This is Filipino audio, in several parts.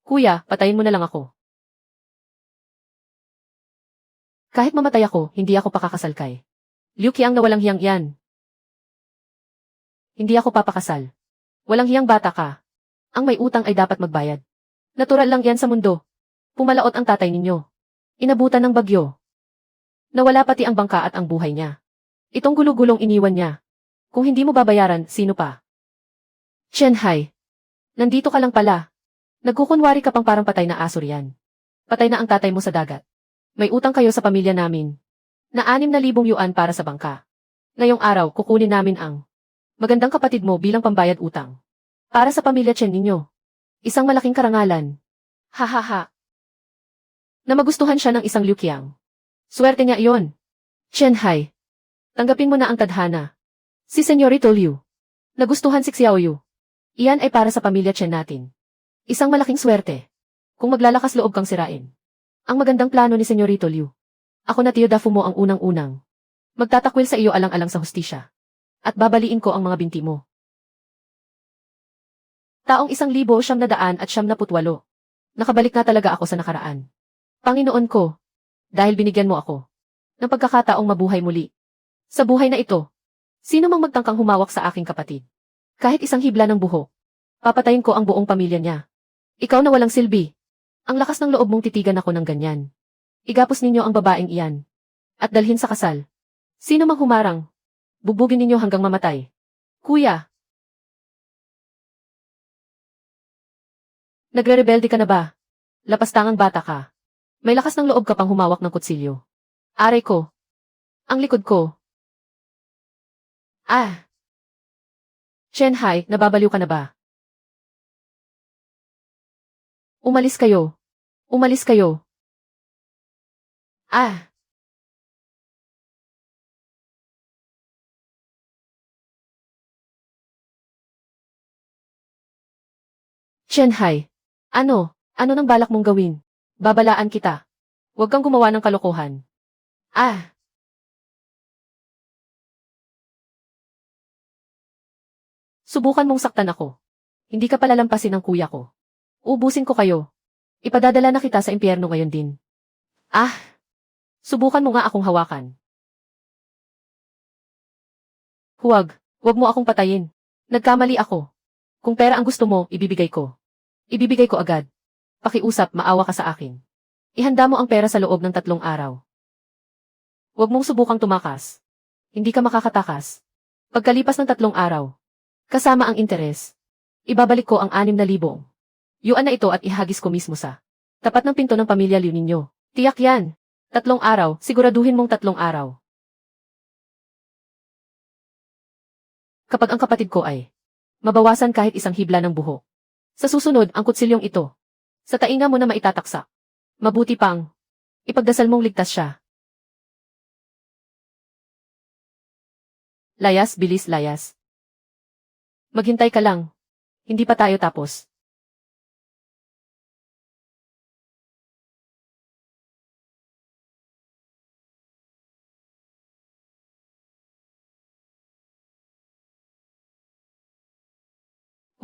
Kuya, patayin mo na lang ako. Kahit mamatay ako, hindi ako pakakasal kay Liu Qiang na walang hiyang yan. Hindi ako papakasal. Walang hiyang bata ka. Ang may utang ay dapat magbayad. Natural lang yan sa mundo. Pumalaot ang tatay ninyo. Inabutan ng bagyo. Nawala pati ang bangka at ang buhay niya. Itong gulugulong iniwan niya. Kung hindi mo babayaran, sino pa? Chen Hai. Nandito ka lang pala. Nagkukunwari ka pang parang patay na aso riyan. Patay na ang tatay mo sa dagat. May utang kayo sa pamilya namin. Na 6,000 yuan para sa bangka. Ngayong araw, kukunin namin ang magandang kapatid mo bilang pambayad utang. Para sa pamilya Chen ninyo. Isang malaking karangalan. Ha ha ha. Na magustuhan siya ng isang Liu Qiang. Swerte niya iyon. Chen Hai. Tanggapin mo na ang tadhana. Si Senyorito Liu. Nagustuhan si Xiao Yu. Iyan ay para sa pamilya Chen natin. Isang malaking swerte. Kung maglalakas loob kang sirain. Ang magandang plano ni Senyorito Liu. Ako na Tio Dafu mo ang unang-unang. Magtatakwil sa iyo alang-alang sa hustisya. At babaliin ko ang mga binti mo. Taong 1,978. Nakabalik na talaga ako sa nakaraan. Panginoon ko, dahil binigyan mo ako ng pagkakataong mabuhay muli. Sa buhay na ito, sino mang magtangkang humawak sa aking kapatid. Kahit isang hibla ng buhok, papatayin ko ang buong pamilya niya. Ikaw na walang silbi. Ang lakas ng loob mong titigan ako ng ganyan. Igapos ninyo ang babaeng iyan. At dalhin sa kasal. Sino mang humarang, bubugin ninyo hanggang mamatay. Kuya. Nagre-rebelde ka na ba? Lapastangang bata ka. May lakas ng loob ka pang humawak ng kutsilyo. Aray ko. Ang likod ko. Ah. Chen Hai, nababaliw ka na ba? Umalis kayo. Umalis kayo. Ah. Chen Hai. Ano? Ano nang balak mong gawin? Babalaan kita. Huwag kang gumawa ng kalokohan. Ah. Subukan mong saktan ako. Hindi ka palalampasin ng kuya ko. Ubusin ko kayo. Ipadadala na kita sa impyerno ngayon din. Ah. Subukan mo nga akong hawakan. Huwag. Huwag mo akong patayin. Nagkamali ako. Kung pera ang gusto mo, ibibigay ko. Ibibigay ko agad. Pakiusap, maawa ka sa akin. Ihanda mo ang pera sa loob ng 3 araw. Huwag mong subukang tumakas. Hindi ka makakatakas. Pagkalipas ng 3 araw, kasama ang interes, ibabalik ko ang 6,000 yuan na ito at ihagis ko mismo sa tapat ng pinto ng pamilya Liu ninyo. Tiyak yan. 3 araw, siguraduhin mong 3 araw. Kapag ang kapatid ko ay mabawasan kahit isang hibla ng buhok. Sa susunod, ang kutsilyong ito. Sa tainga mo na maitataksak. Mabuti pang ipagdasal mong ligtas siya. Layas, bilis, layas. Maghintay ka lang. Hindi pa tayo tapos.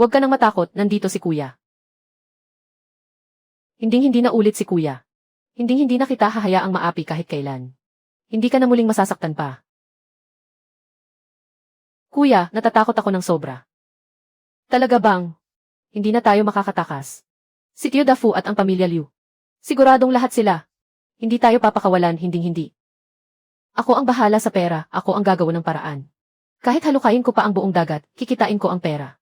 Huwag ka nang matakot, nandito si kuya. Hinding-hindi na ulit si kuya. Hinding-hindi na kita hahayaang maapi kahit kailan. Hindi ka na muling masasaktan pa. Kuya, natatakot ako ng sobra. Talaga bang? Hindi na tayo makakatakas. Si Tio Dafu at ang pamilya Liu. Siguradong lahat sila. Hindi tayo papakawalan, hinding-hindi. Ako ang bahala sa pera, ako ang gagawa ng paraan. Kahit halukayin ko pa ang buong dagat, kikitain ko ang pera.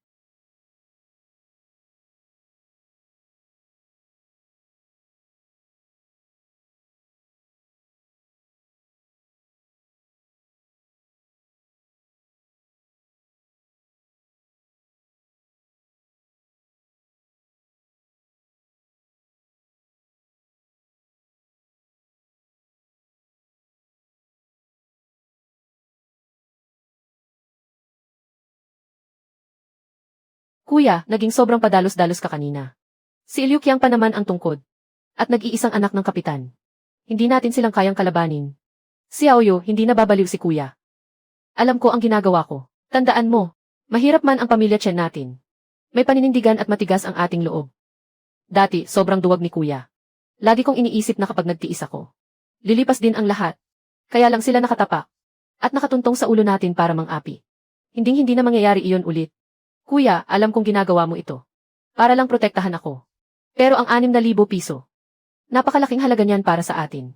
Kuya, naging sobrang padalos-dalos ka kanina. Si Liu Qiang pa naman ang tungkod. At nag-iisang anak ng kapitan. Hindi natin silang kayang kalabanin. Xiao Yu, hindi nababaliw si kuya. Alam ko ang ginagawa ko. Tandaan mo, mahirap man ang pamilya Chen natin. May paninindigan at matigas ang ating loob. Dati, sobrang duwag ni kuya. Lagi kong iniisip na kapag nagtiis ako, lilipas din ang lahat. Kaya lang sila nakatapak. At nakatuntong sa ulo natin para mang-api. Hinding-hindi na mangyayari iyon ulit. Kuya, alam kong ginagawa mo ito. Para lang protektahan ako. Pero ang 6,000 piso. Napakalaking halaga niyan para sa atin.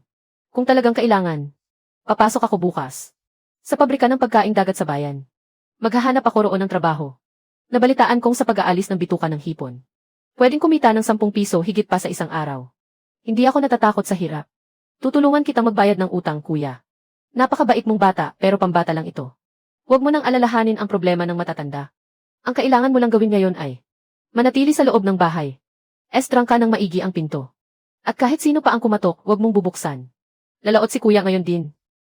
Kung talagang kailangan, papasok ako bukas. Sa pabrika ng pagkaing dagat sa bayan. Maghahanap ako roon ng trabaho. Nabalitaan kong sa pag-aalis ng bituka ng hipon. Pwedeng kumita ng 10 piso higit pa sa isang araw. Hindi ako natatakot sa hirap. Tutulungan kitang magbayad ng utang, kuya. Napakabait mong bata, pero pambata lang ito. Huwag mo nang alalahanin ang problema ng matatanda. Ang kailangan mo lang gawin ngayon ay manatili sa loob ng bahay. Estrangka ng maigi ang pinto. At kahit sino pa ang kumatok, huwag mong bubuksan. Lalaot si kuya ngayon din.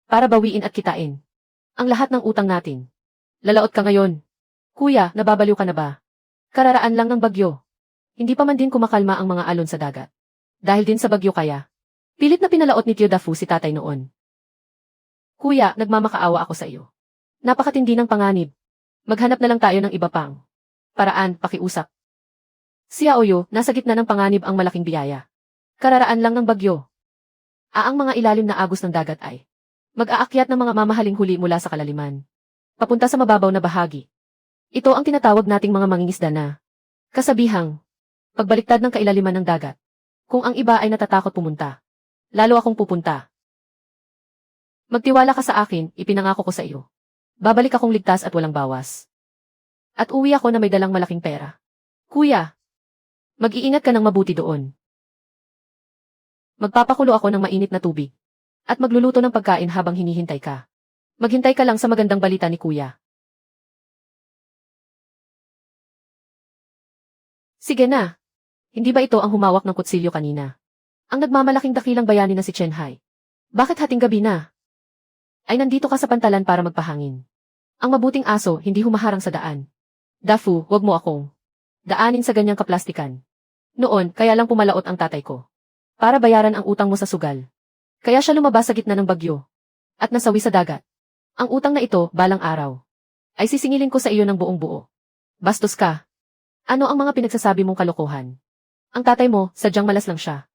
Para bawiin at kitain ang lahat ng utang natin. Lalaot ka ngayon. Kuya, nababaliw ka na ba? Kararaan lang ng bagyo. Hindi pa man din kumakalma ang mga alon sa dagat. Dahil din sa bagyo kaya. Pilit na pinalaot ni Tio Dafu si tatay noon. Kuya, nagmamakaawa ako sa iyo. Napakatindi ng panganib. Maghanap na lang tayo ng iba pang paraan, pakiusap. Si Aoyo, nasa gitna ng panganib ang malaking biyaya. Kararaan lang ng bagyo. Ang mga ilalim na agos ng dagat ay mag-aakyat ng mga mamahaling huli mula sa kalaliman. Papunta sa mababaw na bahagi. Ito ang tinatawag nating mga mangingisda na kasabihang pagbaliktad ng kailaliman ng dagat. Kung ang iba ay natatakot pumunta, lalo akong pupunta. Magtiwala ka sa akin, ipinangako ko sa iyo. Babalik akong ligtas at walang bawas. At uwi ako na may dalang malaking pera. Kuya, mag-iingat ka ng mabuti doon. Magpapakulo ako ng mainit na tubig. At magluluto ng pagkain habang hinihintay ka. Maghintay ka lang sa magandang balita ni kuya. Sige na. Hindi ba ito ang humawak ng kutsilyo kanina? Ang nagmamalaking dakilang bayani na si Chen Hai. Bakit hating gabi na? Ay nandito ka sa pantalan para magpahangin. Ang mabuting aso hindi humaharang sa daan. Dafu, wag mo akong daanin sa ganyang kaplastikan. Noon, kaya lang pumalaot ang tatay ko. Para bayaran ang utang mo sa sugal. Kaya siya lumabas sa gitna ng bagyo. At nasawi sa dagat. Ang utang na ito, balang araw, ay sisingilin ko sa iyo ng buong buo. Bastos ka. Ano ang mga pinagsasabi mong kalokohan? Ang tatay mo, sadyang malas lang siya.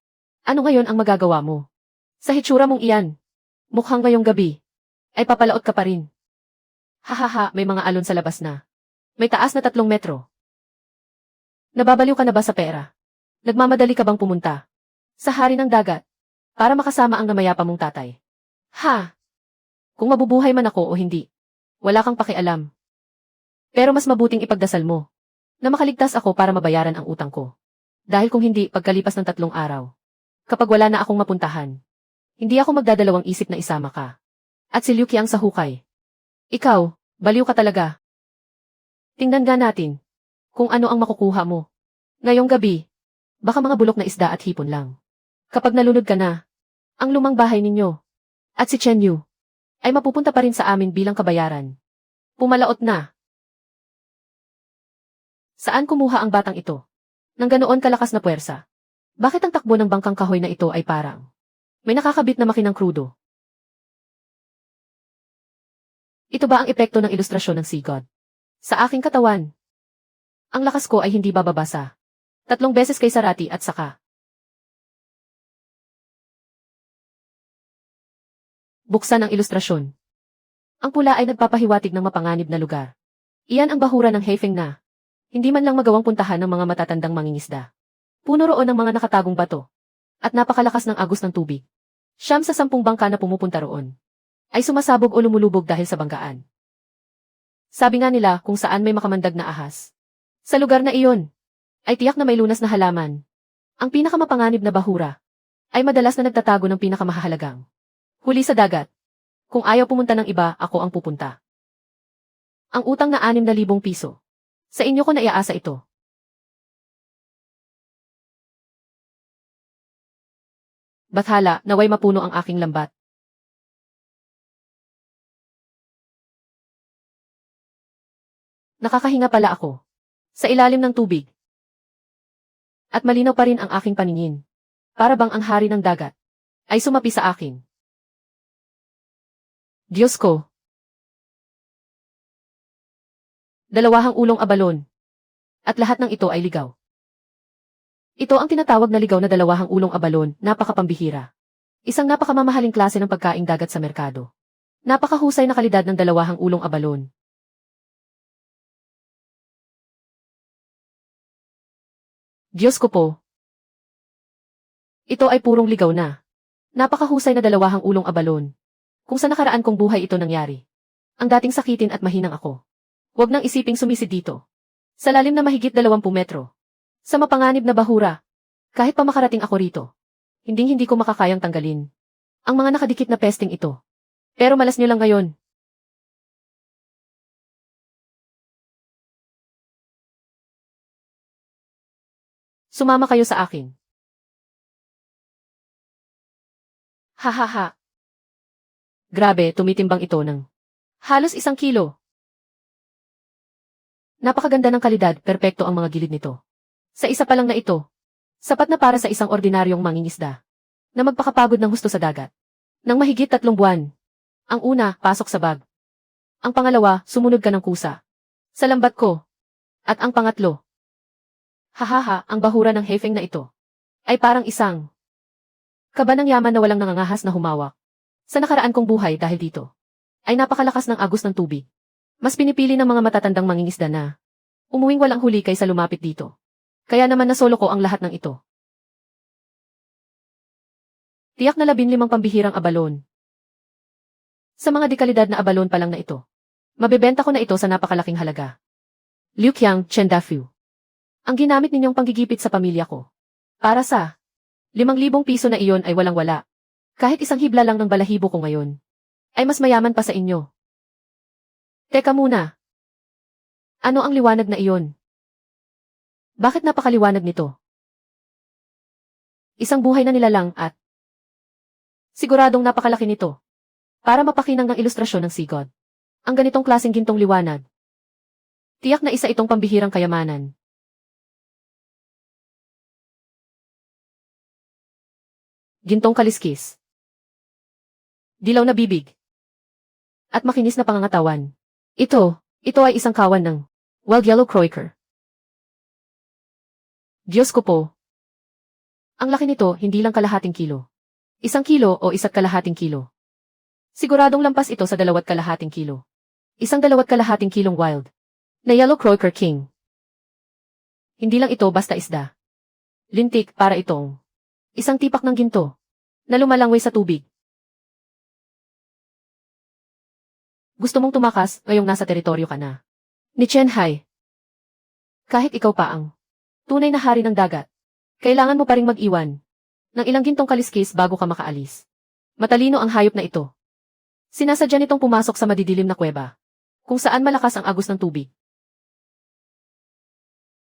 Ano ngayon ang magagawa mo? Sa hitsura mong iyan, mukhang ngayong gabi, ay papalaot ka pa rin. Hahaha, may mga alon sa labas na. May taas na 3 metro. Nababaliw ka na ba sa pera? Nagmamadali ka bang pumunta sa hari ng dagat para makasama ang namayapa mong tatay? Ha? Kung mabubuhay man ako o hindi, wala kang pakialam. Pero mas mabuting ipagdasal mo na makaligtas ako para mabayaran ang utang ko. Dahil kung hindi, pagkalipas ng 3 araw, kapag wala na akong mapuntahan, hindi ako magdadalawang isip na isama ka. At si Liu Qiang sa hukay. Ikaw, baliw ka talaga. Tingnan nga natin kung ano ang makukuha mo. Ngayong gabi, baka mga bulok na isda at hipon lang. Kapag nalunod ka na, ang lumang bahay ninyo, at si Chen Yu, ay mapupunta pa rin sa amin bilang kabayaran. Pumalaot na. Saan kumuha ang batang ito? Nang ganoon kalakas na puwersa. Bakit ang takbo ng bangkang kahoy na ito ay parang may nakakabit na makinang krudo? Ito ba ang epekto ng ilustrasyon ng Sigod? Sa aking katawan, ang lakas ko ay hindi bababasa. 3 beses kay Sarati at saka buksan ang ilustrasyon. Ang pula ay nagpapahiwatig ng mapanganib na lugar. Iyan ang bahura ng Heifeng na hindi man lang magawang puntahan ng mga matatandang mangingisda. Puno roon ng mga nakatagong bato at napakalakas ng agos ng tubig. 9 sa 10 bangka na pumupunta roon ay sumasabog o lumulubog dahil sa banggaan. Sabi nga nila kung saan may makamandag na ahas. Sa lugar na iyon, ay tiyak na may lunas na halaman. Ang pinakamapanganib na bahura ay madalas na nagtatago ng pinakamahalagang huli sa dagat. Kung ayaw pumunta ng iba, ako ang pupunta. Ang utang na 6,000 piso. Sa inyo ko na iaasa ito. Bathala, naway mapuno ang aking lambat. Nakakahinga pala ako. Sa ilalim ng tubig. At malinaw pa rin ang aking paningin. Para bang ang hari ng dagat ay sumapi sa akin. Diyos ko. 2 ulong abalon. At lahat ng ito ay ligaw. Ito ang tinatawag na ligaw na dalawahang ulong abalon, napakapambihira. Isang napakamamahaling klase ng pagkaing dagat sa merkado. Napakahusay na kalidad ng dalawahang ulong abalon. Diyos ko po. Ito ay purong ligaw na. Napakahusay na dalawahang ulong abalon. Kung sa nakaraan kong buhay ito nangyari. Ang dating sakitin at mahinang ako. Huwag nang isiping sumisid dito. Sa lalim na mahigit 20 metro. Sa mapanganib na bahura. Kahit pa makarating ako rito. Hindi ko makakayang tanggalin. Ang mga nakadikit na pesting ito. Pero malas nyo lang ngayon. Sumama kayo sa akin. Hahaha. Grabe, tumitimbang ito ng halos 1 kilo. Napakaganda ng kalidad, perpekto ang mga gilid nito. Sa isa pa lang na ito, sapat na para sa isang ordinaryong mangingisda na magpakapagod ng husto sa dagat. Nang mahigit 3 buwan. Ang una, pasok sa bag. Ang pangalawa, sumunod ka ng kusa. Sa lambat ko. At ang pangatlo. Hahaha, ang bahura ng hefeng na ito ay parang isang kaba ng yaman na walang nangangahas na humawak. Sa nakaraan kong buhay dahil dito, ay napakalakas ng agos ng tubig. Mas pinipili ng mga matatandang mangingisda na umuwing walang huli kaysa lumapit dito. Kaya naman nasolo ko ang lahat ng ito. Tiyak na 15 pambihirang abalon. Sa mga dekalidad na abalon pa lang na ito, mabebenta ko na ito sa napakalaking halaga. Liu Qiang, Chen Dafu. Ang ginamit ninyong panggigipit sa pamilya ko. Para sa 5,000 piso na iyon ay walang-wala. Kahit isang hibla lang ng balahibo ko ngayon, ay mas mayaman pa sa inyo. Teka muna. Ano ang liwanag na iyon? Bakit napakaliwanag nito? Isang buhay na nilalang at siguradong napakalaki nito. Para mapakinang ng ilustrasyon ng sigod. Ang ganitong klaseng gintong liwanag. Tiyak na isa itong pambihirang kayamanan. Gintong kaliskis. Dilaw na bibig. At makinis na pangangatawan. Ito ay isang kawan ng wild yellow croaker. Diyos ko po. Ang laki nito, hindi lang kalahating kilo. 1 kilo o 1.5 kilo. Siguradong lampas ito sa 2.5 kilo. 1.2 kilong wild na yellow croaker king. Hindi lang ito basta isda. Lintik para itong isang tipak ng ginto na lumalangway sa tubig. Gusto mong tumakas ngayong nasa teritoryo ka na ni Chen Hai. Kahit ikaw pa ang tunay na hari ng dagat, kailangan mo pa ring mag-iwan ng ilang gintong kaliskis bago ka makaalis. Matalino ang hayop na ito. Sinasadya nitong pumasok sa madidilim na kuweba, kung saan malakas ang agos ng tubig.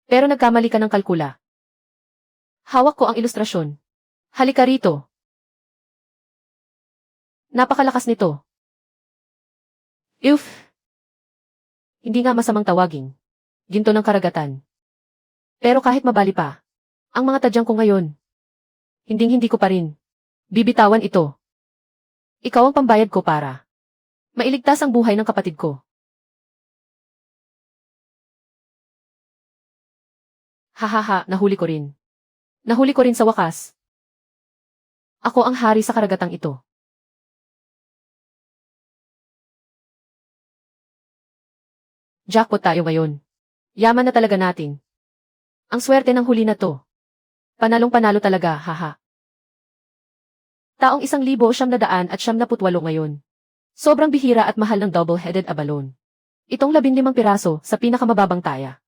Pero nagkamali ka ng kalkula. Hawak ko ang ilustrasyon. Halika rito. Napakalakas nito. Uf! Hindi nga masamang tawaging ginto ng karagatan. Pero kahit mabali pa, ang mga tadyang ko ngayon, hindi ko pa rin bibitawan ito. Ikaw ang pambayad ko para mailigtas ang buhay ng kapatid ko. Hahaha, nahuli ko rin. Nahuli ko rin sa wakas. Ako ang hari sa karagatang ito. Jackpot tayo ngayon. Yaman na talaga natin. Ang swerte ng huli na to. Panalong-panalo talaga, haha. Taong 1,978 ngayon. Sobrang bihira at mahal ng double-headed abalon. Itong 15 piraso sa pinakamababang taya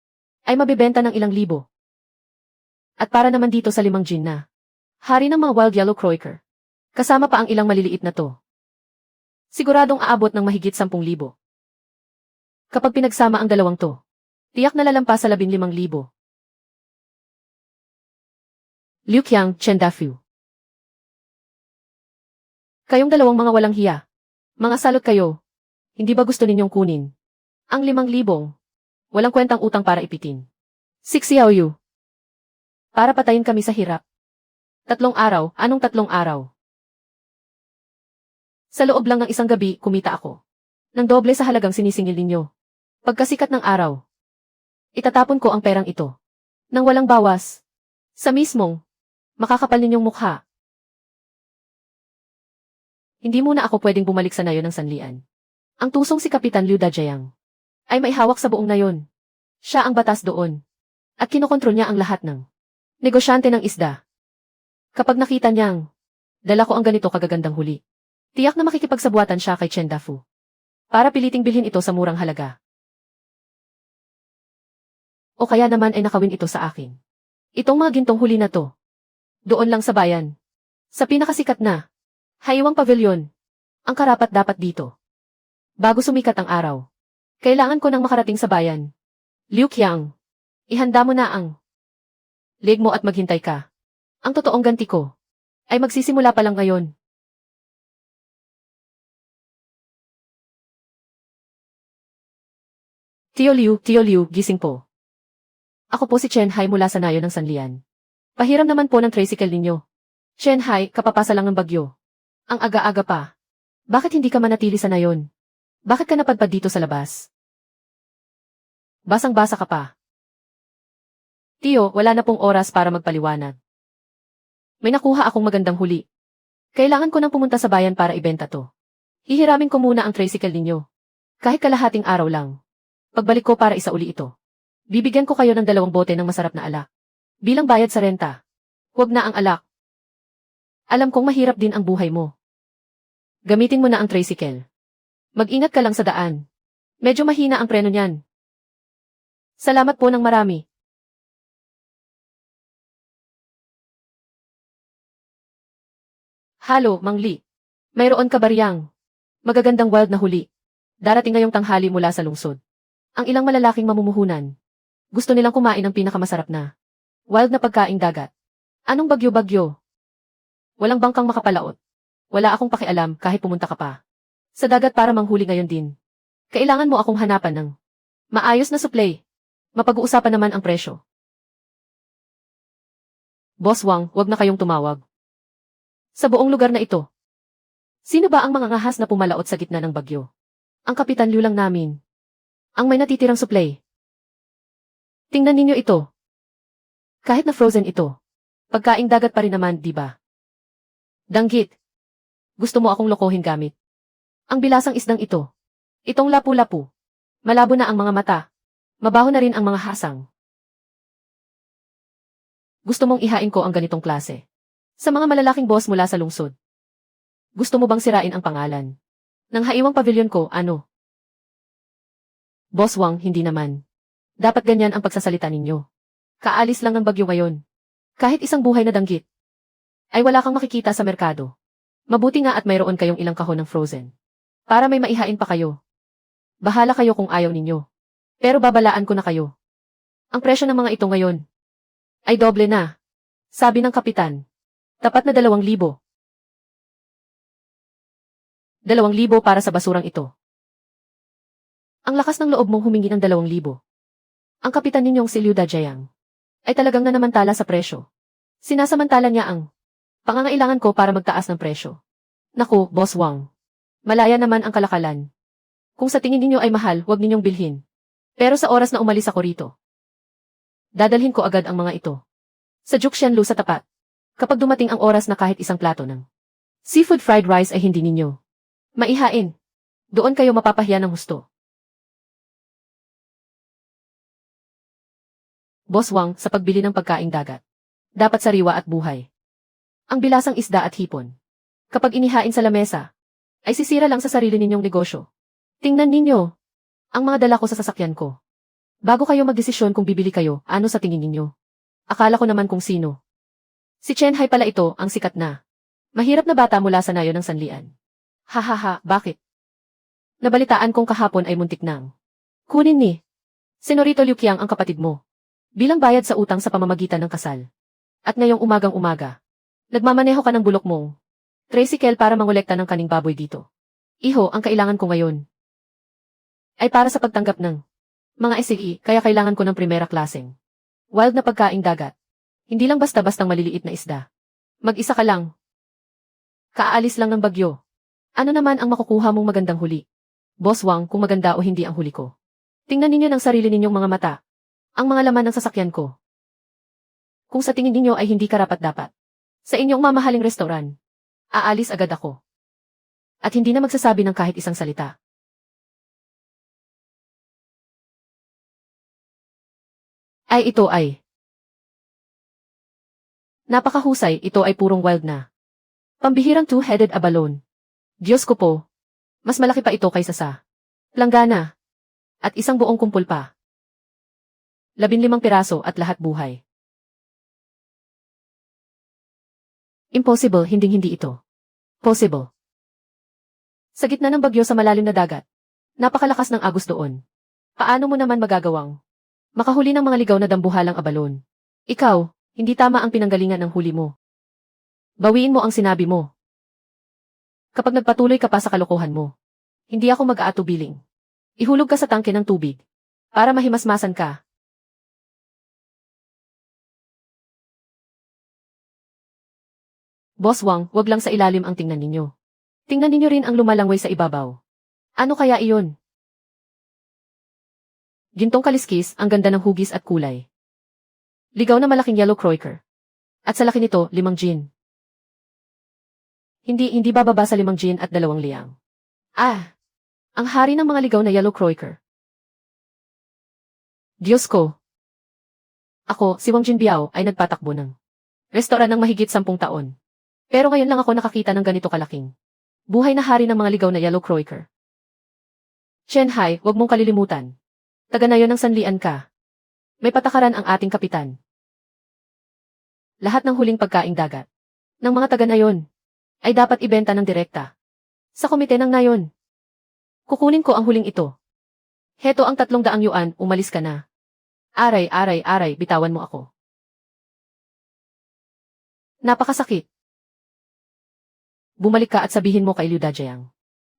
ay mabibenta ng ilang libo. At para naman dito sa 5 gin na hari ng mga wild yellow croaker. Kasama pa ang ilang maliliit na to. Siguradong aabot ng mahigit 10,000. Kapag pinagsama ang dalawang to, tiyak na lalampas sa 15,000. Liu Qiang, Chen Dafu. Kayong dalawang mga walang hiya. Mga salot kayo. Hindi ba gusto ninyong kunin ang 5,000? Walang kwentang utang para ipitin. 6 Xiaoyu. Para patayin kami sa hirap. 3 araw, anong 3 araw? Sa loob lang ng isang gabi, kumita ako ng doble sa halagang sinisingil ninyo. Pagkasikat ng araw, itatapon ko ang perang ito nang walang bawas. Sa mismong, makakapal ninyong mukha. Hindi muna ako pwedeng bumalik sa nayon ng sanlian. Ang tusong si Kapitan Liu Dajayang ay maihawak sa buong nayon. Siya ang batas doon. At kinokontrol niya ang lahat ng negosyante ng isda. Kapag nakita niyang dala ko ang ganito kagagandang huli, tiyak na makikipagsabuatan siya kay Chen Dafu para piliting bilhin ito sa murang halaga. O kaya naman ay nakawin ito sa akin. Itong mga gintong huli na to. Doon lang sa bayan. Sa pinakasikat na Haiwang Pavilion. Ang karapat-dapat dito. Bago sumikat ang araw. Kailangan ko nang makarating sa bayan. Liu Qiang, ihanda mo na ang leg mo at maghintay ka. Ang totoong ganti ko ay magsisimula pa lang ngayon. Tio Liu, gising po. Ako po si Chen Hai mula sa nayon ng Sanlian. Pahiram naman po ng tricycle ninyo. Chen Hai, kapapasa lang ng bagyo. Ang aga-aga pa. Bakit hindi ka manatili sa nayon? Bakit ka napadpad dito sa labas? Basang-basa ka pa. Tio, wala na pong oras para magpaliwanag. May nakuha akong magandang huli. Kailangan ko nang pumunta sa bayan para ibenta to. Hihiramin ko muna ang tricycle ninyo. Kahit kalahating araw lang. Pagbalik ko para isauli ito. Bibigyan ko kayo ng 2 bote ng masarap na alak. Bilang bayad sa renta. Huwag na ang alak. Alam kong mahirap din ang buhay mo. Gamitin mo na ang tricycle. Mag-ingat ka lang sa daan. Medyo mahina ang preno niyan. Salamat po ng marami. Halo, Mang Li. Mayroon ka bariyang magagandang wild na huli. Darating ngayong tanghali mula sa lungsod. Ang ilang malalaking mamumuhunan. Gusto nilang kumain ng pinakamasarap na wild na pagkaing dagat. Anong bagyo-bagyo? Walang bangkang makapalaot. Wala akong pakialam kahit pumunta ka pa sa dagat para manghuli ngayon din. Kailangan mo akong hanapan ng maayos na supply. Mapag-uusapan naman ang presyo. Boss Wang, wag na kayong tumawag. Sa buong lugar na ito. Sino ba ang mga ngahas na pumalaot sa gitna ng bagyo? Ang Kapitan Liu lang namin. Ang may natitirang supply. Tingnan ninyo ito. Kahit na frozen ito. Pagkaing dagat pa rin naman, di ba? Danggit. Gusto mo akong lokohin gamit ang bilasang isdang ito. Itong lapu-lapu. Malabo na ang mga mata. Mabaho na rin ang mga hasang. Gusto mong ihain ko ang ganitong klase sa mga malalaking boss mula sa lungsod. Gusto mo bang sirain ang pangalan ng Haiwang Pavilion ko, ano? Boss Wang, hindi naman. Dapat ganyan ang pagsasalita ninyo. Kaalis lang ng bagyo ngayon. Kahit isang buhay na danggit ay wala kang makikita sa merkado. Mabuti nga at mayroon kayong ilang kahon ng frozen. Para may maihain pa kayo. Bahala kayo kung ayaw ninyo. Pero babalaan ko na kayo. Ang presyo ng mga ito ngayon ay doble na. Sabi ng kapitan. Tapat na 2,000. 2,000 para sa basurang ito. Ang lakas ng loob mong humingi ng 2,000. Ang kapitan ninyong si Liu Dajayang ay talagang nanamantala sa presyo. Sinasamantala niya ang pangangailangan ko para magtaas ng presyo. Naku, Boss Wang. Malaya naman ang kalakalan. Kung sa tingin ninyo ay mahal, huwag ninyong bilhin. Pero sa oras na umalis ako rito, dadalhin ko agad ang mga ito sa Juxianlu sa tapat. Kapag dumating ang oras na kahit isang plato ng seafood fried rice ay hindi ninyo maihain, doon kayo mapapahiya ng husto. Boss Wang, sa pagbili ng pagkaing dagat, dapat sariwa at buhay. Ang bilasang isda at hipon. Kapag inihain sa lamesa, ay sisira lang sa sarili ninyong negosyo. Tingnan ninyo ang mga dala ko sa sasakyan ko. Bago kayo magdesisyon kung bibili kayo, ano sa tingin ninyo? Akala ko naman kung sino. Si Chen Hai pala ito, ang sikat na mahirap na bata mula sa nayon ng Sanlian. Hahaha, bakit? Nabalitaan kong kahapon ay muntik nang kunin ni Senorito Liu Qiang ang kapatid mo bilang bayad sa utang sa pamamagitan ng kasal. At ngayong umagang-umaga, nagmamaneho ka ng bulok mong tricycle para mangolekta ng kaning baboy dito. Iho, ang kailangan ko ngayon ay para sa pagtanggap ng mga SE, kaya kailangan ko ng primera klaseng wild na pagkaing dagat. Hindi lang basta-bastang maliliit na isda. Mag-isa ka lang. Kaalis lang ng bagyo. Ano naman ang makukuha mong magandang huli? Boss Wang, kung maganda o hindi ang huli ko. Tingnan ninyo ng sarili ninyong mga mata. Ang mga laman ng sasakyan ko. Kung sa tingin ninyo ay hindi karapat-dapat sa inyong mamahaling restoran, aalis agad ako. At hindi na magsasabi ng kahit isang salita. Ito ay. Napakahusay, ito ay purong wild na. Pambihirang two-headed abalone. Diyos ko po. Mas malaki pa ito kaysa sa langgana. At isang buong kumpul pa. 15 piraso at lahat buhay. Impossible, hinding-hindi ito. Possible. Sa gitna ng bagyo sa malalim na dagat. Napakalakas ng agos doon. Paano mo naman magagawang makahuli ng mga ligaw na dambuhalang abalon? Ikaw, hindi tama ang pinanggalingan ng huli mo. Bawiin mo ang sinabi mo. Kapag nagpatuloy ka pa sa kalokohan mo, hindi ako mag-aatubiling. Ihulog ka sa tangke ng tubig para mahimasmasan ka. Boss Wang, wag lang sa ilalim ang tingnan ninyo. Tingnan ninyo rin ang lumalangway sa ibabaw. Ano kaya iyon? Gintong kaliskis, ang ganda ng hugis at kulay. Ligaw na malaking yellow croaker. At sa laki nito, 5 gin. Hindi bababa sa 5 gin at 2 liang. Ang hari ng mga ligaw na yellow croaker. Diyos ko. Ako, si Wang Jinbiao, ay nagpatakbo ng restoran ng mahigit 10 taon. Pero ngayon lang ako nakakita ng ganito kalaking buhay na hari ng mga ligaw na yellow croaker. Chen Hai, wag mong kalilimutan. Taga na yon ng sanlian ka. May patakaran ang ating kapitan. Lahat ng huling pagkaing dagat ng mga taga na yon ay dapat ibenta ng direkta sa komite ng nayon. Kukunin ko ang huling ito. Heto ang 300 yuan, umalis ka na. Aray, bitawan mo ako. Napakasakit. Bumalik ka at sabihin mo kay Liu Dajiang.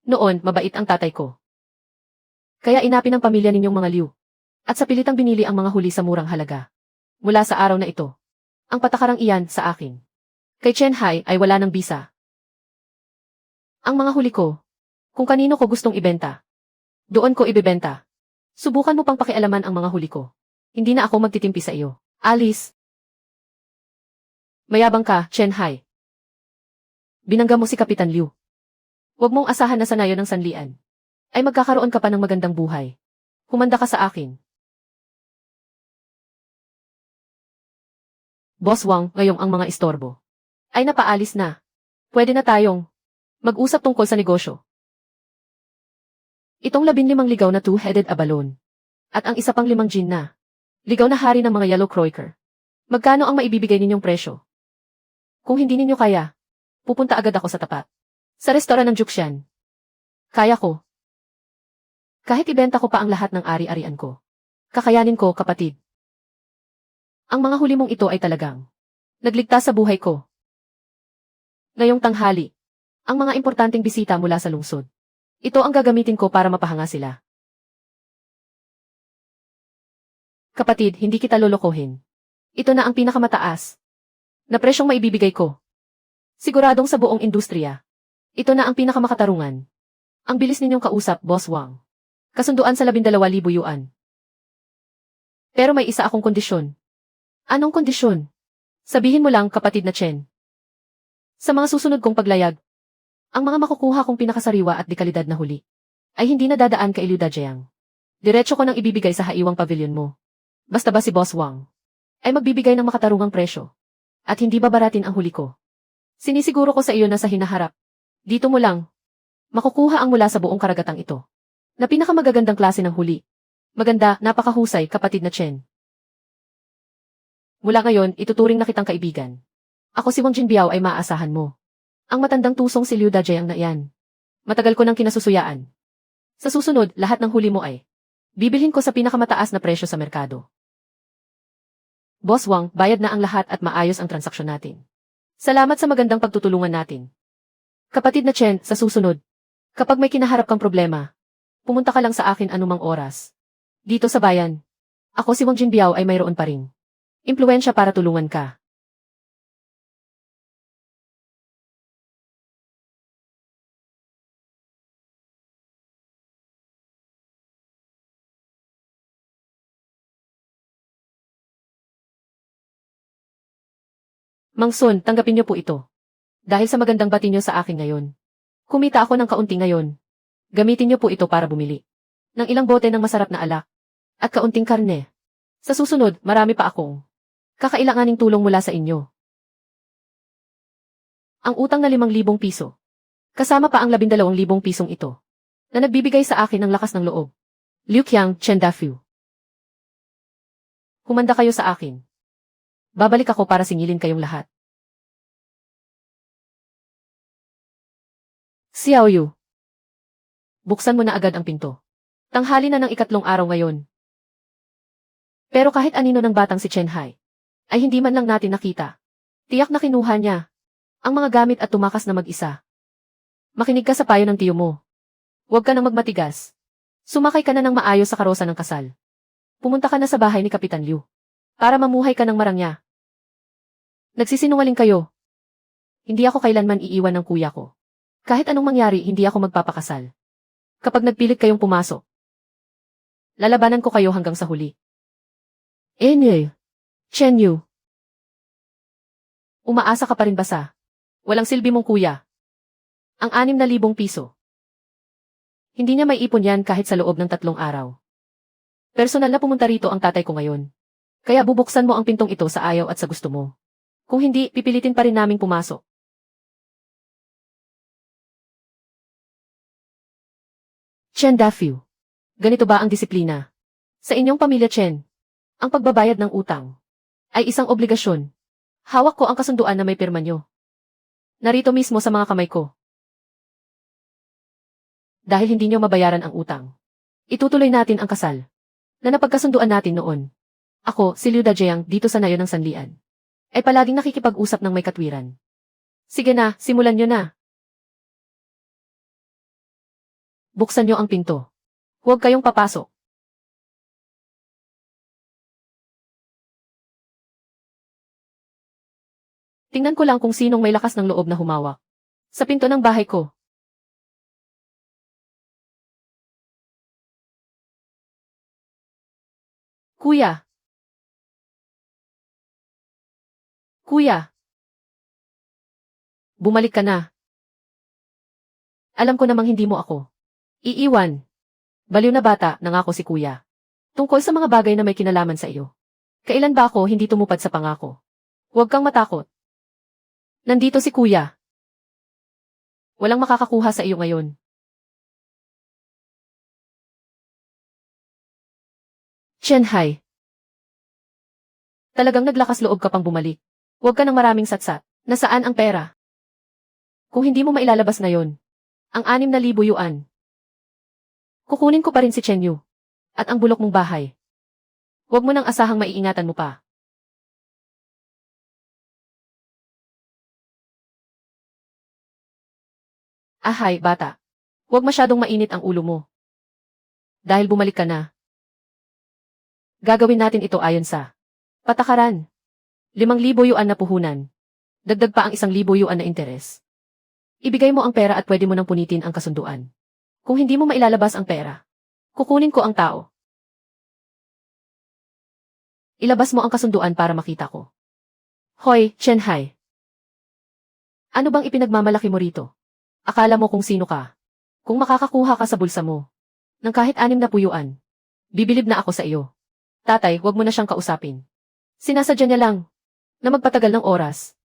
Noon, mabait ang tatay ko. Kaya inapin ng pamilya ninyong mga Liu. At sa pilitang binili ang mga huli sa murang halaga. Mula sa araw na ito. Ang patakarang iyan sa akin. Kay Chen Hai ay wala ng bisa. Ang mga huli ko. Kung kanino ko gustong ibenta. Doon ko ibebenta. Subukan mo pang pakialaman ang mga huli ko. Hindi na ako magtitimpi sa iyo. Alice. Mayabang ka, Chen Hai. Binangga mo si Kapitan Liu. Huwag mong asahan na sa nayon ng sanlian. Ay magkakaroon ka pa ng magandang buhay. Humanda ka sa akin. Boss Wang, ngayong ang mga istorbo ay napaalis na. Pwede na tayong mag-usap tungkol sa negosyo. Itong 15 ligaw na two-headed abalone. At ang isa pang 5 gin na ligaw na hari ng mga yellow croaker. Magkano ang maibibigay ninyong presyo? Kung hindi ninyo kaya, pupunta agad ako sa tapat. Sa restoran ng Juxian. Kaya ko. Kahit ibenta ko pa ang lahat ng ari-arian ko. Kakayanin ko, kapatid. Ang mga huli mong ito ay talagang nagligtas sa buhay ko. Ngayong tanghali, ang mga importanteng bisita mula sa lungsod. Ito ang gagamitin ko para mapahanga sila. Kapatid, hindi kita lolokohin. Ito na ang pinakamataas na presyong maibibigay ko. Siguradong sa buong industriya. Ito na ang pinakamakatarungan. Ang bilis ninyong kausap, Boss Wang. Kasunduan sa 12,000 yuan. Pero may isa akong kondisyon. Anong kondisyon? Sabihin mo lang, kapatid na Chen. Sa mga susunod kong paglayag, ang mga makukuha kong pinakasariwa at dekalidad na huli ay hindi na dadaan kay Liu Dajiang. Diretso ko nang ibibigay sa haiwang pavilion mo. Basta ba si Boss Wang ay magbibigay ng makatarungang presyo at hindi babaratin ang huli ko. Sinisiguro ko sa iyo na sa hinaharap. Dito mo lang makukuha ang mula sa buong karagatang ito na pinakamagagandang klase ng huli. Maganda, napakahusay, kapatid na Chen. Mula ngayon, ituturing na kitang kaibigan. Ako si Wang Jinbiao ay maaasahan mo. Ang matandang tusong si Liu Dajiang na iyan. Matagal ko nang kinasusuyaan. Sa susunod, lahat ng huli mo ay bibilhin ko sa pinakamataas na presyo sa merkado. Boss Wang, bayad na ang lahat at maayos ang transaksyon natin. Salamat sa magandang pagtutulungan natin. Kapatid na Chen, sa susunod, kapag may kinaharap kang problema, pumunta ka lang sa akin anumang oras. Dito sa bayan, ako si Wang Jinbiao ay mayroon pa ring impluwensya para tulungan ka. Mang Sun, tanggapin niyo po ito. Dahil sa magandang bati niyo sa akin ngayon. Kumita ako ng kaunti ngayon. Gamitin niyo po ito para bumili ng ilang bote ng masarap na alak at kaunting karne. Sa susunod, marami pa akong kakailanganing tulong mula sa inyo. Ang utang na 5,000 piso. Kasama pa ang 12,000 pisong ito na nagbibigay sa akin ng lakas ng loob. Liu Qiang, Chen Dafu. Humanda kayo sa akin. Babalik ako para singilin kayong lahat. Xiao Yu. Buksan mo na agad ang pinto. Tanghali na ng 2 araw ngayon. Pero kahit anino ng batang si Chen Hai, ay hindi man lang natin nakita. Tiyak na kinuha niya ang mga gamit at tumakas na mag-isa. Makinig ka sa payo ng tiyo mo. Huwag ka nang magmatigas. Sumakay ka na ng maayos sa karosa ng kasal. Pumunta ka na sa bahay ni Kapitan Liu para mamuhay ka ng marangya. Nagsisinungaling kayo. Hindi ako kailanman iiwan ng kuya ko. Kahit anong mangyari, hindi ako magpapakasal. Kapag nagpilit kayong pumasok, lalabanan ko kayo hanggang sa huli. Chen Yu. Umaasa ka pa rin ba sa walang silbi mong kuya? Ang 6,000 piso. Hindi niya may ipon yan kahit sa loob ng 3 araw. Personal na pumunta rito ang tatay ko ngayon. Kaya bubuksan mo ang pintong ito sa ayaw at sa gusto mo. Kung hindi, pipilitin pa rin naming pumasok. Chen Dafu. Ganito ba ang disiplina? Sa inyong pamilya Chen, ang pagbabayad ng utang ay isang obligasyon. Hawak ko ang kasunduan na may pirma nyo. Narito mismo sa mga kamay ko. Dahil hindi nyo mabayaran ang utang, itutuloy natin ang kasal na napagkasunduan natin noon. Ako, si Liu Dajiang, dito sa nayon ng sanlian, ay palaging nakikipag-usap ng may katwiran. Sige na, simulan nyo na. Buksan nyo ang pinto. Huwag kayong papasok. Tingnan ko lang kung sinong may lakas ng loob na humawak sa pinto ng bahay ko. Kuya. Kuya. Bumalik ka na. Alam ko namang hindi mo ako iiwan. Baliw na bata, nangako si kuya. Tungkol sa mga bagay na may kinalaman sa iyo. Kailan ba ako hindi tumupad sa pangako? Huwag kang matakot. Nandito si kuya. Walang makakakuha sa iyo ngayon. Chen Hai. Talagang naglakas loob ka pang bumalik. Huwag ka ng maraming satsat. Nasaan ang pera? Kung hindi mo mailalabas ngayon, ang 6,000 yuan, kukunin ko pa rin si Chen Yu at ang bulok mong bahay. Huwag mo nang asahang maiingatan mo pa. Ahay, bata. Huwag masyadong mainit ang ulo mo. Dahil bumalik ka na. Gagawin natin ito ayon sa patakaran. 5,000 yuan na puhunan. Dagdag pa ang 1,000 yuan na interes. Ibigay mo ang pera at pwede mo nang punitin ang kasunduan. Kung hindi mo mailalabas ang pera, kukunin ko ang tao. Ilabas mo ang kasunduan para makita ko. Hoy, Chen Hai. Ano bang ipinagmamalaki mo rito? Akala mo kung sino ka? Kung makakakuha ka sa bulsa mo ng kahit 6,000 yuan, bibilib na ako sa iyo. Tatay, huwag mo na siyang kausapin. Sinasadya niya lang na magpatagal ng oras.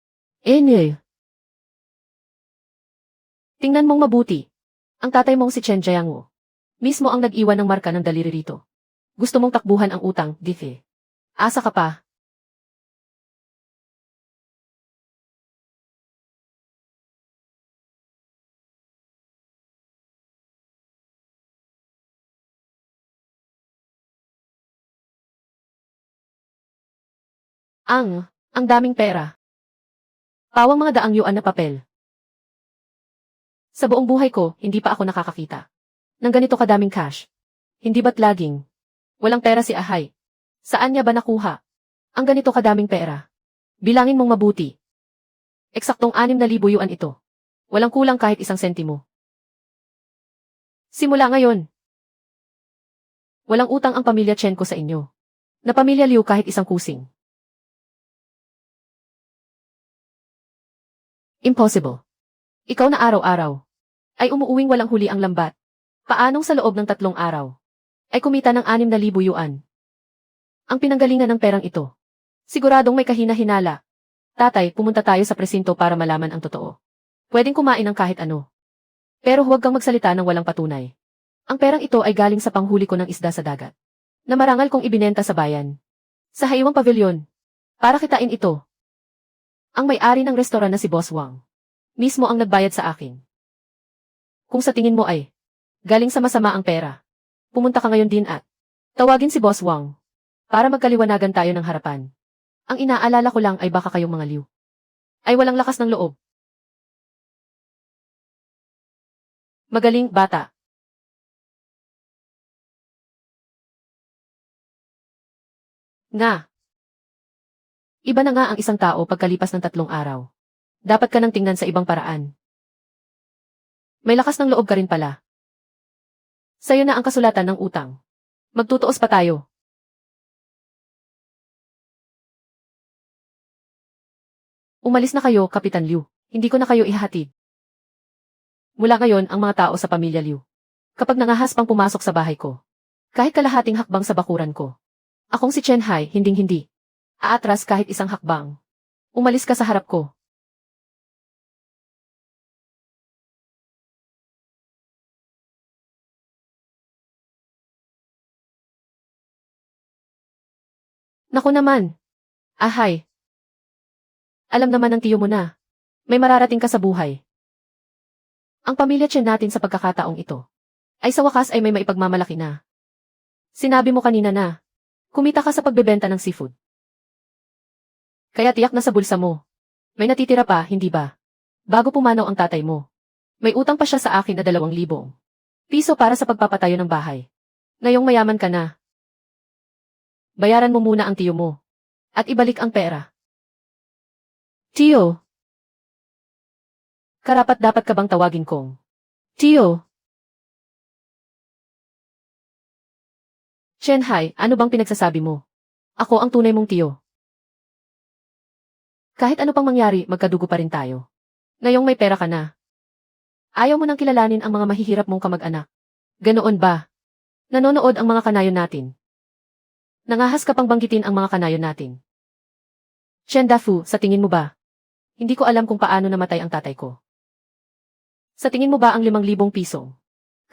Tingnan mong mabuti. Ang tatay mong si Chen Jiangwo mismo ang nag-iwan ng marka ng daliri rito. Gusto mong takbuhan ang utang, Dife. Asa ka pa. Ang daming pera. Pawang mga daang yuan na papel. Sa buong buhay ko, hindi pa ako nakakakita ng ganito kadaming cash. Hindi ba't laging walang pera si Ahay? Saan niya ba nakuha ang ganito kadaming pera? Bilangin mong mabuti. Eksaktong 6,000 yuan ito. Walang kulang kahit 1 sentimo. Simula ngayon, walang utang ang pamilya Chen ko sa inyo. Na pamilya Liu kahit 1 kusing. Impossible. Ikaw na araw-araw ay umuuwing walang huli ang lambat. Paanong sa loob ng 3 araw ay kumita ng 6,000 yuan? Ang pinanggalingan ng perang ito. Siguradong may kahina-hinala. Tatay, pumunta tayo sa presinto para malaman ang totoo. Pwedeng kumain ng kahit ano. Pero huwag kang magsalita ng walang patunay. Ang perang ito ay galing sa panghuli ko ng isda sa dagat, na marangal kong ibinenta sa bayan. Sa Haiwang Pavilion. Para kitain ito. Ang may-ari ng restoran na si Boss Wang mismo ang nagbayad sa akin. Kung sa tingin mo ay galing sa masama ang pera, pumunta ka ngayon din at tawagin si Boss Wang para magkaliwanagan tayo ng harapan. Ang inaalala ko lang ay baka kayong mga liw ay walang lakas ng loob. Magaling, bata. Nga. Iba na nga ang isang tao pagkalipas ng 3 araw. Dapat ka nang tingnan sa ibang paraan. May lakas ng loob ka rin pala. Sa'yo na ang kasulatan ng utang. Magtutuos pa tayo. Umalis na kayo, Kapitan Liu. Hindi ko na kayo ihahatid. Mula ngayon ang mga tao sa pamilya Liu. Kapag nangahas pang pumasok sa bahay ko, kahit kalahating hakbang sa bakuran ko, akong si Chen Hai, hinding-hindi aatras kahit isang hakbang. Umalis ka sa harap ko. Naku naman. Ahay. Alam naman ng tiyo mo na. May mararating ka sa buhay. Ang pamilya Chen natin sa pagkakataong ito ay sa wakas ay may maipagmamalaki na. Sinabi mo kanina na kumita ka sa pagbebenta ng seafood. Kaya tiyak na sa bulsa mo. May natitira pa, hindi ba? Bago pumanaw ang tatay mo. May utang pa siya sa akin na 2,000 piso para sa pagpapatayo ng bahay. Ngayong mayaman ka na. Bayaran mo muna ang tiyo mo. At ibalik ang pera. Tiyo. Karapat-dapat ka bang tawagin kong Tiyo? Chen Hai, ano bang pinagsasabi mo? Ako ang tunay mong tiyo. Kahit ano pang mangyari, magkadugo pa rin tayo. Ngayong may pera ka na. Ayaw mo nang kilalanin ang mga mahihirap mong kamag-anak. Ganoon ba? Nanonood ang mga kanayon natin. Nangahas ka pang banggitin ang mga kanayon natin. Chen Dafu, sa tingin mo ba? Hindi ko alam kung paano namatay ang tatay ko. Sa tingin mo ba ang 5,000 pisong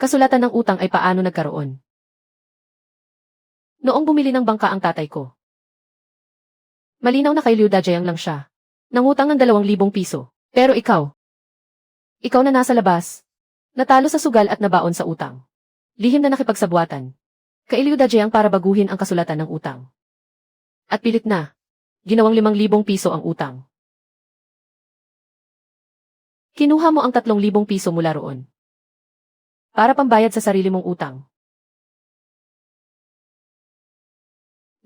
kasulatan ng utang ay paano nagkaroon? Noong bumili ng bangka ang tatay ko. Malinaw na kay Liu Dajayang lang siya. Nangutang ng 2,000 piso. Pero ikaw na nasa labas. Natalo sa sugal at nabaon sa utang. Lihim na nakipagsabwatan kay Liu Dajayang para baguhin ang kasulatan ng utang. At pilit na. Ginawang 5,000 piso ang utang. Kinuha mo ang 3,000 piso mula roon. Para pambayad sa sarili mong utang.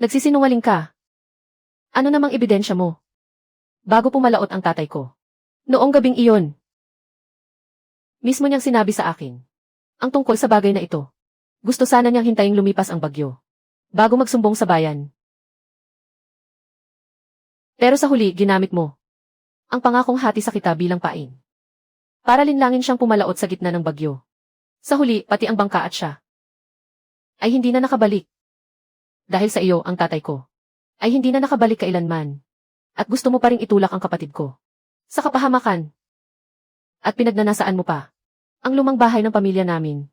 Nagsisinungaling ka. Ano namang ebidensya mo? Bago pumalaot ang tatay ko. Noong gabing iyon. Mismo niyang sinabi sa akin. Ang tungkol sa bagay na ito. Gusto sana niyang hintaying lumipas ang bagyo. Bago magsumbong sa bayan. Pero sa huli, ginamit mo ang pangakong hati sa kita bilang pain. Para linlangin siyang pumalaot sa gitna ng bagyo. Sa huli, pati ang bangka at siya ay hindi na nakabalik. Dahil sa iyo, ang tatay ko ay hindi na nakabalik kailanman. At gusto mo pa ring itulak ang kapatid ko sa kapahamakan. At pinagnanasaan mo pa ang lumang bahay ng pamilya namin.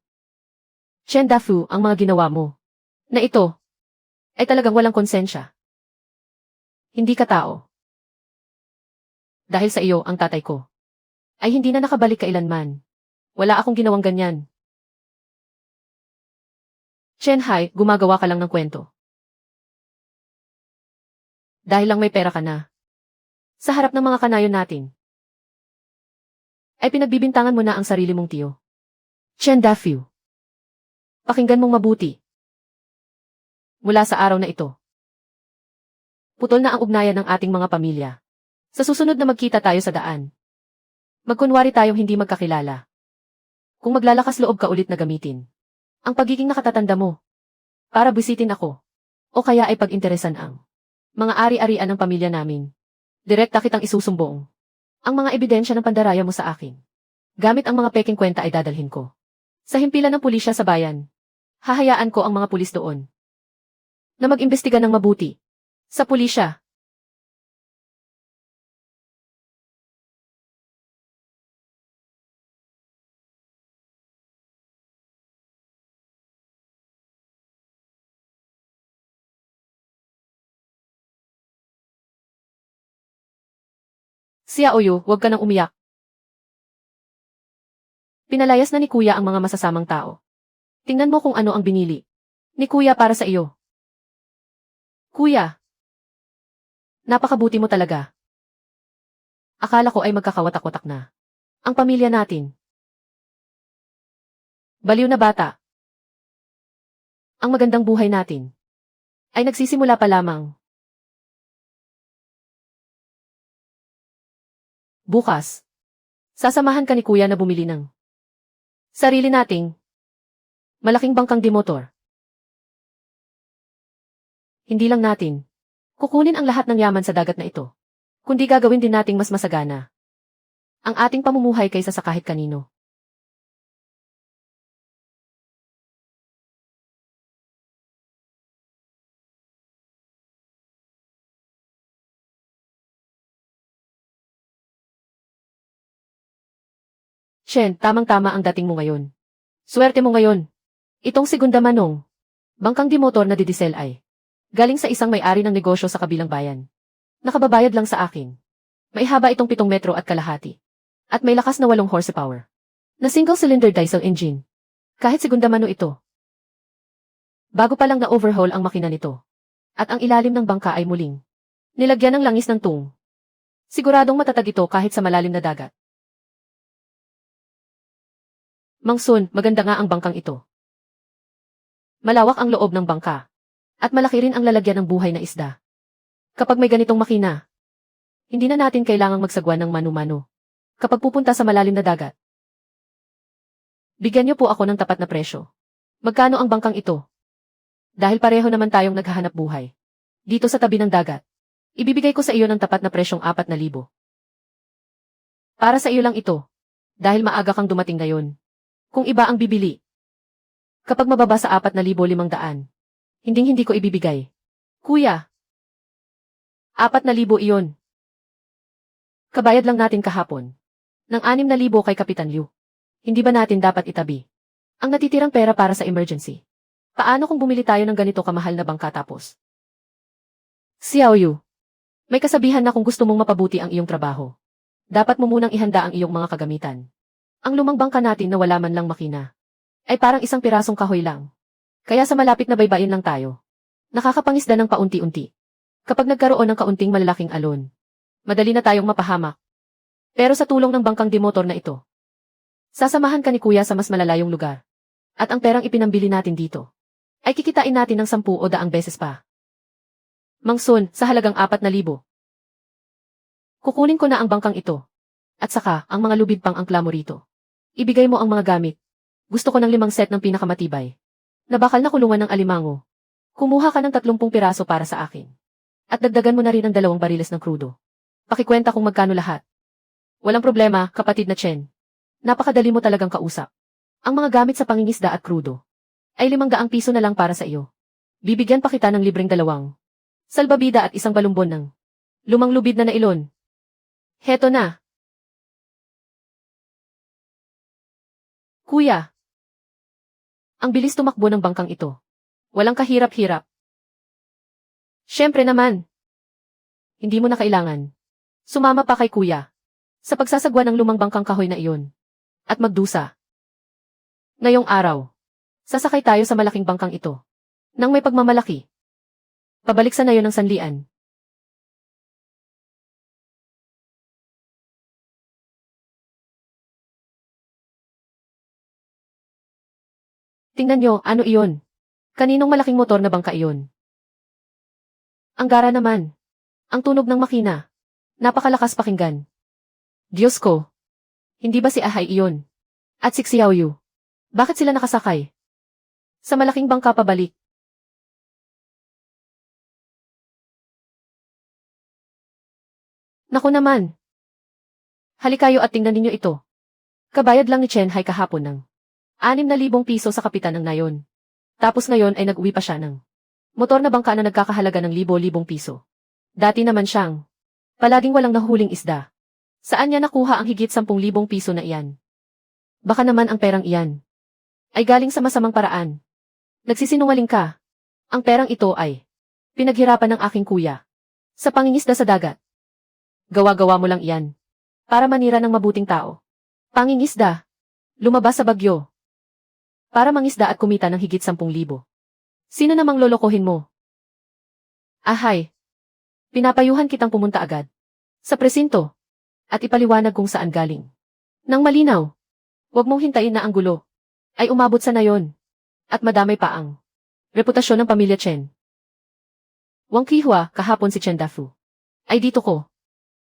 Chen Dafu, ang mga ginawa mo na ito ay talagang walang konsensya. Hindi ka tao. Dahil sa iyo, ang tatay ko ay hindi na nakabalik kailanman. Wala akong ginawang ganyan. Chen Hai, gumagawa ka lang ng kwento. Dahil lang may pera ka na. Sa harap ng mga kanayon natin, ay pinagbibintangan mo na ang sarili mong tiyo. Chen Dafu. Pakinggan mong mabuti. Mula sa araw na ito, putol na ang ugnayan ng ating mga pamilya. Sa susunod na magkita tayo sa daan, magkunwari tayong hindi magkakilala. Kung maglalakas loob ka ulit na gamitin ang pagiging nakatatanda mo para bisitin ako, o kaya ay pag-interesan ang mga ari-arian ng pamilya namin, direkta kitang isusumbong. Ang mga ebidensya ng pandaraya mo sa akin. Gamit ang mga peking kwenta ay dadalhin ko. Sa himpilan ng pulisya sa bayan. Hahayaan ko ang mga pulis doon na mag-imbestiga ng mabuti. Sa pulisya. Sia Oyo, huwag ka nang umiyak. Pinalayas na ni Kuya ang mga masasamang tao. Tingnan mo kung ano ang binili ni Kuya para sa iyo. Kuya, napakabuti mo talaga. Akala ko ay magkakawatak-watak na ang pamilya natin. Baliw na bata. Ang magandang buhay natin ay nagsisimula pa lamang. Bukas, sasamahan ka ni Kuya na bumili ng sarili nating malaking bangkang demotor. Hindi lang natin kukunin ang lahat ng yaman sa dagat na ito, kundi gagawin din nating mas masagana ang ating pamumuhay kaysa sa kahit kanino. Shen, tamang-tama ang dating mo ngayon. Swerte mo ngayon. Itong segunda manong bangkang demotor na didisel ay galing sa isang may-ari ng negosyo sa kabilang bayan. Nakababayad lang sa akin. Maihaba itong 7 metro at kalahati. At may lakas na 8 horsepower. Na single-cylinder diesel engine. Kahit segunda mano ito. Bago pa lang na-overhaul ang makina nito. At ang ilalim ng bangka ay muling nilagyan ng langis ng tung. Siguradong matatag ito kahit sa malalim na dagat. Mang Sun, maganda nga ang bangkang ito. Malawak ang loob ng bangka. At malaki rin ang lalagyan ng buhay na isda. Kapag may ganitong makina, hindi na natin kailangang magsagwan ng manu-mano. Kapag pupunta sa malalim na dagat. Bigyan niyo po ako ng tapat na presyo. Magkano ang bangkang ito? Dahil pareho naman tayong naghahanap buhay. Dito sa tabi ng dagat. Ibibigay ko sa iyo ng tapat na presyong 4,000. Para sa iyo lang ito. Dahil maaga kang dumating ngayon. Kung iba ang bibili. Kapag mababa sa 4,500, hindi ko ibibigay. Kuya. 4,000 iyon. Kabayad lang natin kahapon. Ng 6,000 kay Kapitan Liu. Hindi ba natin dapat itabi ang natitirang pera para sa emergency? Paano kung bumili tayo ng ganito kamahal na bangka tapos? Xiao Yu. May kasabihan na kung gusto mong mapabuti ang iyong trabaho, dapat mo munang ihanda ang iyong mga kagamitan. Ang lumang bangka natin na wala man lang makina ay parang isang pirasong kahoy lang. Kaya sa malapit na baybayin lang tayo. Nakakapangisda ng paunti-unti. Kapag nagkaroon ng kaunting malalaking alon, madali na tayong mapahamak. Pero sa tulong ng bangkang demotor na ito, sasamahan ka ni Kuya sa mas malalayong lugar. At ang perang ipinambili natin dito ay kikitain natin ng 10 o 100 beses pa. Mang Sun, sa halagang 4,000. Kukunin ko na ang bangkang ito. At saka, ang mga lubid pang angkla mo rito. Ibigay mo ang mga gamit. Gusto ko ng 5 set ng pinakamatibay. Nabakal na kulungan ng alimango. Kumuha ka ng 30 piraso para sa akin. At dagdagan mo na rin ang 2 bariles ng krudo. Pakikwenta kung magkano lahat. Walang problema, kapatid na Chen. Napakadali mo talagang kausap. Ang mga gamit sa pangingisda at krudo ay 500 piso na lang para sa iyo. Bibigyan pa kita ng libreng 2 salbabida at 1 balumbon ng 5 lubid na nailon. Heto na. Kuya. Ang bilis tumakbo ng bangkang ito. Walang kahirap-hirap. Siyempre naman. Hindi mo na kailangan. Sumama pa kay Kuya. Sa pagsasagwa ng lumang bangkang kahoy na iyon. At magdusa. Ngayong araw. Sasakay tayo sa malaking bangkang ito. Nang may pagmamalaki. Pabalik sa nayon ng sanlian. Tingnan nyo, ano iyon? Kaninong malaking motor na bangka iyon? Ang gara naman. Ang tunog ng makina. Napakalakas pakinggan. Diyos ko. Hindi ba si Ahay iyon? At si Xiao Yu? Bakit sila nakasakay? Sa malaking bangka pabalik. Naku naman. Halikayo at tingnan ninyo ito. Kabayad lang ni Chen Hai kahapon ng 6,000 piso sa kapitan ng nayon. Tapos ngayon ay nag-uwi pa siya ng motor na bangka na nagkakahalaga ng libo-libong piso. Dati naman siyang palaging walang nahuling isda. Saan niya nakuha ang higit 10,000 piso na iyan? Baka naman ang perang iyan ay galing sa masamang paraan. Nagsisinungaling ka. Ang perang ito ay pinaghirapan ng aking kuya sa pangingisda sa dagat. Gawa-gawa mo lang iyan para manira ng mabuting tao. Pangingisda. Lumabas sa bagyo para mangisda at kumita ng higit 10,000. Sino namang lolokohin mo? Ahay. Pinapayuhan kitang pumunta agad sa presinto at ipaliwanag kung saan galing. Nang malinaw, huwag mong hintayin na ang gulo ay umabot sa nayon at madamay pa ang reputasyon ng pamilya Chen. Wang Qihua, kahapon si Chen Dafu, ay dito ko.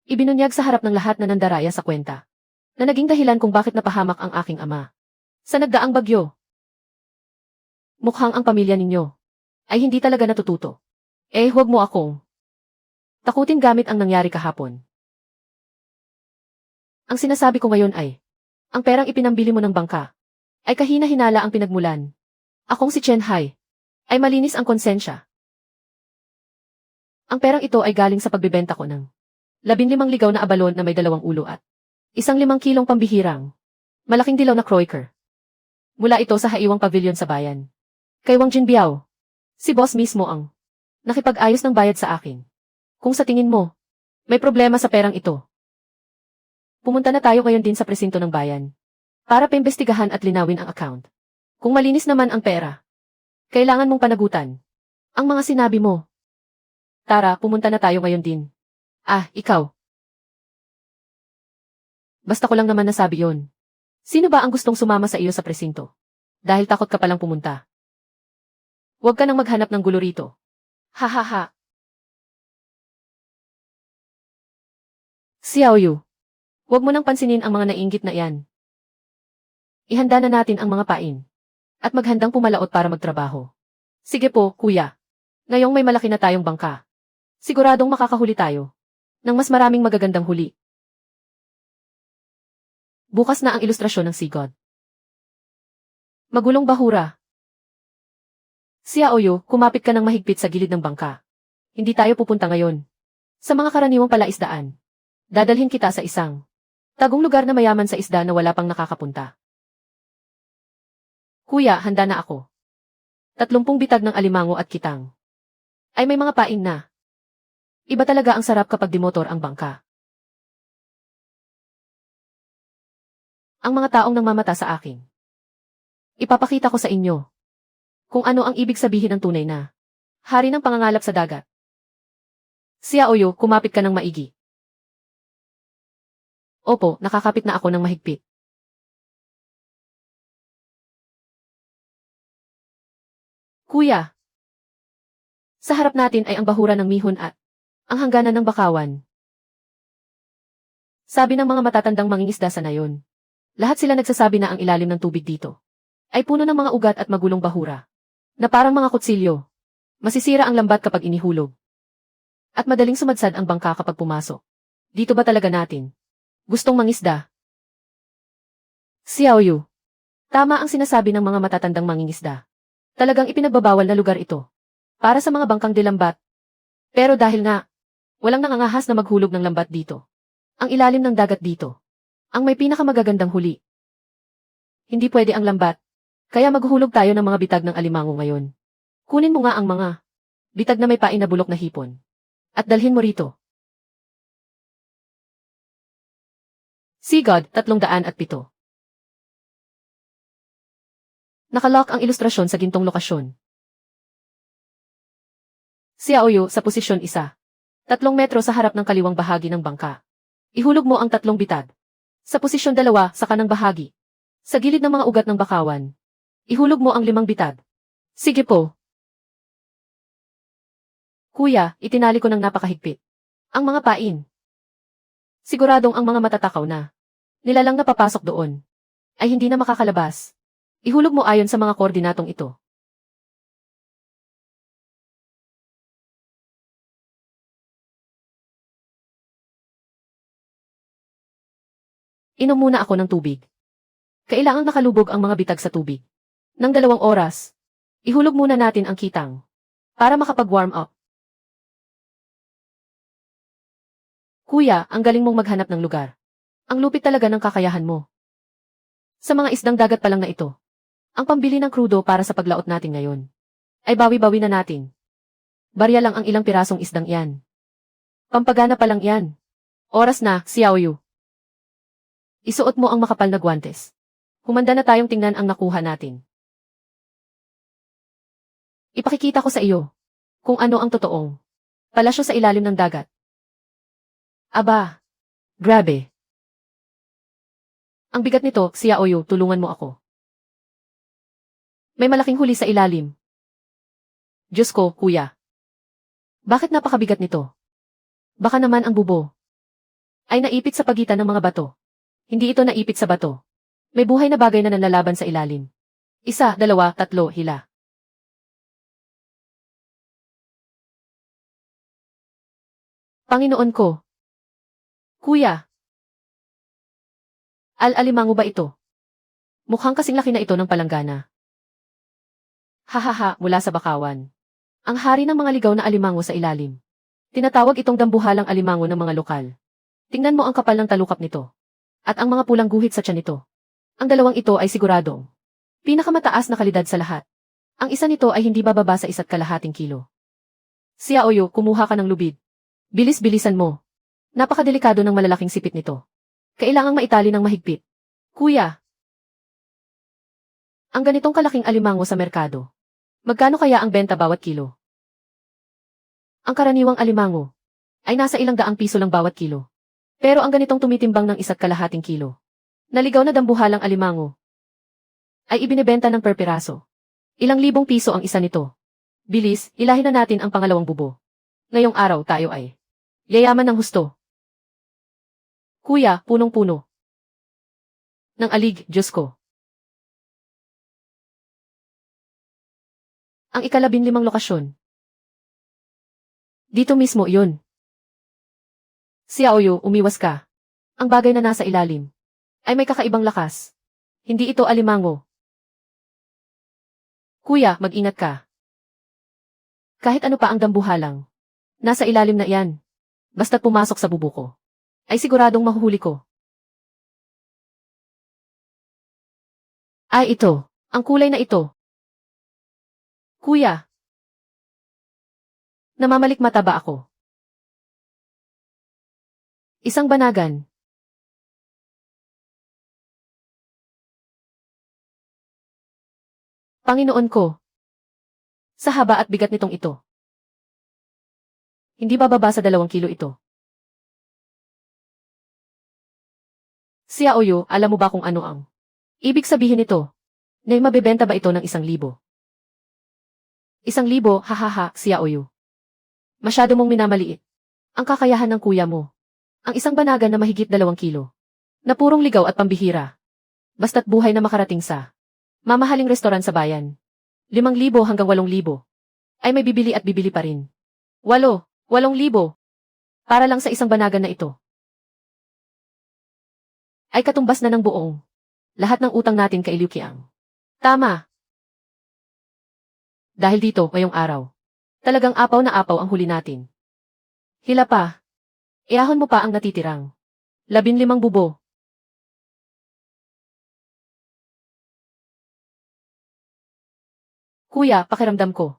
Ibinunyag sa harap ng lahat na nandaraya sa kwenta na naging dahilan kung bakit napahamak ang aking ama sa nagdaang bagyo. Mukhang ang pamilya ninyo ay hindi talaga natututo. Huwag mo akong takutin gamit ang nangyari kahapon. Ang sinasabi ko ngayon ay, ang perang ipinambili mo ng bangka ay kahina-hinala ang pinagmulan. Akong si Chen Hai ay malinis ang konsensya. Ang perang ito ay galing sa pagbebenta ko ng 15 ligaw na abalon na may 2 ulo at 5 kilong pambihirang malaking dilaw na croaker. Mula ito sa Haiwang Pavilion sa bayan. Kay Wang Jinbiao, si boss mismo ang nakipag-ayos ng bayad sa akin. Kung sa tingin mo, may problema sa perang ito, pumunta na tayo ngayon din sa presinto ng bayan para paimbestigahan at linawin ang account. Kung malinis naman ang pera, kailangan mong panagutan ang mga sinabi mo. Tara, pumunta na tayo ngayon din. Ikaw. Basta ko lang naman nasabi yon. Sino ba ang gustong sumama sa iyo sa presinto? Dahil takot ka palang pumunta. Huwag ka nang maghanap ng gulo rito. Ha. Xiaoyu, huwag mo nang pansinin ang mga nainggit na iyan. Ihanda na natin ang mga pain at maghandang pumalaot para magtrabaho. Sige po, kuya. Ngayong may malaki na tayong bangka, siguradong makakahuli tayo ng mas maraming magagandang huli. Bukas na ang ilustrasyon ng sigod. Magulong bahura. Xiaoyu, kumapit ka ng mahigpit sa gilid ng bangka. Hindi tayo pupunta ngayon sa mga karaniwang palaisdaan. Dadalhin kita sa isang tagong lugar na mayaman sa isda na wala pang nakakapunta. Kuya, handa na ako. 30 bitag ng alimango at kitang. Ay may mga pain na. Iba talaga ang sarap kapag dimotor ang bangka. Ang mga taong nangmamata sa akin. Ipapakita ko sa inyo kung ano ang ibig sabihin ng tunay na hari ng pangangalap sa dagat. Xiaoyu, kumapit ka ng maigi. Opo, nakakapit na ako ng mahigpit. Kuya, sa harap natin ay ang bahura ng Mihon at ang hangganan ng Bakawan. Sabi ng mga matatandang mangingisda sa nayon. Lahat sila nagsasabi na ang ilalim ng tubig dito ay puno ng mga ugat at magulong bahura na parang mga kutsilyo. Masisira ang lambat kapag inihulog. At madaling sumadsad ang bangka kapag pumasok. Dito ba talaga natin gustong mangisda? Xiaoyu, tama ang sinasabi ng mga matatandang mangingisda. Talagang ipinagbabawal na lugar ito para sa mga bangkang dilambat. Pero dahil nga walang nangangahas na maghulog ng lambat dito, ang ilalim ng dagat dito ang may pinakamagagandang huli. Hindi pwede ang lambat, kaya maghulog tayo ng mga bitag ng alimango ngayon. Kunin mo nga ang mga bitag na may pain na bulok na hipon at dalhin mo rito. Sigod, 307. Nakalock ang ilustrasyon sa gintong lokasyon. Xiaoyu, sa posisyon 1. 3 metro sa harap ng kaliwang bahagi ng bangka. Ihulog mo ang 3 bitag. Sa posisyon 2, sa kanang bahagi. Sa gilid ng mga ugat ng bakawan. Ihulog mo ang 5 bitag. Sige po. Kuya, itinali ko ng napakahigpit ang mga pain. Siguradong ang mga matatakaw na nilalang na papasok doon ay hindi na makakalabas. Ihulog mo ayon sa mga koordinatong ito. Inom muna ako ng tubig. Kailangang nakalubog ang mga bitag sa tubig. Nang 2 oras, ihulog muna natin ang kitang para makapag-warm up. Kuya, ang galing mong maghanap ng lugar. Ang lupit talaga ng kakayahan mo. Sa mga isdang dagat pa lang na ito, ang pambili ng krudo para sa paglaot natin ngayon, ay bawi-bawi na natin. Barya lang ang ilang pirasong isdang iyan. Pampagana pa lang iyan. Oras na, Xiaoyu. Isuot mo ang makapal na guwantes. Humanda na tayong tingnan ang nakuha natin. Ipakikita ko sa iyo kung ano ang totoong palasyo sa ilalim ng dagat. Aba, grabe. Ang bigat nito, Xiaoyu, tulungan mo ako. May malaking huli sa ilalim. Diyos ko, kuya. Bakit napakabigat nito? Baka naman ang bubo ay naipit sa pagitan ng mga bato. Hindi ito naipit sa bato. May buhay na bagay na nanlalaban sa ilalim. 1, 2, 3, hila. Panginoon ko. Kuya. Alimango ba ito? Mukhang kasing laki na ito ng palanggana. Hahaha, mula sa bakawan. Ang hari ng mga ligaw na alimango sa ilalim. Tinatawag itong dambuhalang alimango ng mga lokal. Tingnan mo ang kapal ng talukap nito. At ang mga pulang guhit sa tiyan nito. Ang dalawang ito ay siguradong pinakamataas na kalidad sa lahat. Ang isa nito ay hindi bababa sa 1.5 kilo. Xiaoyu, kumuha ka ng lubid. Bilis-bilisan mo. Napakadelikado ng malalaking sipit nito. Kailangang maitali ng mahigpit. Kuya. Ang ganitong kalaking alimango sa merkado. Magkano kaya ang benta bawat kilo? Ang karaniwang alimango ay nasa ilang daang piso lang bawat kilo. Pero ang ganitong tumitimbang ng 1.5 kilo. Naligaw na dambuhalang alimango ay ibinebenta ng per piraso. Ilang libong piso ang isa nito. Bilis, ilahin na natin ang pangalawang bubo. Ngayong araw tayo ay yayaman ng husto. Kuya, punong-puno ng alig, Diyos ko. Ang 15 lokasyon. Dito mismo yun. Xiaoyu, umiwas ka. Ang bagay na nasa ilalim ay may kakaibang lakas. Hindi ito alimango. Kuya, mag-ingat ka. Kahit ano pa ang dambuhalang nasa ilalim na iyan. Basta't pumasok sa bubo ko, ay siguradong mahuhuli ko. Ay ito, ang kulay na ito. Kuya. Namamalikmata ba ako? Isang banagan. Panginoon ko. Sa haba at bigat nitong ito. Hindi bababa sa 2 kilo ito. Xiaoyu, alam mo ba kung ano ang ibig sabihin nito? Na mabebenta ba ito ng 1,000? 1,000, hahaha, Xiaoyu. Masyado mong minamaliit ang kakayahan ng kuya mo. Ang isang banagan na mahigit 2 kilo. Na purong ligaw at pambihira. Basta't buhay na makarating sa mamahaling restoran sa bayan. 5,000 hanggang 8,000. Ay may bibili at bibili pa rin. 8,000. Para lang sa isang banagan na ito. Ay katumbas na ng buong lahat ng utang natin kay Liu Qiang. Tama. Dahil dito, ngayong araw, talagang apaw na apaw ang huli natin. Hila pa. Iahon mo pa ang natitirang 15 bubo. Kuya, pakiramdam ko.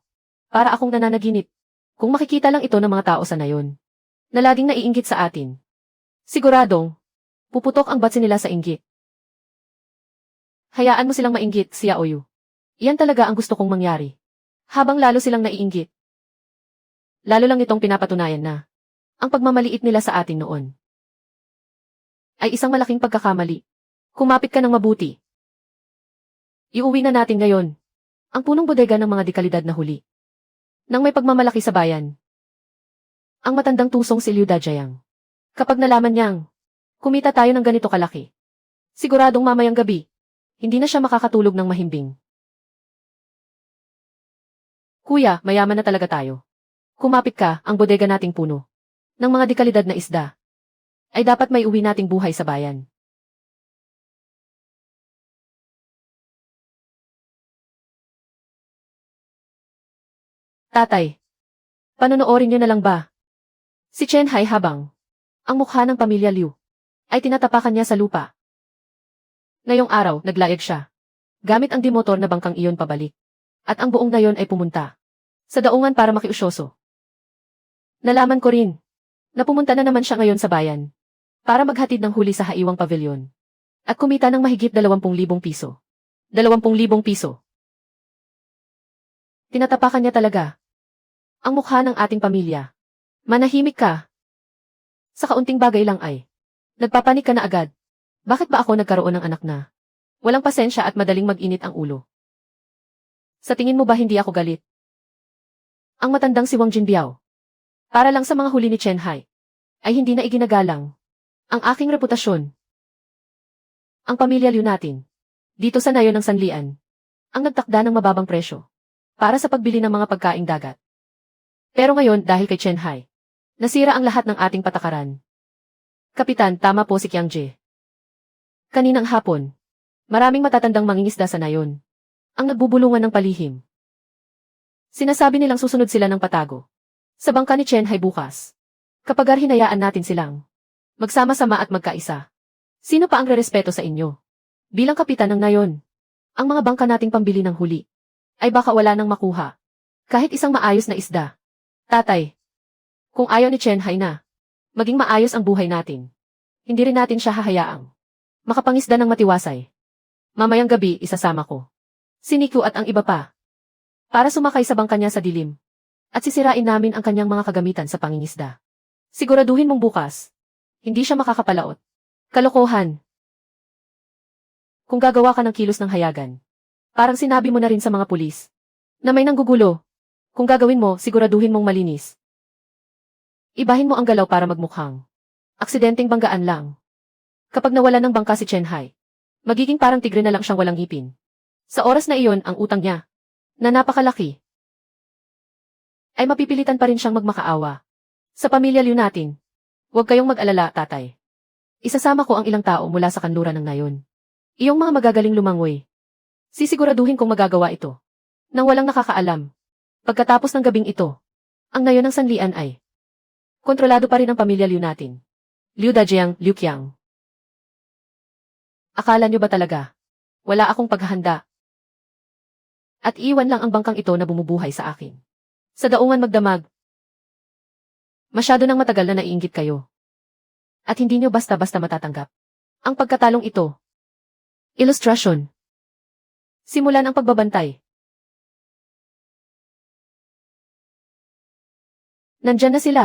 Para akong nananaginip. Kung makikita lang ito ng mga tao sa nayon, na laging naiinggit sa atin. Siguradong, puputok ang batsi nila sa inggit. Hayaan mo silang mainggit, Xiaoyu. Iyan talaga ang gusto kong mangyari. Habang lalo silang naiinggit. Lalo lang itong pinapatunayan na ang pagmamaliit nila sa atin noon ay isang malaking pagkakamali. Kumapit ka ng mabuti. Iuwi na natin ngayon ang punong bodega ng mga dekalidad na huli. Nang may pagmamalaki sa bayan. Ang matandang tusong si Liu Dajayang. Kapag nalaman niyang kumita tayo ng ganito kalaki, siguradong mamayang gabi, hindi na siya makakatulog ng mahimbing. Kuya, mayaman na talaga tayo. Kumapit ka, ang bodega nating puno ng mga dekalidad na isda ay dapat may uwi nating buhay sa bayan. Tatay, panonoorin niyo na lang ba? Si Chen Hai habang ang mukha ng pamilya Liu ay tinatapakan niya sa lupa. Ngayong araw, naglayag siya. Gamit ang dimotor na bangkang iyon pabalik. At ang buong nayon ay pumunta sa daungan para makiusyoso. Nalaman ko rin na pumunta na naman siya ngayon sa bayan para maghatid ng huli sa Haiwang Pavilion at kumita ng mahigit 20,000 piso. 20,000 piso. Tinatapakan niya talaga ang mukha ng ating pamilya. Manahimik ka. Sa kaunting bagay lang ay nagpapanik ka na agad. Bakit ba ako nagkaroon ng anak na walang pasensya at madaling mag-init ang ulo? Sa tingin mo ba hindi ako galit? Ang matandang si Wang Jinbiao, para lang sa mga huli ni Chen Hai, ay hindi na iginagalang ang aking reputasyon. Ang pamilya Liu natin, dito sa nayon ng sanlian, ang nagtakda ng mababang presyo para sa pagbili ng mga pagkaing dagat. Pero ngayon dahil kay Chen Hai, nasira ang lahat ng ating patakaran. Kapitan, tama po si Qiang Jie. Kaninang hapon, maraming matatandang mangingisda sa nayon ang nagbubulungan ng palihim. Sinasabi nilang susunod sila ng patago sa bangka ni Chen Hai bukas. Kapag hinayaan natin silang magsama-sama at magkaisa, sino pa ang rerespeto sa inyo? Bilang kapitan ng nayon, ang mga bangka nating pambili ng huli ay baka wala nang makuha kahit isang maayos na isda. Tatay, kung ayaw ni Chen Hai na maging maayos ang buhay natin, hindi rin natin siya hahayaang makapangisda ng matiwasay. Mamayang gabi isasama ko si Nico at ang iba pa para sumakay sa bangka niya sa dilim at sisirain namin ang kanyang mga kagamitan sa pangingisda. Siguraduhin mong bukas hindi siya makakapalaot. Kalokohan. Kung gagawa ka ng kilos ng hayagan, parang sinabi mo na rin sa mga pulis na may nanggugulo. Kung gagawin mo, siguraduhin mong malinis. Ibahin mo ang galaw para magmukhang aksidenteng banggaan lang. Kapag nawala ng bangka si Chen Hai, magiging parang tigre na lang siyang walang ngipin. Sa oras na iyon, ang utang niya, na napakalaki, ay mapipilitan pa rin siyang magmakaawa. Sa pamilya Liu natin, huwag kayong mag-alala, tatay. Isasama ko ang ilang tao mula sa kanluran ng nayon. Iyong mga magagaling lumangoy. Sisiguraduhin kong magagawa ito nang walang nakakaalam. Pagkatapos ng gabing ito, ang nayon ng sanlian ay kontrolado pa rin ang pamilya Liu natin. Liu Dajiang, Liu Qiang. Akala niyo ba talaga wala akong paghahanda? At iwan lang ang bangkang ito na bumubuhay sa akin. Sa daungan magdamag. Masyado nang matagal na naiinggit kayo. At hindi niyo basta-basta matatanggap ang pagkatalong ito. Illustration. Simulan ang pagbabantay. Nandyan na sila.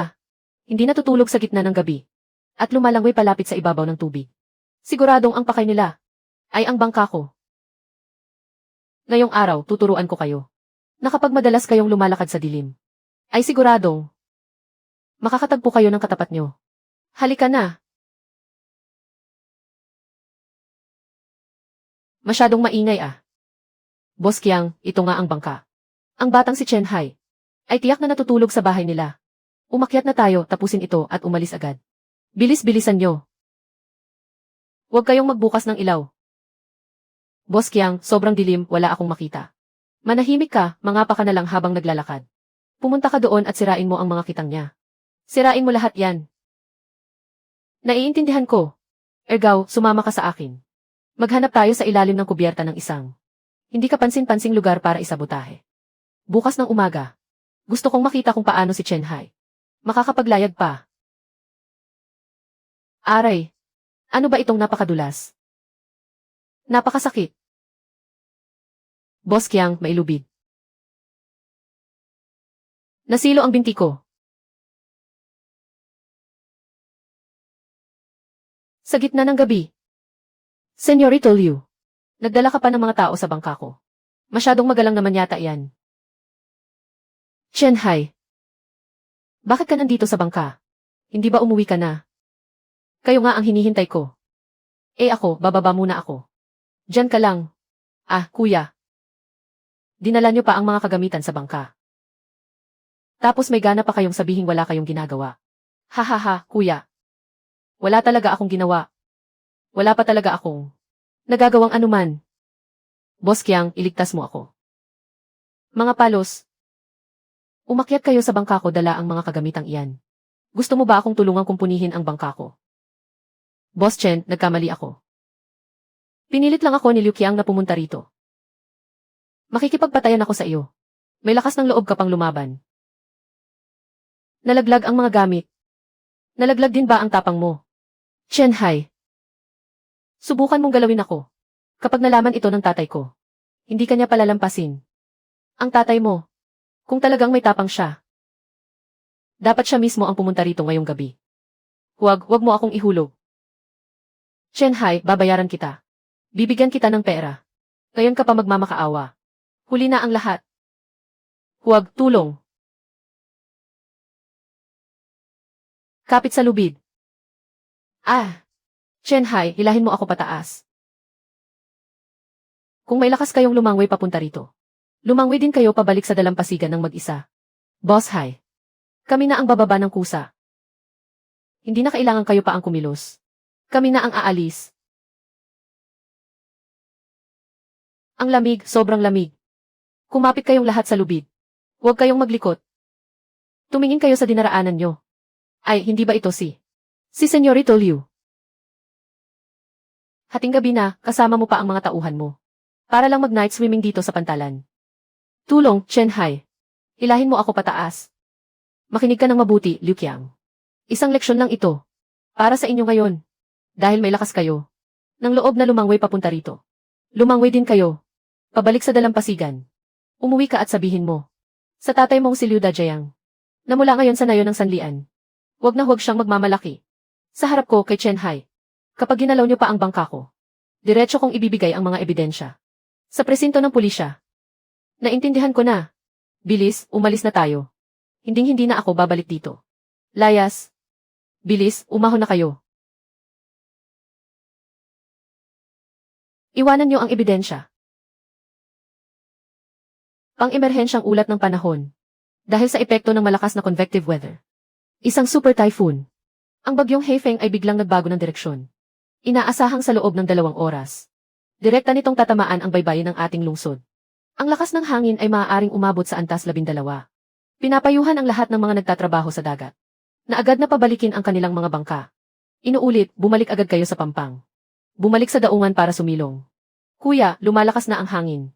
Hindi natutulog sa gitna ng gabi. At lumalangway palapit sa ibabaw ng tubig. Siguradong ang pakay nila ay ang bangka ko. Ngayong araw, tuturuan ko kayo na kapag madalas kayong lumalakad sa dilim, ay siguradong makakatagpo kayo ng katapat nyo. Halika na. Masyadong maingay ah. Boss Qiang, ito nga ang bangka. Ang batang si Chen Hai ay tiyak na natutulog sa bahay nila. Umakyat na tayo, tapusin ito at umalis agad. Bilis-bilisan nyo. Huwag kayong magbukas ng ilaw. Boss Qiang, sobrang dilim, wala akong makita. Manahimik ka, mangapa ka na lang habang naglalakad. Pumunta ka doon at sirain mo ang mga kitang niya. Sirain mo lahat yan. Naiintindihan ko. Ergaw, sumama ka sa akin. Maghanap tayo sa ilalim ng kubyerta ng isang hindi kapansin-pansing lugar para isabotahe. Bukas ng umaga, gusto kong makita kung paano si Chen Hai makakapaglayag pa. Aray, ano ba itong napakadulas? Napakasakit. Boss Qiang, mailubid. Nasilo ang binti ko. Sa gitna ng gabi. Senyorito Liu, nagdala ka pa ng mga tao sa bangka ko. Masyadong magalang naman yata yan. Chen Hai, bakit ka nandito sa bangka? Hindi ba umuwi ka na? Kayo nga ang hinihintay ko. Ako, bababa muna ako. Diyan ka lang. Ah, kuya. Dinala niyo pa ang mga kagamitan sa bangka. Tapos may gana pa kayong sabihing wala kayong ginagawa. Hahaha, kuya. Wala talaga akong ginawa. Wala pa talaga akong nagagawang anuman. Boss Qiang, iligtas mo ako. Mga palos. Umakyat kayo sa bangka ko dala ang mga kagamitang iyan. Gusto mo ba akong tulungan kumpunihin ang bangka ko? Boss Chen, nagkamali ako. Pinilit lang ako ni Liu Qiang na pumunta rito. Makikipagpatayan ako sa iyo. May lakas ng loob ka pang lumaban. Nalaglag ang mga gamit. Nalaglag din ba ang tapang mo? Chen Hai. Subukan mong galawin ako. Kapag nalaman ito ng tatay ko, hindi kanya palalampasin. Ang tatay mo, kung talagang may tapang siya, dapat siya mismo ang pumunta rito ngayong gabi. Huwag mo akong ihulog. Chen Hai, babayaran kita. Bibigyan kita ng pera. Ngayon ka pa magmamakaawa. Huli na ang lahat. Huwag, tulong. Kapit sa lubid. Chen Hai, hilahin mo ako pataas. Kung may lakas kayong lumangway papunta rito, lumangway din kayo pabalik sa dalampasigan ng mag-isa. Boss Hai, kami na ang bababa ng kusa. Hindi na kailangan kayo pa ang kumilos. Kami na ang aalis. Ang lamig, sobrang lamig. Kumapit kayong lahat sa lubid. Huwag kayong maglikot. Tumingin kayo sa dinaraanan nyo. Ay, hindi ba ito si Senyorito Liu? Hating gabi na, kasama mo pa ang mga tauhan mo. Para lang mag-night swimming dito sa pantalan. Tulong, Chen Hai. Hilahin mo ako pataas. Makinig ka ng mabuti, Liu Qiang. Isang leksyon lang ito. Para sa inyo ngayon. Dahil may lakas kayo. Nang loob na lumangway papunta rito. Lumangway din kayo. Pabalik sa dalampasigan. Umuwi ka at sabihin mo. Sa tatay mong si Liu Dajayang. Na mula ngayon sa nayo ng sanlian. Huwag na huwag siyang magmamalaki. Sa harap ko kay Chen Hai. Kapag ginalaw niyo pa ang bangka ko, diretso kong ibibigay ang mga ebidensya. Sa presinto ng pulisya. Naintindihan ko na. Bilis, umalis na tayo. Hinding-hindi na ako babalik dito. Layas. Bilis, umahon na kayo. Iwanan niyo ang ebidensya. Pang-emerhensyang ulat ng panahon. Dahil sa epekto ng malakas na convective weather. Isang super typhoon. Ang bagyong Heifeng ay biglang nagbago ng direksyon. Inaasahang sa loob ng 2 oras. Direkta nitong tatamaan ang baybayin ng ating lungsod. Ang lakas ng hangin ay maaaring umabot sa antas 12. Pinapayuhan ang lahat ng mga nagtatrabaho sa dagat. Na agad na pabalikin ang kanilang mga bangka. Inuulit, bumalik agad kayo sa pampang. Bumalik sa daungan para sumilong. Kuya, lumalakas na ang hangin.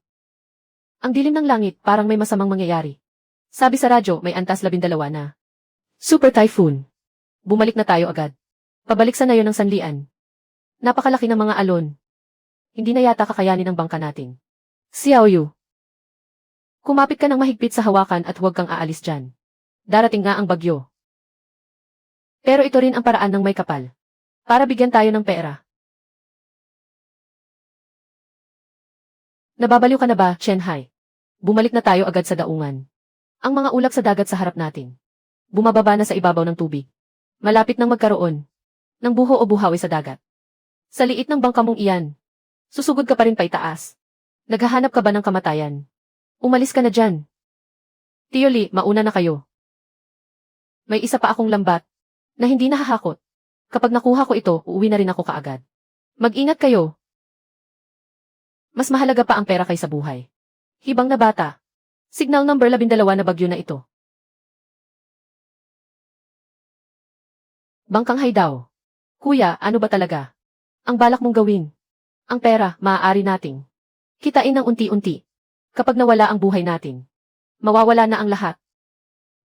Ang dilim ng langit, parang may masamang mangyayari. Sabi sa radyo, may antas 12 na. Super typhoon. Bumalik na tayo agad. Pabalik sa nayo ng sanlian. Napakalaki ng mga alon. Hindi na yata kakayanin ang bangka natin. Xiao Yu. Kumapit ka ng mahigpit sa hawakan at huwag kang aalis dyan. Darating nga ang bagyo. Pero ito rin ang paraan ng may kapal. Para bigyan tayo ng pera. Nababaliw ka na ba, Chen Hai? Bumalik na tayo agad sa daungan. Ang mga ulap sa dagat sa harap natin. Bumababa na sa ibabaw ng tubig. Malapit nang magkaroon ng buho o buhawi sa dagat. Sa liit ng bangka mong iyan, susugod ka pa rin paitaas. Naghahanap ka ba ng kamatayan? Umalis ka na dyan. Tio Li, mauna na kayo. May isa pa akong lambat na hindi nahahakot. Kapag nakuha ko ito, uuwi na rin ako kaagad. Mag-ingat kayo. Mas mahalaga pa ang pera kaysa buhay. Hibang na bata. Signal number 12 na bagyo na ito. Bangkang Haidao. Kuya, ano ba talaga? Ang balak mong gawin. Ang pera, maaari nating kitain ng unti-unti. Kapag nawala ang buhay natin, mawawala na ang lahat.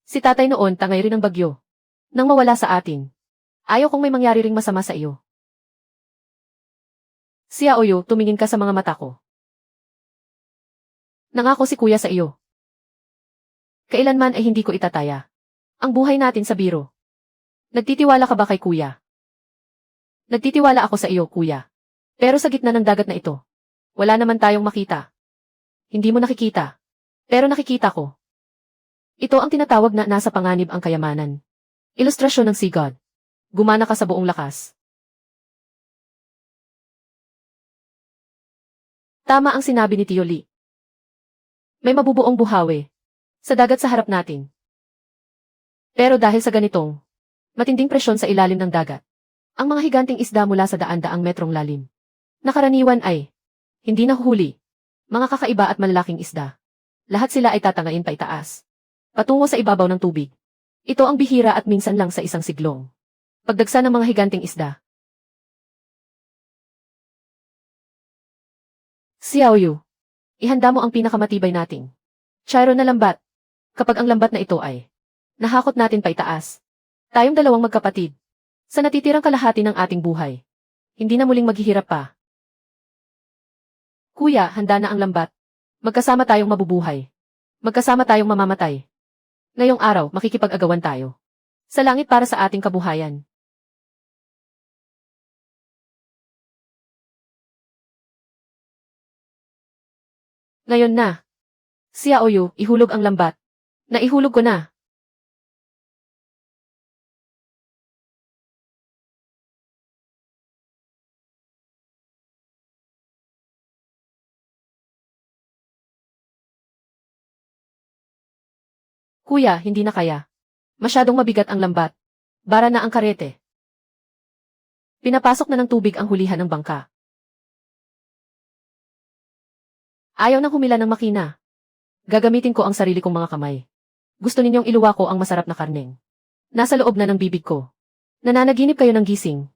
Si tatay noon tangay rin ng bagyo. Nang mawala sa atin. Ayaw kong may mangyari ring masama sa iyo. Xiao Yu, tumingin ka sa mga mata ko. Nangako si kuya sa iyo. Kailanman ay hindi ko itataya ang buhay natin sa biro. Nagtitiwala ka ba kay kuya? Nagtitiwala ako sa iyo, kuya. Pero sa gitna ng dagat na ito, wala naman tayong makita. Hindi mo nakikita. Pero nakikita ko. Ito ang tinatawag na nasa panganib ang kayamanan. Ilustrasyon ng Sea God. Gumana ka sa buong lakas. Tama ang sinabi ni Tio Li. May mabubuong buhawi sa dagat sa harap natin. Pero dahil sa ganitong matinding presyon sa ilalim ng dagat, ang mga higanting isda mula sa daan-daang metrong lalim, nakaraniwan ay hindi nahuhuli, mga kakaiba at malalaking isda. Lahat sila ay tatangain paitaas. patungo sa ibabaw ng tubig. Ito ang bihira at minsan lang sa isang siglong. Pagdagsa ng mga higanting isda. Xiaoyu, ihanda mo ang pinakamatibay nating Chiron na lambat. Kapag ang lambat na ito ay nahakot natin pa itaas. Tayong dalawang magkapatid. Sa natitirang kalahati ng ating buhay. Hindi na muling maghihirap pa. Kuya, handa na ang lambat. Magkasama tayong mabubuhay. Magkasama tayong mamamatay. Ngayong araw, makikipag-agawan tayo. Sa langit para sa ating kabuhayan. Ngayon na. Xiaoyu, ihulog ang lambat. Naihulog ko na. Kuya, hindi na kaya. Masyadong mabigat ang lambat. Bara na ang karete. Pinapasok na ng tubig ang hulihan ng bangka. Ayaw nang humila ng makina. Gagamitin ko ang sarili kong mga kamay. Gusto ninyong iluwa ko ang masarap na karneng. Nasa loob na ng bibig ko. Nananaginip kayo ng gising.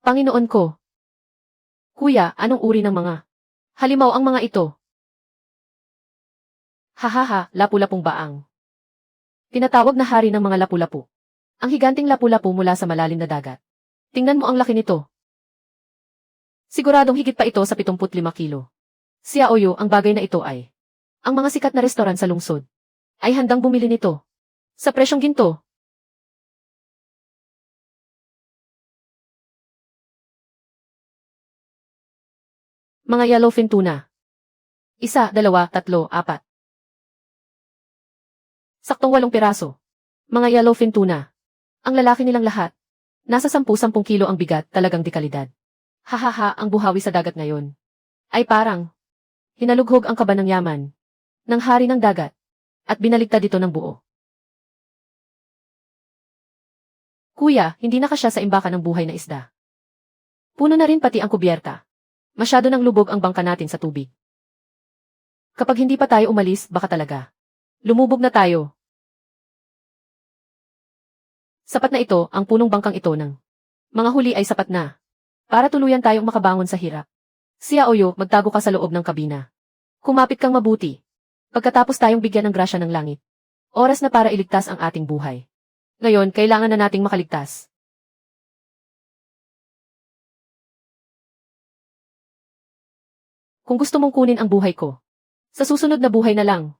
Panginoon ko. Kuya, anong uri ng mga halimaw ang mga ito? Hahaha, lapu-lapong baang. Tinatawag na hari ng mga lapu-lapu. Ang higanting lapu-lapu mula sa malalim na dagat. Tingnan mo ang laki nito. Siguradong higit pa ito sa 75 kilo. Xiaoyu, ang bagay na ito ay ang mga sikat na restoran sa lungsod ay handang bumili nito sa presyong ginto. Mga yellowfin tuna. 1, 2, 3, 4. Saktong 8 piraso. Mga yellowfin tuna. Ang lalaki nilang lahat. Nasa 10-10 kilo ang bigat, talagang dekalidad. Hahaha, ang buhawi sa dagat ngayon ay parang hinalughog ang kaba ng yaman ng hari ng dagat at binaligtad dito ng buo. Kuya, hindi na kasya sa imbakan ng buhay na isda. Puno na rin pati ang kubyerta. Masyado nang lubog ang bangka natin sa tubig. Kapag hindi pa tayo umalis, baka talaga lumubog na tayo. Sapat na ito, ang punong bangkang ito ng mga huli ay sapat na para tuluyan tayong makabangon sa hirap. Xiaoyu, magtago ka sa loob ng kabina. Kumapit kang mabuti. Pagkatapos tayong bigyan ng grasya ng langit. Oras na para iligtas ang ating buhay. Ngayon, kailangan na nating makaligtas. Kung gusto mong kunin ang buhay ko, sa susunod na buhay na lang.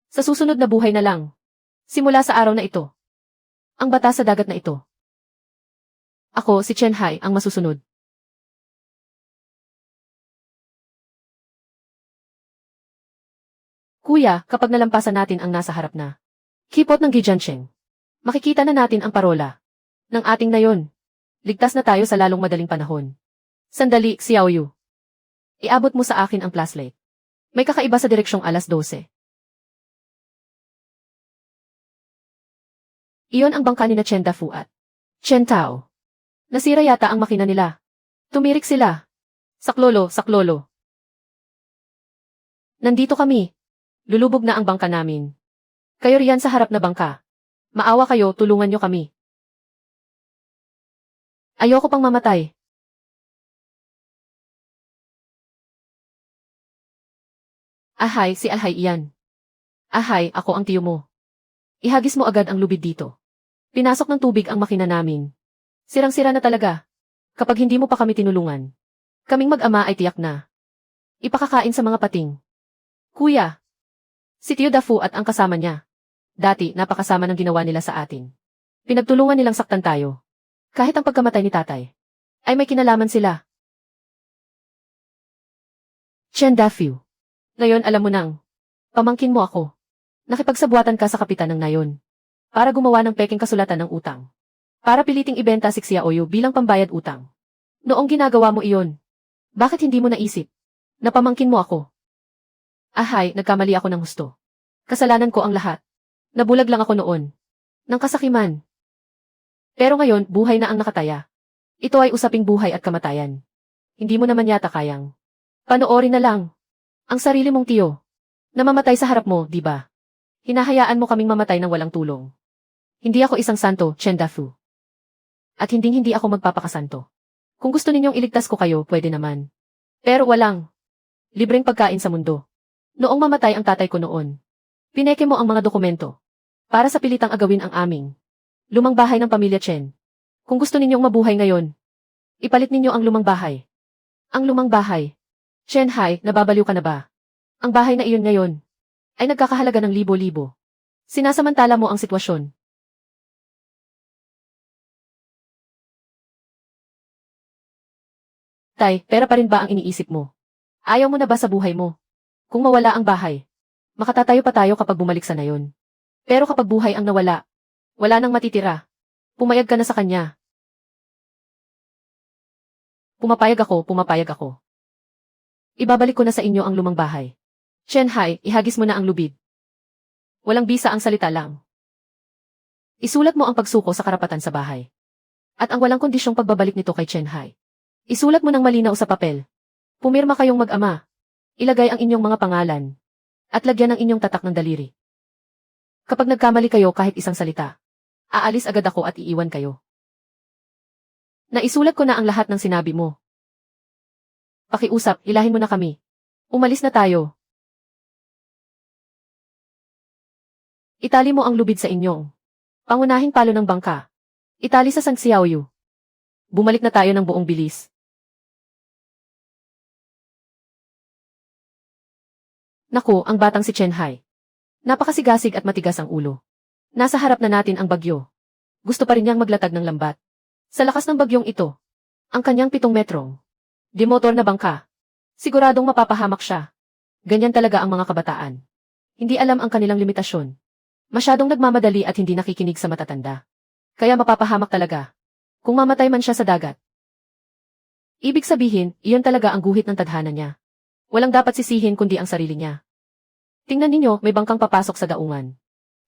Sa susunod na buhay na lang. Simula sa araw na ito. Ang bata sa dagat na ito. Ako, si Chen Hai, ang masusunod. Kuya, kapag nalampasan natin ang nasa harap na kipot ng Gijansheng, makikita na natin ang parola ng ating nayon. Ligtas na tayo sa lalong madaling panahon. Sandali, Xiaoyu. Iabot mo sa akin ang flashlight. May kakaiba sa direksyong 12:00. Iyon ang bangka ni na Chen Dafu at Chen Tao. Nasira yata ang makina nila. Tumirik sila. Saklolo, saklolo. Nandito kami. Lulubog na ang bangka namin. Kayo riyan sa harap na bangka. Maawa kayo, tulungan nyo kami. Ayoko pang mamatay. Ahay, si Alhay iyan. Ahay, ako ang tiyo mo. Ihagis mo agad ang lubid dito. Pinasok ng tubig ang makina namin. Sirang-sira na talaga. Kapag hindi mo pa kami tinulungan. Kaming mag-ama ay tiyak na ipakakain sa mga pating. Kuya. Si Tio Dafu at ang kasama niya. Dati, napakasama ng ginawa nila sa atin. Pinagtulungan nilang saktan tayo. Kahit ang pagkamatay ni tatay, ay may kinalaman sila. Chen Dafu. Ngayon alam mo nang, pamangkin mo ako. Nakipagsabuatan ka sa kapitan ng nayon. Para gumawa ng peking kasulatan ng utang. Para piliting ibenta si Xiaoyu bilang pambayad utang. Noong ginagawa mo iyon, bakit hindi mo naisip na pamangkin mo ako? Ahay, nagkamali ako ng husto. Kasalanan ko ang lahat. Nabulag lang ako noon. Nang kasakiman. Pero ngayon, buhay na ang nakataya. Ito ay usaping buhay at kamatayan. Hindi mo naman yata kayang Panoorin na lang. Ang sarili mong tiyo. Namamatay sa harap mo, di ba? Hinahayaan mo kaming mamatay ng walang tulong. Hindi ako isang santo, Chen Dafu. At hindi ako magpapakasanto. Kung gusto ninyong iligtas ko kayo, pwede naman. Pero walang libreng pagkain sa mundo. Noong mamatay ang tatay ko noon, pineke mo ang mga dokumento para sa pilitang agawin ang aming lumang bahay ng pamilya Chen. Kung gusto ninyong mabuhay ngayon, ipalit ninyo ang lumang bahay. Ang lumang bahay. Chen Hai, nababaliw ka na ba? Ang bahay na iyon ngayon ay nagkakahalaga ng libo-libo. Sinasamantala mo ang sitwasyon. Tay, pera pa rin ba ang iniisip mo? Ayaw mo na ba sa buhay mo? Kung mawala ang bahay, makatatayo pa tayo kapag bumalik sa nayon. Pero kapag buhay ang nawala, wala nang matitira. Pumayag ka na sa kanya. Pumapayag ako. Ibabalik ko na sa inyo ang lumang bahay. Chen Hai, ihagis mo na ang lubid. Walang bisa ang salita lang. Isulat mo ang pagsuko sa karapatan sa bahay. At ang walang kondisyong pagbabalik nito kay Chen Hai. Isulat mo ng malinaw sa papel. Pumirma kayong mag-ama. Ilagay ang inyong mga pangalan. At lagyan ng inyong tatak ng daliri. Kapag nagkamali kayo kahit isang salita, aalis agad ako at iiwan kayo. Naisulat ko na ang lahat ng sinabi mo. Pakiusap, hilahin mo na kami. Umalis na tayo. Itali mo ang lubid sa inyong pangunahing palo ng bangka. Itali sa Sang Xiaoyu. Bumalik na tayo ng buong bilis. Naku, ang batang si Chen Hai. Napakasigasig at matigas ang ulo. Nasa harap na natin ang bagyo. Gusto pa rin niyang maglatag ng lambat. Sa lakas ng bagyong ito, ang kanyang 7 metrong demotor na bangka. Siguradong mapapahamak siya. Ganyan talaga ang mga kabataan. Hindi alam ang kanilang limitasyon. Masyadong nagmamadali at hindi nakikinig sa matatanda. Kaya mapapahamak talaga. Kung mamatay man siya sa dagat. Ibig sabihin, iyon talaga ang guhit ng tadhana niya. Walang dapat sisihin kundi ang sarili niya. Tingnan ninyo, may bangkang papasok sa daungan.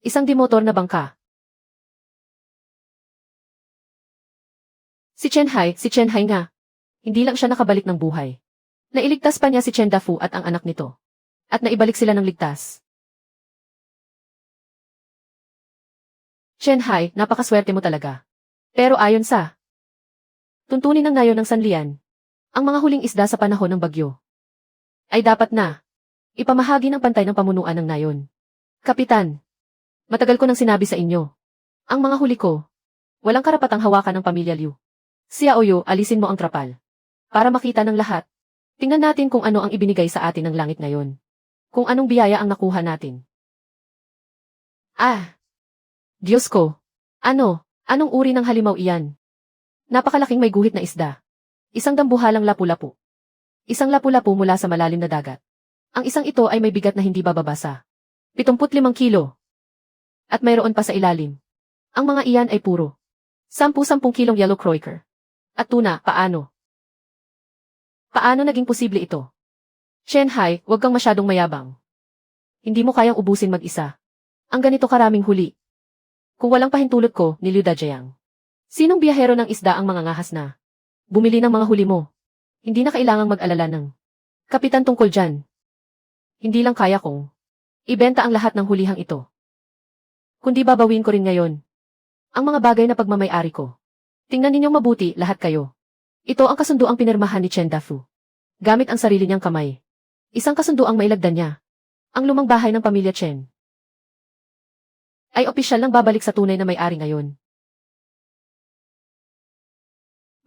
Isang demotor na bangka. Si Chen Hai nga. Hindi lang siya nakabalik ng buhay. Nailigtas pa niya si Chen Dafu at ang anak nito. At naibalik sila ng ligtas. Chen Hai, napakaswerte mo talaga. Pero ayon sa tuntunin ng nayon ng sanlian, ang mga huling isda sa panahon ng bagyo ay dapat na ipamahagi ng pantay ng pamunuan ng nayon. Kapitan, matagal ko nang sinabi sa inyo, ang mga huli ko, walang karapatang hawakan ng pamilya Liu. Xiaoyu, alisin mo ang trapal. Para makita ng lahat, tingnan natin kung ano ang ibinigay sa atin ng langit ngayon. Kung anong biyaya ang nakuha natin. Ah! Diyos ko! Anong uri ng halimaw iyan? Napakalaking may guhit na isda. Isang dambuhalang lapu-lapu. Isang lapu-lapu mula sa malalim na dagat. Ang isang ito ay may bigat na hindi bababa sa 75 kilo. At mayroon pa sa ilalim. Ang mga iyan ay puro 10-10 kilong yellow croaker. At tuna, paano? Paano naging posible ito? Chen Hai, huwag kang masyadong mayabang. Hindi mo kayang ubusin mag-isa. Ang ganito karaming huli. Kung walang pahintulot ko, ni Liu Dajiang. Sinong biyahero ng isda ang mga ngahas na bumili ng mga huli mo? Hindi na kailangang mag-alala ng kapitan tungkol dyan. Hindi lang kaya kong ibenta ang lahat ng hulihang ito. Kundi babawin ko rin ngayon ang mga bagay na pagmamay-ari ko. Tingnan ninyong mabuti lahat kayo. Ito ang kasunduang pinirmahan ni Chen Dafu. Gamit ang sarili niyang kamay. Isang kasunduang mailagdan niya. Ang lumang bahay ng pamilya Chen ay opisyal lang babalik sa tunay na may-ari ngayon.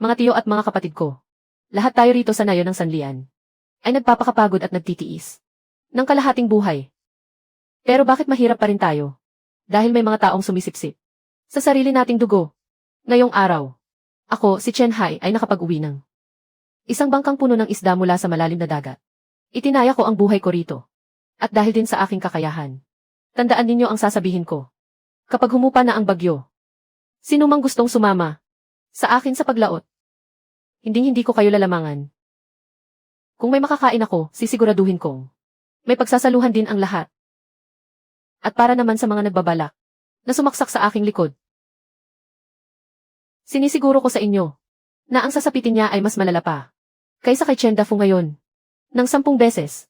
Mga tiyo at mga kapatid ko, lahat tayo rito sa nayon ng sanlian ay nagpapakapagod at nagtitiis ng kalahating buhay. Pero bakit mahirap pa rin tayo? Dahil may mga taong sumisipsip sa sarili nating dugo. Ngayong araw, ako, si Chen Hai, ay nakapag-uwi ng isang bangkang puno ng isda mula sa malalim na dagat. Itinaya ko ang buhay ko rito. At dahil din sa aking kakayahan, tandaan ninyo ang sasabihin ko. Kapag humupa na ang bagyo, sino mang gustong sumama sa akin sa paglaot, hindi ko kayo lalamangan. Kung may makakain ako, sisiguraduhin kong may pagsasaluhan din ang lahat. At para naman sa mga nagbabalak na sumaksak sa aking likod, sinisiguro ko sa inyo na ang sasapitin niya ay mas malala pa kaysa kay Chen Dafu ngayon. Ng 10 beses.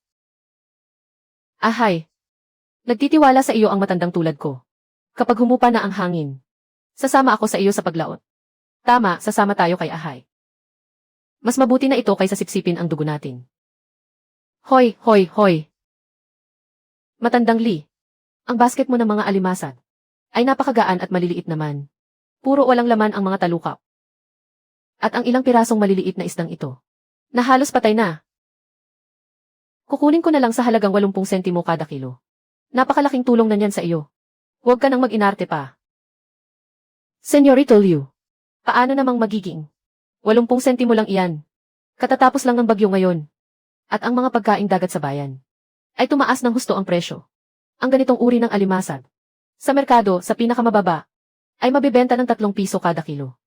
Ahay. Nagtitiwala sa iyo ang matandang tulad ko. Kapag humupa na ang hangin, sasama ako sa iyo sa paglaot. Tama, sasama tayo kay Ahay. Mas mabuti na ito kaysa sipsipin ang dugo natin. Hoy, hoy, hoy. Matandang Lee. Ang basket mo ng mga alimasag ay napakagaan at maliliit naman. Puro walang laman ang mga talukap. At ang ilang pirasong maliliit na isdang ito, na halos patay na. Kukunin ko na lang sa halagang 80 sentimo kada kilo. Napakalaking tulong na niyan sa iyo. Huwag ka nang mag-inarte pa. Senyorito Liu, paano namang magiging? 80 sentimo lang iyan. Katatapos lang ng bagyo ngayon. At ang mga pagkaing dagat sa bayan ay tumaas ng husto ang presyo. Ang ganitong uri ng alimasag sa merkado sa pinakamababa ay mabibenta ng 3 piso kada kilo.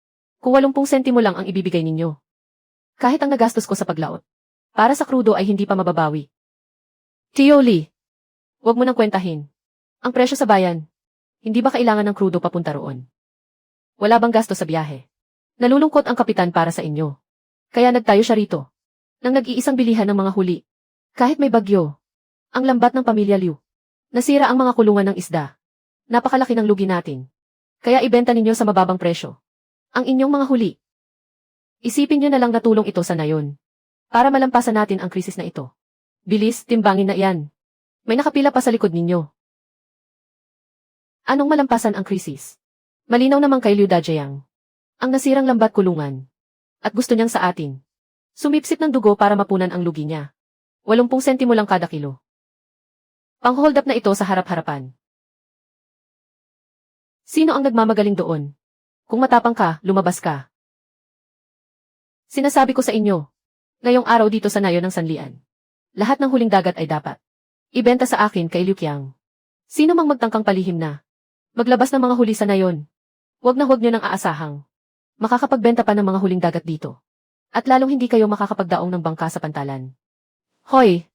Kung 80 sentimo lang ang ibibigay ninyo. Kahit ang nagastos ko sa paglaot para sa krudo ay hindi pa mababawi. Tio Lee, huwag mo nang kwentahin. Ang presyo sa bayan, hindi ba kailangan ng krudo papunta roon? Wala bang gasto sa biyahe? Nalulungkot ang kapitan para sa inyo. Kaya nagtayo siya rito nang nag-iisang bilihan ng mga huli. Kahit may bagyo, ang lambat ng pamilya Liu. Nasira ang mga kulungan ng isda. Napakalaki ng lugi natin. Kaya ibenta ninyo sa mababang presyo ang inyong mga huli. Isipin nyo na lang na tulong ito sa nayon para malampasan natin ang krisis na ito. Bilis, timbangin na iyan. May nakapila pa sa likod ninyo. Anong malampasan ang krisis? Malinaw naman kay Liu Dajayang. Ang nasirang lambat kulungan. At gusto niyang sa atin. Sumipsip ng dugo para mapunan ang lugi niya. 80 sentimo lang kada kilo. Pang-hold up na ito sa harap-harapan. Sino ang nagmamagaling doon? Kung matapang ka, lumabas ka. Sinasabi ko sa inyo, ngayong araw dito sa nayon ng sanlian, lahat ng huling dagat ay dapat ibenta sa akin kay Liu Qiang. Sino mang magtangkang palihim na maglabas ng mga huli sa nayon, huwag na huwag nyo nang aasahang makakapagbenta pa ng mga huling dagat dito. At lalong hindi kayo makakapagdaong ng bangka sa pantalan. Hoy!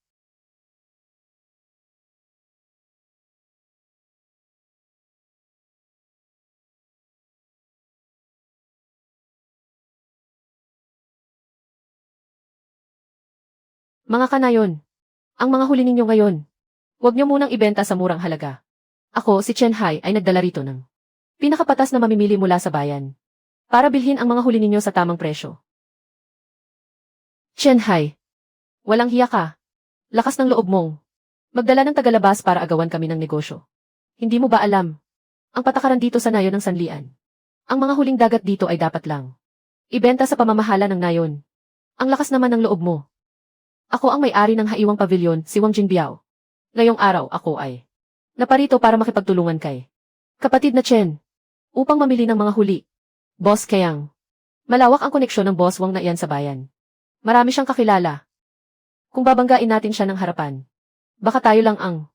Mga kanayon, ang mga huli ninyo ngayon, huwag nyo munang ibenta sa murang halaga. Ako, si Chen Hai, ay nagdala rito ng pinakapatas na mamimili mula sa bayan para bilhin ang mga huli ninyo sa tamang presyo. Chen Hai, walang hiya ka. Lakas ng loob mong magdala ng tagalabas para agawan kami ng negosyo. Hindi mo ba alam ang patakaran dito sa nayon ng sanlian? Ang mga huling dagat dito ay dapat lang ibenta sa pamamahala ng nayon. Ang lakas naman ng loob mo. Ako ang may-ari ng Haiwang Pavilion, si Wang Jinbiao. Ngayong araw, ako ay naparito para makipagtulungan kay kapatid na Chen upang mamili ng mga huli. Boss Kayang. Malawak ang koneksyon ng Boss Wang na iyan sa bayan. Marami siyang kakilala. Kung babanggain natin siya ng harapan, baka tayo lang ang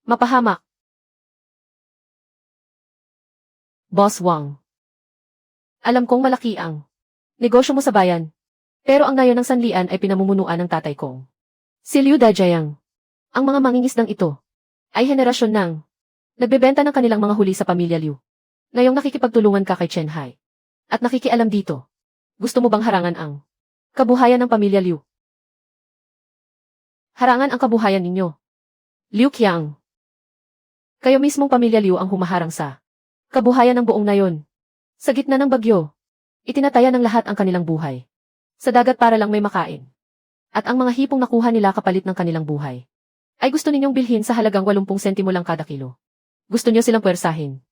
mapahamak. Boss Wang. Alam kong malaki ang negosyo mo sa bayan. Pero ang nayon ng sanlian ay pinamumunuan ng tatay kong si Liu Dajayang. Ang mga mangingisdang ito ay henerasyon ng nagbebenta ng kanilang mga huli sa pamilya Liu. Ngayong nakikipagtulungan ka kay Chen Hai at nakikialam dito, gusto mo bang harangan ang kabuhayan ng pamilya Liu? Harangan ang kabuhayan ninyo. Liu Qiang. Kayo mismong pamilya Liu ang humaharang sa kabuhayan ng buong nayon. Sa gitna ng bagyo, itinataya ng lahat ang kanilang buhay sa dagat para lang may makain. At ang mga hipong nakuha nila kapalit ng kanilang buhay ay gusto ninyong bilhin sa halagang 80 sentimo lang kada kilo. Gusto niyo silang puwersahin.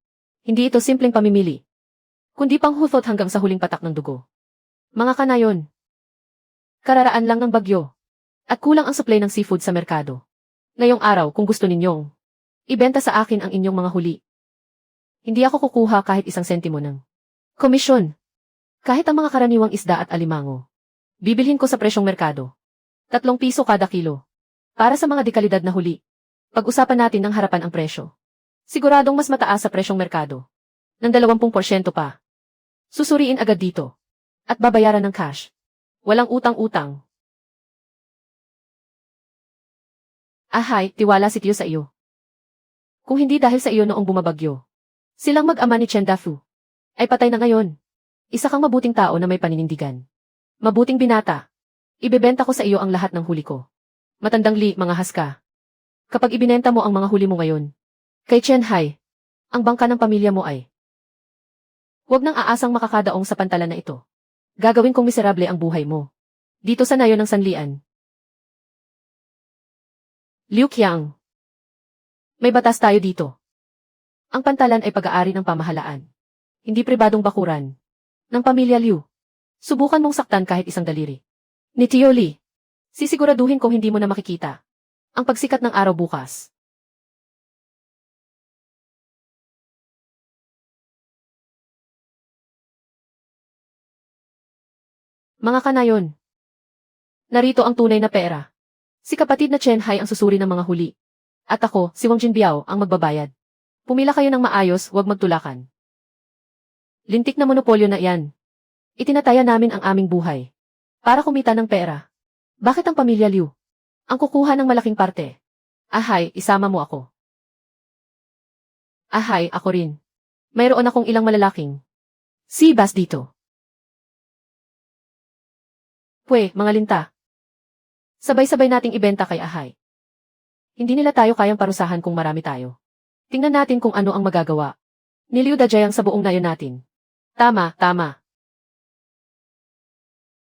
Hindi ito simpleng pamimili, kundi pang huthot hanggang sa huling patak ng dugo. Mga kanayon, kararaan lang ng bagyo at kulang ang supply ng seafood sa merkado. Ngayong araw kung gusto ninyong ibenta sa akin ang inyong mga huli, hindi ako kukuha kahit 1 sentimo ng komisyon. Kahit ang mga karaniwang isda at alimango, bibilhin ko sa presyong merkado. 3 piso kada kilo. Para sa mga dekalidad na huli, pag-usapan natin ng harapan ang presyo. Siguradong mas mataas sa presyong merkado. Ng 20% pa. Susuriin agad dito. At babayaran ng cash. Walang utang-utang. Ahay, tiwala si Tio sa iyo. Kung hindi dahil sa iyo noong bumabagyo, silang mag-ama ni Chen Dafu ay patay na ngayon. Isa kang mabuting tao na may paninindigan. Mabuting binata. Ibebenta ko sa iyo ang lahat ng huli ko. Matandang Li, mga haska. Kapag ibinenta mo ang mga huli mo ngayon, kay Chen Hai, ang bangka ng pamilya mo ay huwag nang aasang makakadaong sa pantalan na ito. Gagawin kong miserable ang buhay mo. Dito sa nayon ng sanlian. Liu Qiang. May batas tayo dito. Ang pantalan ay pag-aari ng pamahalaan. Hindi pribadong bakuran. Ng pamilya Liu. Subukan mong saktan kahit isang daliri. Ni Tio Li. Sisiguraduhin kong hindi mo na makikita ang pagsikat ng araw bukas. Mga kanayon. Narito ang tunay na pera. Si kapatid na Chen Hai ang susuri ng mga huli. At ako, si Wang Jinbiao, ang magbabayad. Pumila kayo ng maayos, huwag magtulakan. Lintik na monopolyo na iyan. Itinataya namin ang aming buhay. Para kumita ng pera. Bakit ang pamilya Liu ang kukuha ng malaking parte? Ahay, isama mo ako. Ahay, ako rin. Mayroon akong ilang malalaking sibas dito. Pwe, mga linta. Sabay-sabay nating ibenta kay Ahay. Hindi nila tayo kayang parusahan kung marami tayo. Tingnan natin kung ano ang magagawa ni Liu Dajayang sa buong nayon natin. Tama, tama.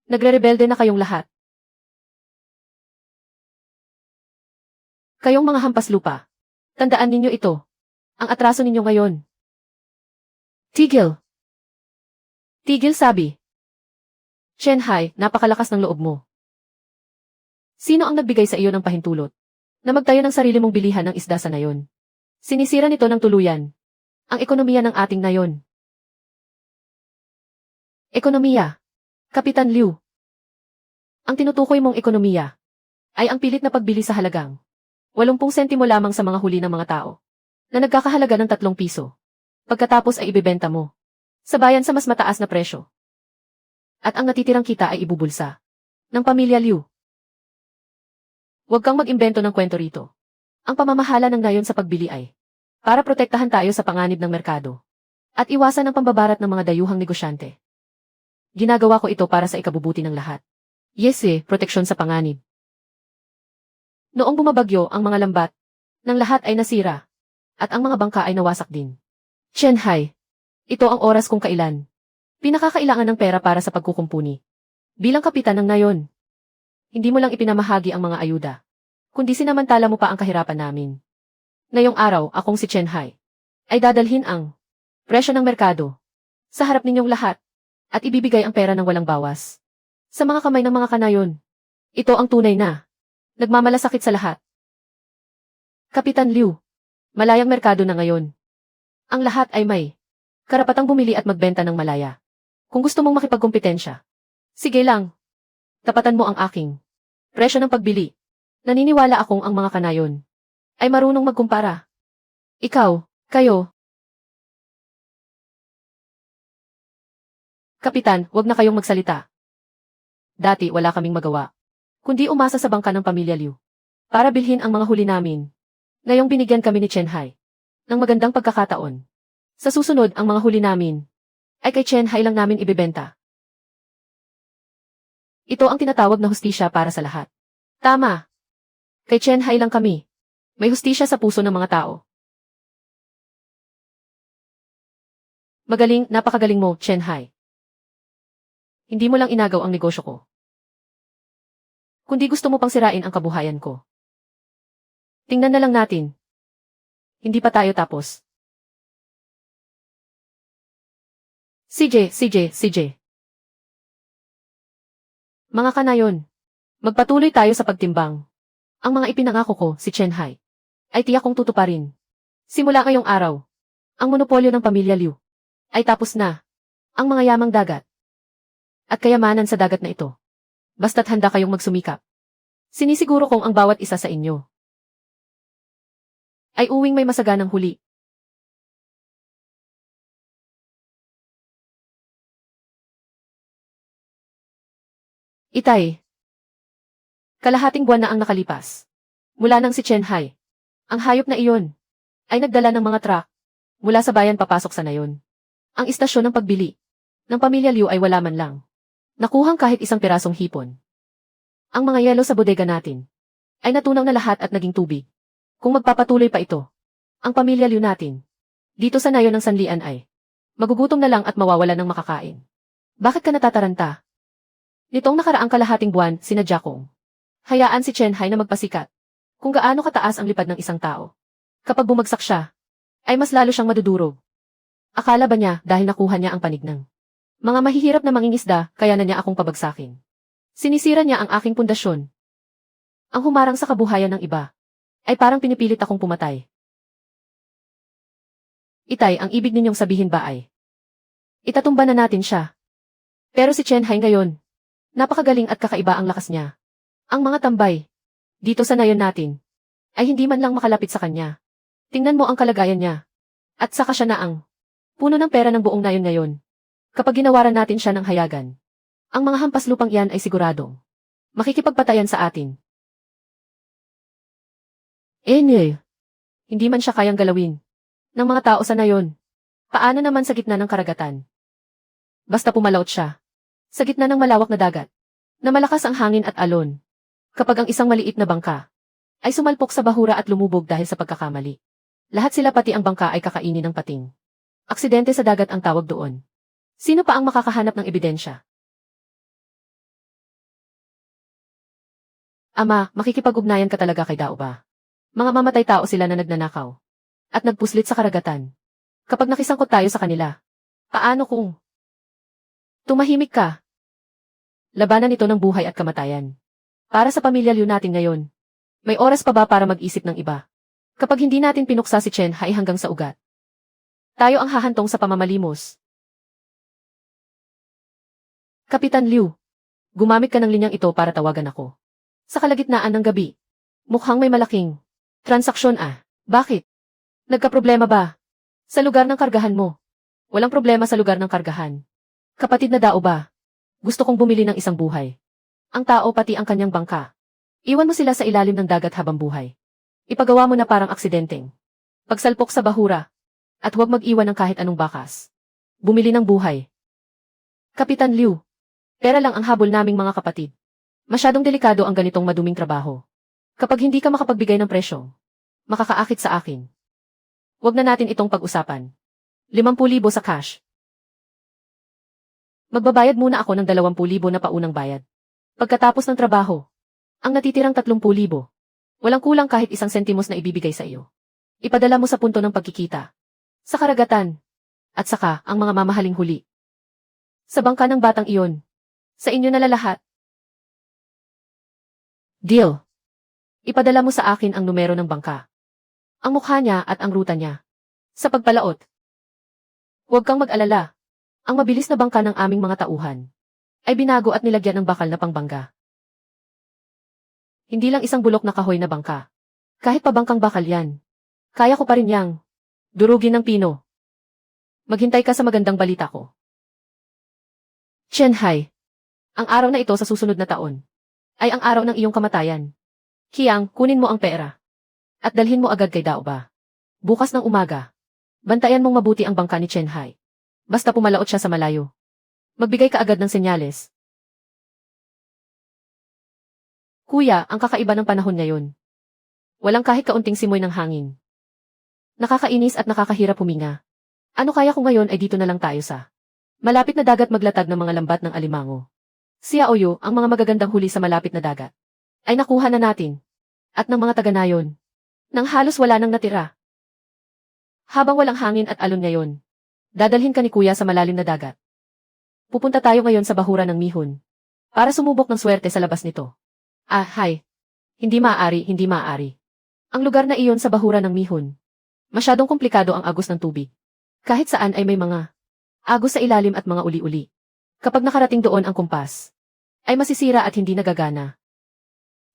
Nagre-rebelde na kayong lahat. Kayong mga hampas lupa. Tandaan ninyo ito. Ang atraso ninyo ngayon. Tigil. Tigil, sabi. Chen Hai, napakalakas ng loob mo. Sino ang nagbigay sa iyo ng pahintulot na magtayo ng sarili mong bilihan ng isda sa nayon? Sinisira nito ng tuluyan ang ekonomiya ng ating nayon. Ekonomiya. Kapitan Liu. Ang tinutukoy mong ekonomiya ay ang pilit na pagbili sa halagang 80 sentimo lamang sa mga huli ng mga tao na nagkakahalaga ng 3 piso. Pagkatapos ay ibebenta mo sa bayan sa mas mataas na presyo. At ang natitirang kita ay ibubulsa ng pamilya Liu. Huwag kang mag-imbento ng kwento rito. Ang pamamahala ng nayon sa pagbili ay para protektahan tayo sa panganib ng merkado at iwasan ang pambabarat ng mga dayuhang negosyante. Ginagawa ko ito para sa ikabubuti ng lahat. Yes proteksyon sa panganib. Noong bumabagyo ang mga lambat, ng lahat ay nasira, at ang mga bangka ay nawasak din. Chen Hai, ito ang oras kung kailan pinakakailangan ng pera para sa pagkukumpuni. Bilang kapitan ng nayon, hindi mo lang ipinamahagi ang mga ayuda, kundi sinamantala mo pa ang kahirapan namin. Ngayong araw, akong si Chen Hai ay dadalhin ang presyo ng merkado sa harap ninyong lahat at ibibigay ang pera ng walang bawas sa mga kamay ng mga kanayon. Ito ang tunay na nagmamalasakit sa lahat. Kapitan Liu, malayang merkado na ngayon. Ang lahat ay may karapatang bumili at magbenta ng malaya. Kung gusto mong makipagkompetensya, sige lang. Tapatan mo ang aking presyo ng pagbili. Naniniwala akong ang mga kanayon ay marunong magkumpara. Ikaw, kayo. Kapitan, wag na kayong magsalita. Dati wala kaming magawa, kundi umasa sa bangka ng pamilya Liu para bilhin ang mga huli namin. Ngayong binigyan kami ni Chen Hai ng magandang pagkakataon. Sa susunod, ang mga huli namin ay kay Chen Hai lang namin ibebenta. Ito ang tinatawag na hustisya para sa lahat. Tama. Kay Chen Hai lang kami. May hustisya sa puso ng mga tao. Magaling, napakagaling mo, Chen Hai. Hindi mo lang inagaw ang negosyo ko, kundi gusto mo pang sirain ang kabuhayan ko. Tingnan na lang natin. Hindi pa tayo tapos. CJ. Mga kanayon, magpatuloy tayo sa pagtimbang. Ang mga ipinangako ko, si Chen Hai, ay tiyak kong tutuparin. Simula ngayong araw, ang monopolyo ng pamilya Liu ay tapos na. Ang mga yamang dagat at kayamanan sa dagat na ito. Basta't handa kayong magsumikap. Sinisiguro kong ang bawat isa sa inyo ay uwing may masaganang huli. Itay. Kalahating buwan na ang nakalipas. Mula nang si Chen Hai, ang hayop na iyon, ay nagdala ng mga truck mula sa bayan papasok sa nayon. Ang istasyon ng pagbili ng pamilya Liu ay wala man lang nakuhang kahit isang pirasong hipon. Ang mga yelo sa bodega natin ay natunaw na lahat at naging tubig. Kung magpapatuloy pa ito, ang pamilya Liu natin, dito sa nayon ng sanlian ay, magugutom na lang at mawawala ng makakain. Bakit ka natataranta? Nitong nakaraang kalahating buwan, sinadya kong hayaan si Chen Hai na magpasikat. Kung gaano kataas ang lipad ng isang tao. Kapag bumagsak siya, ay mas lalo siyang madudurog. Akala ba niya dahil nakuha niya ang panig ng mga mahihirap na mangingisda, kaya na niya akong pabagsakin? Sinisira niya ang aking pundasyon. Ang humarang sa kabuhayan ng iba, ay parang pinipilit akong pumatay. Itay, ang ibig ninyong sabihin ba ay, itatumba na natin siya. Pero si Chen Hai ngayon, napakagaling at kakaiba ang lakas niya. Ang mga tambay, dito sa nayon natin, ay hindi man lang makalapit sa kanya. Tingnan mo ang kalagayan niya. At saka siya na ang puno ng pera ng buong nayon ngayon. Kapag ginawaran natin siya ng hayagan, ang mga hampas lupang iyan ay siguradong makikipagpatayan sa atin. Hindi man siya kayang galawin ng mga tao sa nayon. Paano naman sa gitna ng karagatan? Basta pumalaot siya sa gitna ng malawak na dagat, na malakas ang hangin at alon. Kapag ang isang maliit na bangka ay sumalpok sa bahura at lumubog dahil sa pagkakamali, lahat sila pati ang bangka ay kakainin ng pating. Aksidente sa dagat ang tawag doon. Sino pa ang makakahanap ng ebidensya? Ama, makikipag-ugnayan ka talaga kay Dao ba? Mga mamatay tao sila na nagnanakaw at nagpuslit sa karagatan. Kapag nakisangkot tayo sa kanila, paano kung tumahimik ka? Labanan ito ng buhay at kamatayan. Para sa pamilya Liu natin ngayon, may oras pa ba para mag-isip ng iba? Kapag hindi natin pinuksa si Chen Hai hanggang sa ugat, tayo ang hahantong sa pamamalimos. Kapitan Liu, gumamit ka ng linyang ito para tawagan ako. Sa kalagitnaan ng gabi, mukhang may malaking transaksyon Bakit? Nagkaproblema ba? Sa lugar ng kargahan mo? Walang problema sa lugar ng kargahan. Kapatid na Dao ba? Gusto kong bumili ng isang buhay. Ang tao pati ang kanyang bangka. Iwan mo sila sa ilalim ng dagat habang buhay. Ipagawa mo na parang aksidenteng pagsalpok sa bahura. At huwag mag-iwan ng kahit anong bakas. Bumili ng buhay. Kapitan Liu, pera lang ang habol naming mga kapatid. Masyadong delikado ang ganitong maduming trabaho. Kapag hindi ka makapagbigay ng presyo, makakaakit sa akin. Huwag na natin itong pag-usapan. 50,000 sa cash. Magbabayad muna ako ng 20,000 na paunang bayad. Pagkatapos ng trabaho, ang natitirang 30,000. Walang kulang kahit isang sentimos na ibibigay sa iyo. Ipadala mo sa punto ng pagkikita. Sa karagatan. At saka, ang mga mamahaling huli. Sa bangka ng batang iyon. Sa inyo na lalahat. Deal. Ipadala mo sa akin ang numero ng bangka. Ang mukha niya at ang ruta niya. Sa pagpalaot. Huwag kang mag-alala. Ang mabilis na bangka ng aming mga tauhan ay binago at nilagyan ng bakal na pangbangga. Hindi lang isang bulok na kahoy na bangka. Kahit pa bangkang bakal yan. Kaya ko pa rin yang durugin ng pino. Maghintay ka sa magandang balita ko. Chen Hai, ang araw na ito sa susunod na taon ay ang araw ng iyong kamatayan. Qiang, kunin mo ang pera. At dalhin mo agad kay Dao ba. Bukas ng umaga. Bantayan mong mabuti ang bangka ni Chen Hai. Basta pumalaot siya sa malayo. Magbigay ka agad ng senyales. Kuya, ang kakaiba ng panahon ngayon. Walang kahit kaunting simoy ng hangin. Nakakainis at nakakahirap huminga. Ano kaya kung ngayon ay dito na lang tayo sa malapit na dagat maglatag ng mga lambat ng alimango. Xiaoyu, ang mga magagandang huli sa malapit na dagat ay nakuha na natin. At ng mga taga-nayon, nang halos wala nang natira. Habang walang hangin at alon ngayon, dadalhin ka ni Kuya sa malalim na dagat. Pupunta tayo ngayon sa bahura ng Mihun para sumubok ng swerte sa labas nito. Hay. Hindi maaari, hindi maaari. Ang lugar na iyon sa bahura ng Mihun. Masyadong komplikado ang agos ng tubig. Kahit saan ay may mga agos sa ilalim at mga uli-uli. Kapag nakarating doon ang kumpas, ay masisira at hindi nagagana.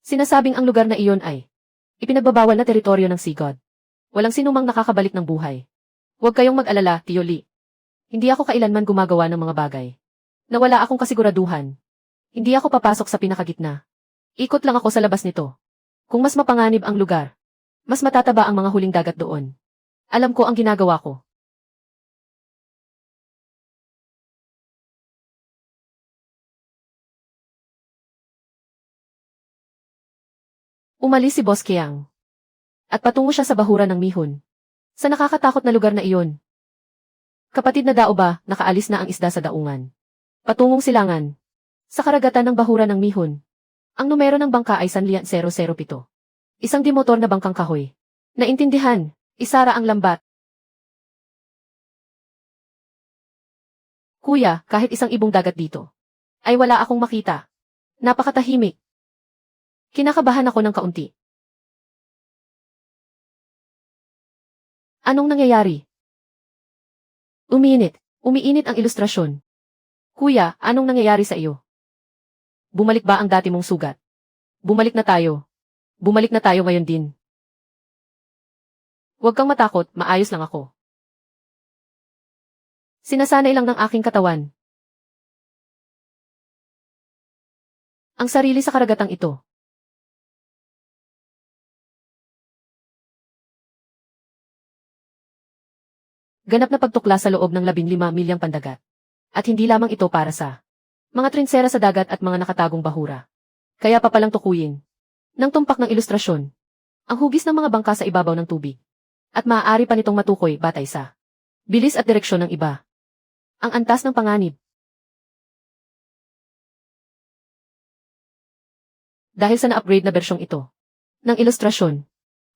Sinasabing ang lugar na iyon ay ipinagbabawal na teritoryo ng Sea God. Walang sinumang nakakabalik ng buhay. Huwag kayong mag-alala, Tio Li. Hindi ako kailanman gumagawa ng mga bagay na wala akong kasiguraduhan. Hindi ako papasok sa pinakagitna. Ikot lang ako sa labas nito. Kung mas mapanganib ang lugar, mas matataba ang mga huling dagat doon. Alam ko ang ginagawa ko. Umalis si Boss Kiang. At patungo siya sa bahuran ng Mihon. Sa nakakatakot na lugar na iyon. Kapatid na Dao ba, nakaalis na ang isda sa daungan. Patungong silangan. Sa karagatan ng bahuran ng Mihon. Ang numero ng bangka ay 007. Isang dimotor na bangkang kahoy. Naintindihan, isara ang lambat. Kuya, kahit isang ibong dagat dito. Ay wala akong makita. Napakatahimik. Kinakabahan ako ng kaunti. Anong nangyayari? Umiinit ang ilustrasyon. Kuya, anong nangyayari sa iyo? Bumalik ba ang dati mong sugat? Bumalik na tayo. Bumalik na tayo ngayon din. Huwag kang matakot, maayos lang ako. Sinasanay lang ng aking katawan. Ang sarili sa karagatang ito. Ganap na pagtukla sa loob ng 15 milyang pandagat. At hindi lamang ito para sa mga trinsera sa dagat at mga nakatagong bahura. Kaya pa palang tukuyin. Nang tumpak ng ilustrasyon. Ang hugis ng mga bangka sa ibabaw ng tubig. At maaari pa nitong matukoy batay sa bilis at direksyon ng iba. Ang antas ng panganib. Dahil sa na-upgrade na bersyong ito. Ng ilustrasyon.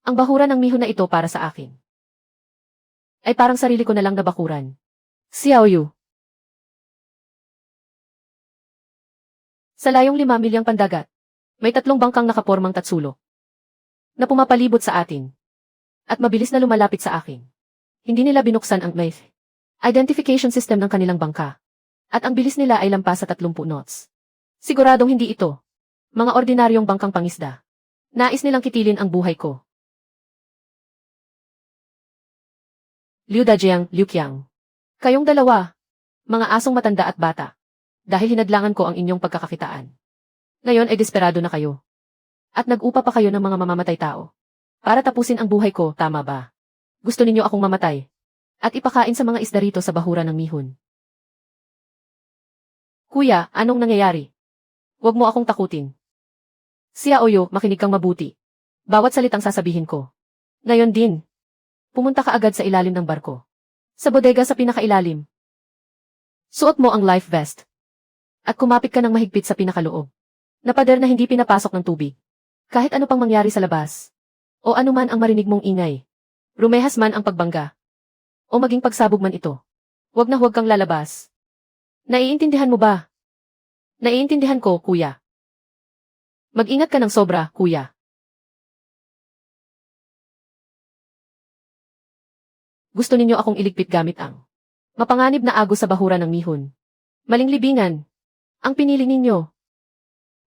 Ang bahura ng Mihon na ito para sa akin. Ay parang sarili ko na lang na bakuran. Xiaoyu. Sa layong 5 milyang pandagat, may 3 bangkang nakapormang tatsulok na pumapalibot sa atin at mabilis na lumalapit sa akin. Hindi nila binuksan ang may identification system ng kanilang bangka at ang bilis nila ay lampas sa 30 knots. Siguradong hindi ito mga ordinaryong bangkang pangisda. Nais nilang kitilin ang buhay ko. Liu Dajiang, Liu Qiang. Kayong dalawa, mga asong matanda at bata. Dahil hinadlangan ko ang inyong pagkakakitaan. Ngayon ay desperado na kayo. At nag-upa pa kayo ng mga mamamatay tao. Para tapusin ang buhay ko, tama ba? Gusto ninyo akong mamatay. At ipakain sa mga isda rito sa bahura ng Mihon. Kuya, anong nangyayari? Huwag mo akong takutin. Xiaoyu, makinig kang mabuti. Bawat salitang sasabihin ko. Ngayon din. Pumunta ka agad sa ilalim ng barko. Sa bodega sa pinakailalim. Suot mo ang life vest. At kumapit ka ng mahigpit sa pinakaloob. Na pader na hindi pinapasok ng tubig. Kahit ano pang mangyari sa labas. O anuman ang marinig mong ingay. Rumehas man ang pagbangga. O maging pagsabog man ito. Huwag na huwag kang lalabas. Naiintindihan mo ba? Naiintindihan ko, kuya. Mag-ingat ka ng sobra, kuya. Gusto ninyo akong iligpit gamit ang mapanganib na agos sa bahura ng Mihon. Maling libingan. Ang pinili ninyo.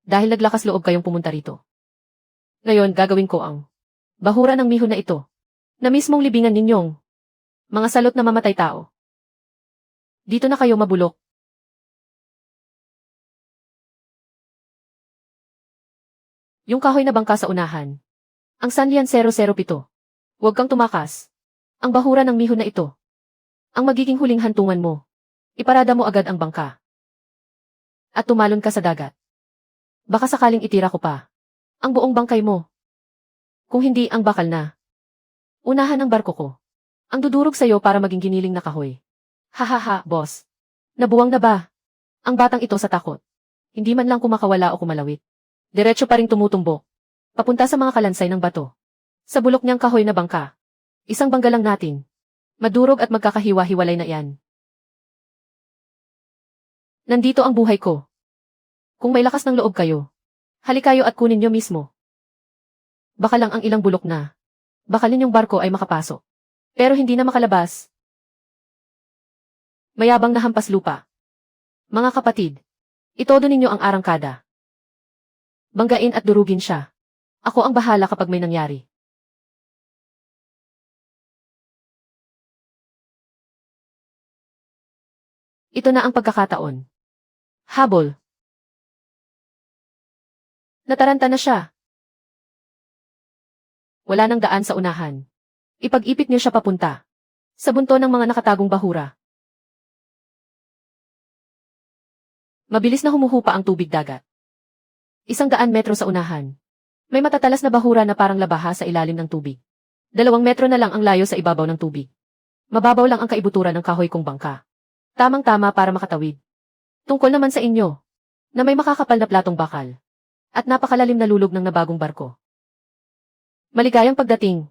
Dahil naglakas loob kayong pumunta rito. Ngayon, gagawin ko ang bahura ng Mihon na ito. Na mismong libingan ninyong mga salot na mamatay tao. Dito na kayo mabulok. Yung kahoy na bangka sa unahan. Ang Sanlian 007. Huwag kang tumakas. Ang bahura ng Mihon na ito. Ang magiging huling hantungan mo. Iparada mo agad ang bangka. At tumalon ka sa dagat. Baka sakaling itira ko pa ang buong bangkay mo. Kung hindi ang bakal na. Unahan ang barko ko. Ang dudurog sa'yo para maging giniling na kahoy. Hahaha, boss. Nabuwang na ba? Ang batang ito sa takot. Hindi man lang kumakawala o kumalawit. Diretso pa ring tumutumbok. Papunta sa mga kalansay ng bato. Sa bulok niyang kahoy na bangka. Isang bangga lang natin. Madurog at magkakahiwa-hiwalay na yan. Nandito ang buhay ko. Kung may lakas ng loob kayo, halikayo at kunin niyo mismo. Baka lang ang ilang bulok na. Baka ninyong barko ay makapasok. Pero hindi na makalabas. Mayabang na hampas lupa. Mga kapatid, itodo ninyo ang arangkada. Banggain at durugin siya. Ako ang bahala kapag may nangyari. Ito na ang pagkakataon. Habol. Nataranta na siya. Wala nang daan sa unahan. Ipag-ipit niyo siya papunta. Sa bunto ng mga nakatagong bahura. Mabilis na humuhupa ang tubig dagat. 100 metro sa unahan. May matatalas na bahura na parang labaha sa ilalim ng tubig. 2 metro na lang ang layo sa ibabaw ng tubig. Mababaw lang ang kaibuturan ng kahoy kong bangka. Tamang-tama para makatawid. Tungkol naman sa inyo, na may makakapal na platong bakal. At napakalalim na lulog ng nabagong barko. Maligayang pagdating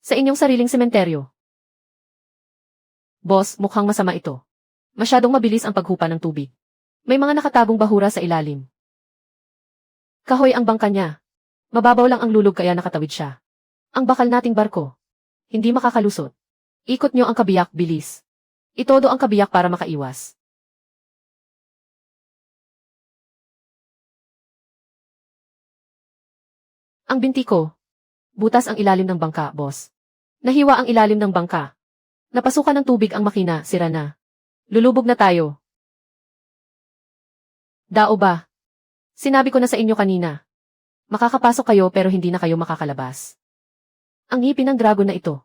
sa inyong sariling sementeryo. Boss, mukhang masama ito. Masyadong mabilis ang paghupa ng tubig. May mga nakatagong bahura sa ilalim. Kahoy ang bangka niya. Mababaw lang ang lulog kaya nakatawid siya. Ang bakal nating barko. Hindi makakalusot. Ikot niyo ang kabiyak, bilis. Itodo ang kabiyak para makaiwas. Ang binti ko. Butas ang ilalim ng bangka, boss. Nahiwa ang ilalim ng bangka. Napasukan ng tubig ang makina, sira na. Lulubog na tayo. Dao ba? Sinabi ko na sa inyo kanina. Makakapasok kayo pero hindi na kayo makakalabas. Ang ngipin ng dragon na ito.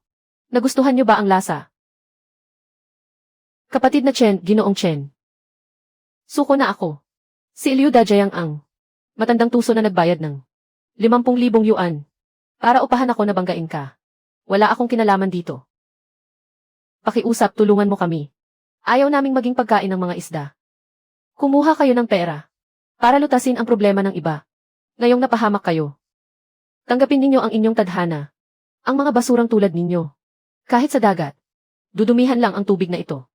Nagustuhan niyo ba ang lasa? Kapatid na Chen, Ginoong Chen. Suko na ako. Si Liu Dajayang ang matandang tuso na nagbayad ng 50,000 yuan. Para upahan ako na banggain ka. Wala akong kinalaman dito. Pakiusap, tulungan mo kami. Ayaw naming maging pagkain ng mga isda. Kumuha kayo ng pera. Para lutasin ang problema ng iba. Ngayong napahamak kayo. Tanggapin ninyo ang inyong tadhana. Ang mga basurang tulad ninyo. Kahit sa dagat. Dudumihan lang ang tubig na ito.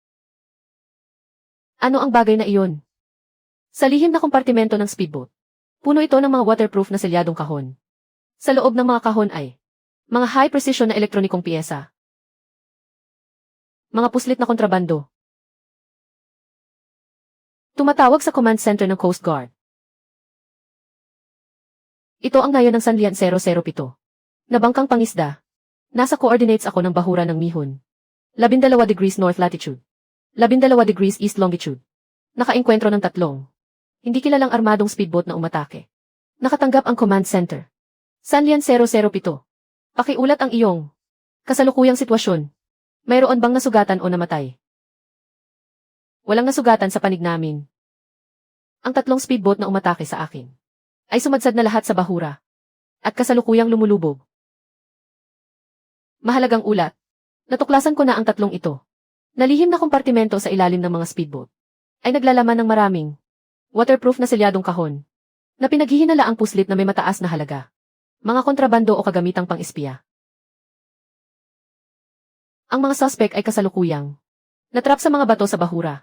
Ano ang bagay na iyon? Sa lihim na kompartimento ng speedboat. Puno ito ng mga waterproof na selyadong kahon. Sa loob ng mga kahon ay mga high-precision na elektronikong piyesa. Mga puslit na kontrabando. Tumatawag sa command center ng Coast Guard. Ito ang nayon ng Sanlian 007. Nabangkang pangisda. Nasa coordinates ako ng bahura ng Mihon. 12 degrees north latitude. 12 degrees east longitude. Nakaengkwentro ng 3. Hindi kilalang armadong speedboat na umatake. Nakatanggap ang command center. Sanlian 007. Pakiulat ang iyong kasalukuyang sitwasyon. Mayroon bang nasugatan o namatay? Walang nasugatan sa panig namin. Ang 3 speedboat na umatake sa akin ay sumadsad na lahat sa bahura at kasalukuyang lumulubog. Mahalagang ulat. Natuklasan ko na ang 3 ito. Nalihim na kompartimento sa ilalim ng mga speedboat ay naglalaman ng maraming waterproof na selyadong kahon na pinaghihinala ang puslit na may mataas na halaga. Mga kontrabando o kagamitang pang-espiya. Ang mga suspect ay kasalukuyang natrap sa mga bato sa bahura.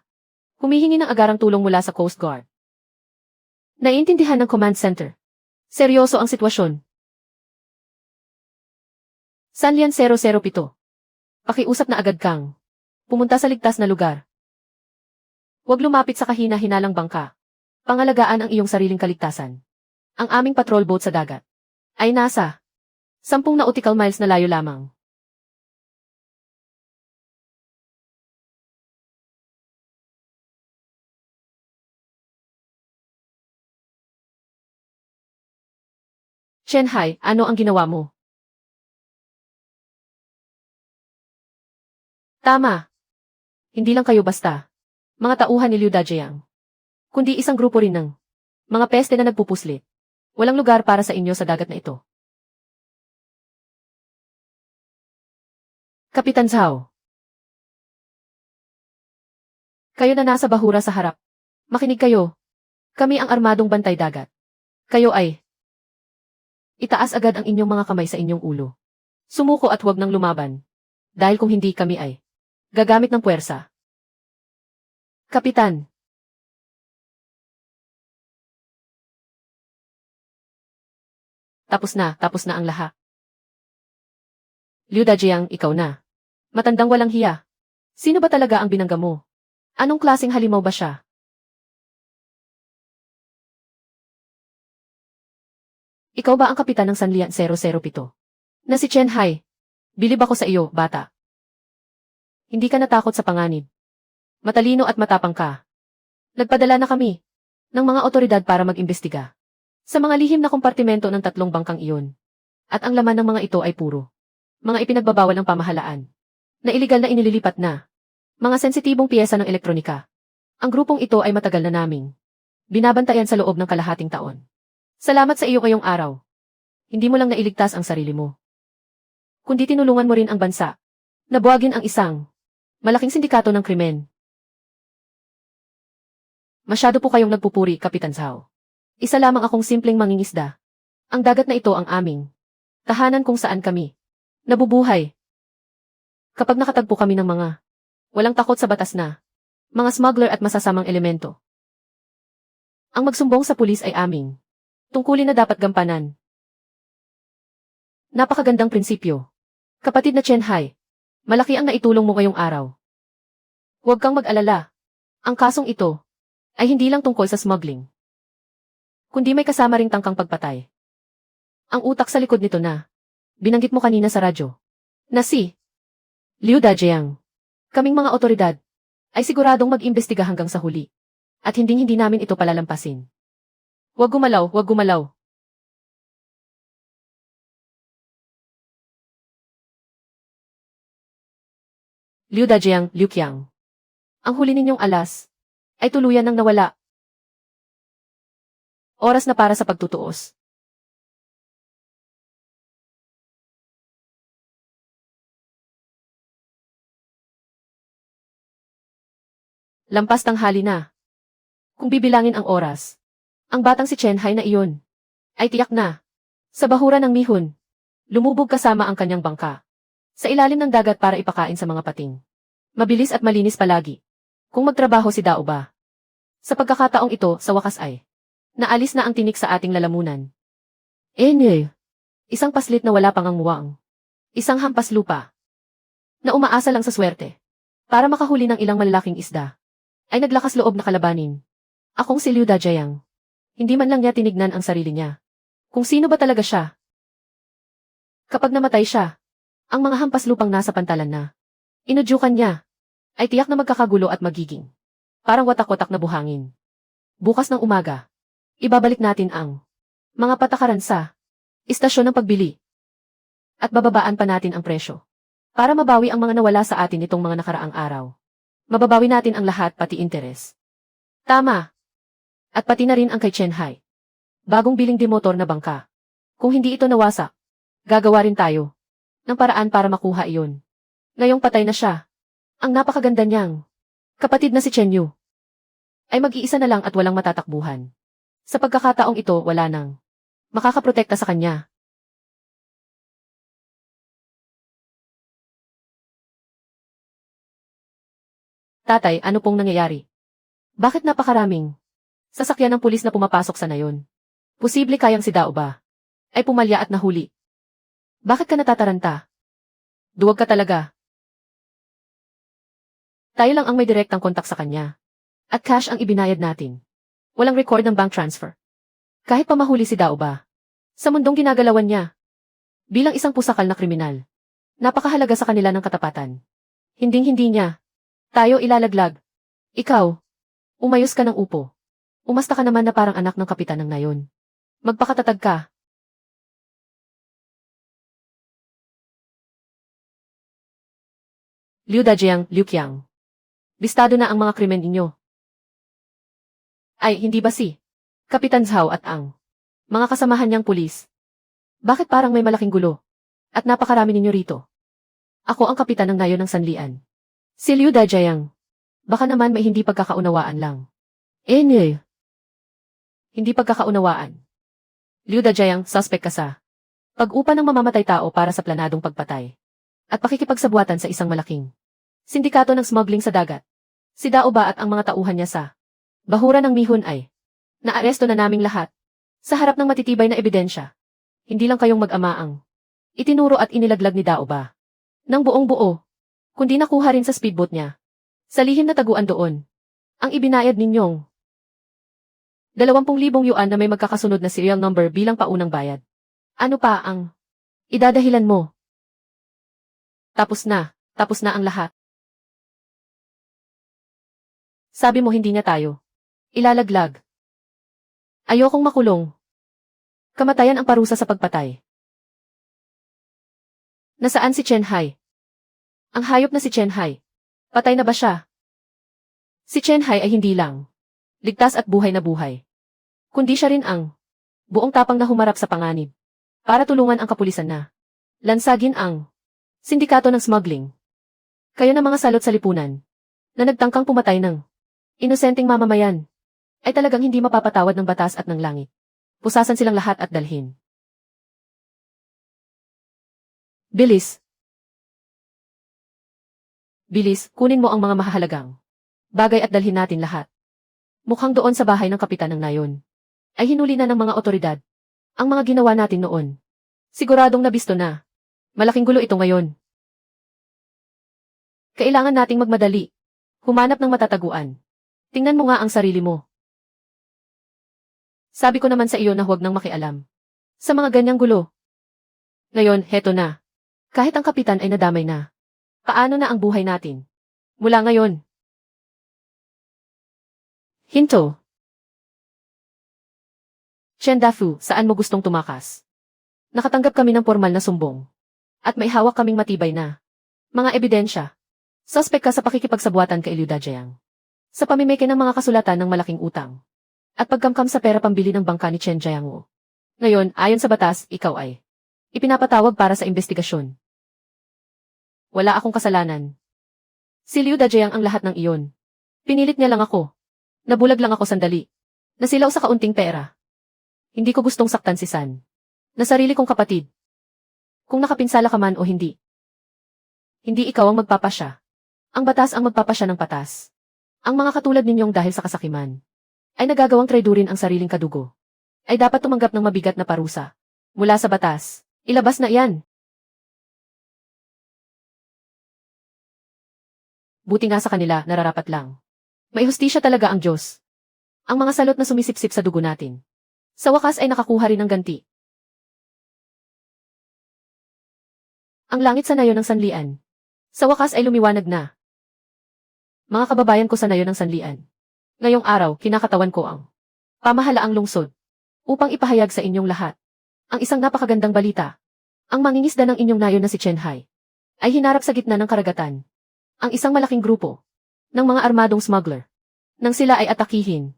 Humihingi ng agarang tulong mula sa Coast Guard. Naiintindihan ng command center. Seryoso ang sitwasyon. Sanlian 007. Pakiusap na agad kang pumunta sa ligtas na lugar. Huwag lumapit sa kahina-hinalang bangka. Pangalagaan ang iyong sariling kaligtasan. Ang aming patrol boat sa dagat ay nasa 10 nautical miles na layo lamang. Shanghai, ano ang ginawa mo? Tama. Hindi lang kayo basta mga tauhan ni Liu Dajayang, kundi isang grupo rin ng mga peste na nagpupuslit. Walang lugar para sa inyo sa dagat na ito. Kapitan Zhao. Kayo na nasa bahura sa harap. Makinig kayo. Kami ang armadong bantay dagat. Kayo ay itaas agad ang inyong mga kamay sa inyong ulo. Sumuko at huwag nang lumaban. Dahil kung hindi kami ay gagamit ng puwersa. Kapitan. Tapos na ang lahat. Liu Dajayang, ikaw na. Matandang walang hiya. Sino ba talaga ang binangga mo? Anong klaseng halimaw ba siya? Ikaw ba ang kapitan ng Sanlian 007? Na si Chen Hai. Bilib ako sa iyo, bata. Hindi ka natakot sa panganib. Matalino at matapang ka. Nagpadala na kami ng mga otoridad para mag-imbestiga sa mga lihim na kompartimento ng 3 bangkang iyon. At ang laman ng mga ito ay puro mga ipinagbabawal ng pamahalaan na iligal na inililipat na mga sensitibong piyesa ng elektronika. Ang grupong ito ay matagal na naming binabantayan sa loob ng kalahating taon. Salamat sa iyo ngayong araw. Hindi mo lang nailigtas ang sarili mo, kundi tinulungan mo rin ang bansa. Nabuwagin ang isang malaking sindikato ng krimen. Masyado po kayong nagpupuri, Kapitan Zhao. Isa lamang akong simpleng mangingisda. Ang dagat na ito ang aming tahanan kung saan kami nabubuhay. Kapag nakatagpo kami ng mga walang takot sa batas na mga smuggler at masasamang elemento, ang magsumbong sa pulis ay aming tungkulin na dapat gampanan. Napakagandang prinsipyo. Kapatid na Chen Hai, malaki ang naitulong mo ngayong araw. Huwag kang mag-alala. Ang kasong ito ay hindi lang tungkol sa smuggling, kundi may kasama ring tangkang pagpatay. Ang utak sa likod nito na binanggit mo kanina sa radyo na si Liu Dajiang. Kaming mga otoridad ay siguradong mag-imbestiga hanggang sa huli. At hindi namin ito palalampasin. Huwag gumalaw, huwag gumalaw. Liu Dajiang, Liu Qiang. Ang huli ninyong alas ay tuluyan nang nawala. Oras na para sa pagtutuos. Lampas tanghali na. Kung bibilangin ang oras, ang batang si Chen Hai na iyon ay tiyak na sa bahura ng Mihun. Lumubog kasama ang kanyang bangka sa ilalim ng dagat para ipakain sa mga pating. Mabilis at malinis palagi. Kung magtrabaho si Dao ba? Sa pagkakataong ito, sa wakas ay naalis na ang tinik sa ating lalamunan. Isang paslit na wala pang ang muwang. Isang hampas lupa na umaasa lang sa swerte para makahuli ng ilang malalaking isda ay naglakas loob na kalabanin. Akong si Liu Dajiang. Hindi man lang niya tinignan ang sarili niya. Kung sino ba talaga siya? Kapag namatay siya, ang mga hampas lupang nasa pantalan na inudyukan niya ay tiyak na magkakagulo at magiging parang watak-watak na buhangin. Bukas ng umaga, ibabalik natin ang mga patakaran sa istasyon ng pagbili at bababaan pa natin ang presyo para mabawi ang mga nawala sa atin nitong mga nakaraang araw. Mababawi natin ang lahat pati interes. Tama. At pati na rin ang kay Chen Hai. Bagong biling demotor na bangka. Kung hindi ito nawasak, gagawa rin tayo ng paraan para makuha iyon. Ngayong patay na siya, ang napakaganda niyang kapatid na si Chen Yu ay mag-iisa na lang at walang matatakbuhan. Sa pagkakataong ito, wala nang makakaprotekta sa kanya. Tatay, ano pong nangyayari? Bakit napakaraming sasakyan ng pulis na pumapasok sa nayon? Posible kayang si Dao ba ay pumalya at nahuli? Bakit ka natataranta? Duwag ka talaga. Tayo lang ang may direktang kontak sa kanya. At cash ang ibinayad natin. Walang record ng bank transfer. Kahit pa mahuli si Dao ba, sa mundong ginagalawan niya, bilang isang pusakal na kriminal, napakahalaga sa kanila ng katapatan. Hinding-hindi niya tayo ilalaglag. Ikaw, umayos ka ng upo. Umasta ka naman na parang anak ng kapitan ng nayon. Magpakatatag ka. Liu Dajiang, Liu Qiang. Bistado na ang mga krimen ninyo. Ay, hindi ba si Kapitan Zhao at ang mga kasamahan niyang pulis? Bakit parang may malaking gulo? At napakarami ninyo rito. Ako ang kapitan ng nayon ng sanlian. Si Liu Dajiang. Baka naman may hindi pagkakaunawaan lang. Hindi pagkakaunawaan. Liu Dajiang, suspect ka sa pag-upa ng mamamatay tao para sa planadong pagpatay. At pakikipagsabuatan sa isang malaking sindikato ng smuggling sa dagat. Si Dao ba at ang mga tauhan niya sa bahura ng Mihun ay naaresto na naming lahat. Sa harap ng matitibay na ebidensya. Hindi lang kayong mag-ama ang itinuro at inilaglag ni Dao ba ng buong buo, kundi nakuha rin sa speedboat niya. Sa lihim na taguan doon, ang ibinayad ninyong 20,000 yuan na may magkakasunod na serial number bilang paunang bayad. Ano pa ang idadahilan mo? Tapos na ang lahat. Sabi mo hindi niya tayo ilalaglag. Ayokong makulong. Kamatayan ang parusa sa pagpatay. Nasaan si Chen Hai? Ang hayop na si Chen Hai. Patay na ba siya? Si Chen Hai ay hindi lang ligtas at buhay na buhay, kundi siya rin ang buong tapang na humarap sa panganib para tulungan ang kapulisan na lansagin ang sindikato ng smuggling. Kayo na mga salot sa lipunan na nagtangkang pumatay ng inosenteng mamamayan ay talagang hindi mapapatawad ng batas at ng langit. Pusasan silang lahat at dalhin. Bilis. Bilis, kunin mo ang mga mahahalagang bagay at dalhin natin lahat. Mukhang doon sa bahay ng kapitan ng nayon ay hinuli na ng mga otoridad ang mga ginawa natin noon. Siguradong nabisto na. Malaking gulo ito ngayon. Kailangan nating magmadali. Humanap ng matataguan. Tingnan mo nga ang sarili mo. Sabi ko naman sa iyo na huwag nang makialam sa mga ganyang gulo. Ngayon, heto na. Kahit ang kapitan ay nadamay na. Paano na ang buhay natin? Mula ngayon. Hinto. Chen Dafu, saan mo gustong tumakas? Nakatanggap kami ng formal na sumbong. At may hawak kaming matibay na mga ebidensya. Suspect ka sa pakikipagsabuatan kay Liu Dajayang. Sa pamimeke ng mga kasulatan ng malaking utang. At pagkamkam sa pera pambili ng bangka ni Chen Jiangwo. Ngayon, ayon sa batas, ikaw ay ipinapatawag para sa investigasyon. Wala akong kasalanan. Si Liu Dajayang ang lahat ng iyon. Pinilit niya lang ako. Nabulag lang ako sandali. Nasilaw sa kaunting pera. Hindi ko gustong saktan si San. Na sarili kong kapatid. Kung nakapinsala ka man o hindi. Hindi ikaw ang magpapasya. Ang batas ang magpapasya ng patas. Ang mga katulad ninyong dahil sa kasakiman ay nagagawang traidurin ang sariling kadugo. Ay dapat tumanggap ng mabigat na parusa. Mula sa batas. Ilabas na iyan. Buti nga sa kanila, nararapat lang. May hustisya talaga ang Diyos. Ang mga salot na sumisipsip sa dugo natin. Sa wakas ay nakakuha rin ng ganti. Ang langit sa nayon ng sanlian. Sa wakas ay lumiwanag na. Mga kababayan ko sa nayon ng sanlian. Ngayong araw, kinakatawan ko ang pamahalaang lungsod. Upang ipahayag sa inyong lahat. Ang isang napakagandang balita. Ang mangingisda ng inyong nayon na si Chen Hai ay hinarap sa gitna ng karagatan. Ang isang malaking grupo ng mga armadong smuggler. Nang sila ay atakihin.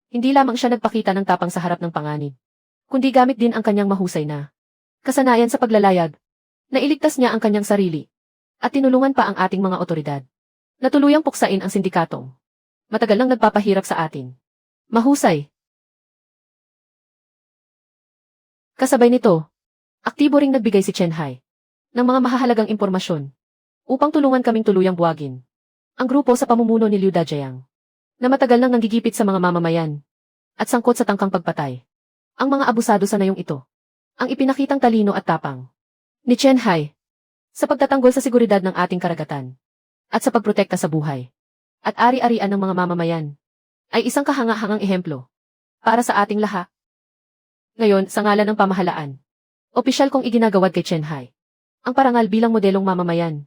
Hindi lamang siya nagpakita ng tapang sa harap ng panganib, kundi gamit din ang kanyang mahusay na kasanayan sa paglalayag. Nailigtas niya ang kanyang sarili. At tinulungan pa ang ating mga otoridad. Natuluyang puksain ang sindikatong matagal nang nagpapahirap sa atin. Mahusay. Kasabay nito, aktibo ring nagbigay si Chen Hai ng mga mahahalagang impormasyon upang tulungan kaming tuluyang buwagin ang grupo sa pamumuno ni Liu Dajayang na matagal nang nanggigipit sa mga mamamayan at sangkot sa tangkang pagpatay. Ang mga abusado sa nayong ito ang ipinakitang talino at tapang ni Chen Hai sa pagtatanggol sa seguridad ng ating karagatan at sa pagprotekta sa buhay at ari-arian ng mga mamamayan ay isang kahanga-hangang ehemplo para sa ating lahat. Ngayon, sa ngalan ng pamahalaan, opisyal kong iginagawad kay Chen Hai ang parangal bilang modelong mamamayan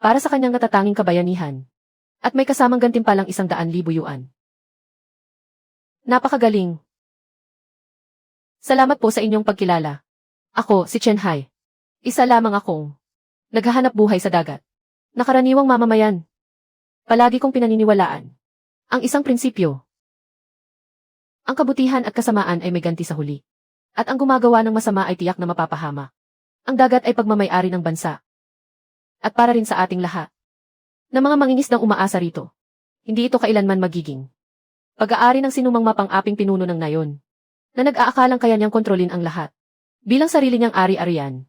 para sa kanyang natatanging kabayanihan at may kasamang gantimpalang 100,000 yuan. Napakagaling. Salamat po sa inyong pagkilala. Ako, si Chen Hai. Isa lamang akong naghahanap buhay sa dagat. Nakaraniwang mamamayan. Palagi kong pinaniniwalaan ang isang prinsipyo. Ang kabutihan at kasamaan ay may ganti sa huli. At ang gumagawa ng masama ay tiyak na mapapahama. Ang dagat ay pagmamay-ari ng bansa. At para rin sa ating lahat. Na mga mangingisdang umaasa rito. Hindi ito kailanman magiging pag-aari ng sinumang mapang-aping pinuno ng nayon. Na nag-aakalang kaya niyang kontrolin ang lahat. Bilang sarili niyang ari-arian.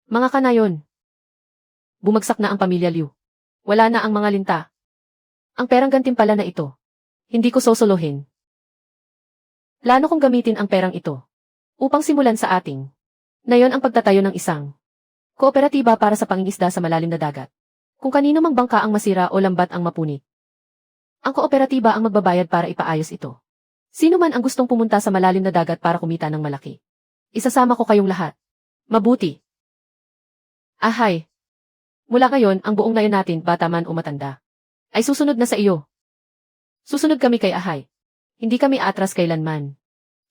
Mga kanayon. Bumagsak na ang pamilya Liu. Wala na ang mga linta. Ang perang gantimpala na ito. Hindi ko sosolohin. Plano kong gamitin ang perang ito. Upang simulan sa ating. Na yon ang pagtatayo ng isang kooperatiba para sa pangingisda sa malalim na dagat. Kung kanino mang bangka ang masira o lambat ang mapunit. Ang kooperatiba ang magbabayad para ipaayos ito. Sino man ang gustong pumunta sa malalim na dagat para kumita ng malaki. Isasama ko kayong lahat. Mabuti. Ahay. Mula ngayon, ang buong nayon natin, bata man o matanda, ay susunod na sa iyo. Susunod kami kay Ahay. Hindi kami atras kailanman.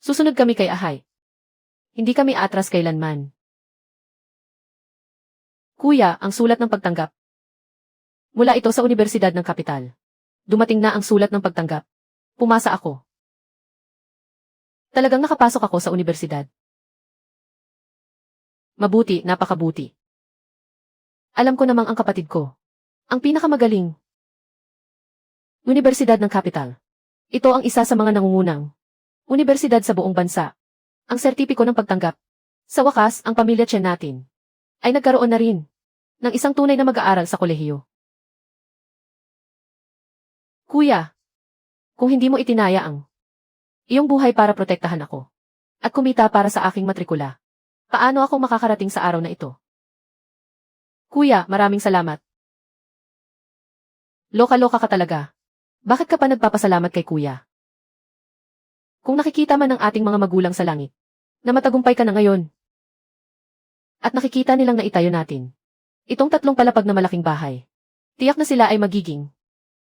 Susunod kami kay Ahay. Hindi kami atras kailanman. Kuya, ang sulat ng pagtanggap. Mula ito sa Universidad ng Kapital. Dumating na ang sulat ng pagtanggap. Pumasa ako. Talagang nakapasok ako sa universidad. Mabuti, napakabuti. Alam ko namang ang kapatid ko. Ang pinakamagaling. Universidad ng Capital. Ito ang isa sa mga nangungunang universidad sa buong bansa. Ang sertipiko ng pagtanggap. Sa wakas, ang pamilya Chen natin ay nagkaroon na rin ng isang tunay na mag-aaral sa kolehiyo. Kuya, kung hindi mo itinaya ang iyong buhay para protektahan ako at kumita para sa aking matrikula, paano ako makakarating sa araw na ito? Kuya, maraming salamat. Loka-loka ka talaga. Bakit ka pa nagpapasalamat kay kuya? Kung nakikita man ng ating mga magulang sa langit, na matagumpay ka na ngayon, at nakikita nilang naitayo natin itong 3 palapag na malaking bahay, tiyak na sila ay magiging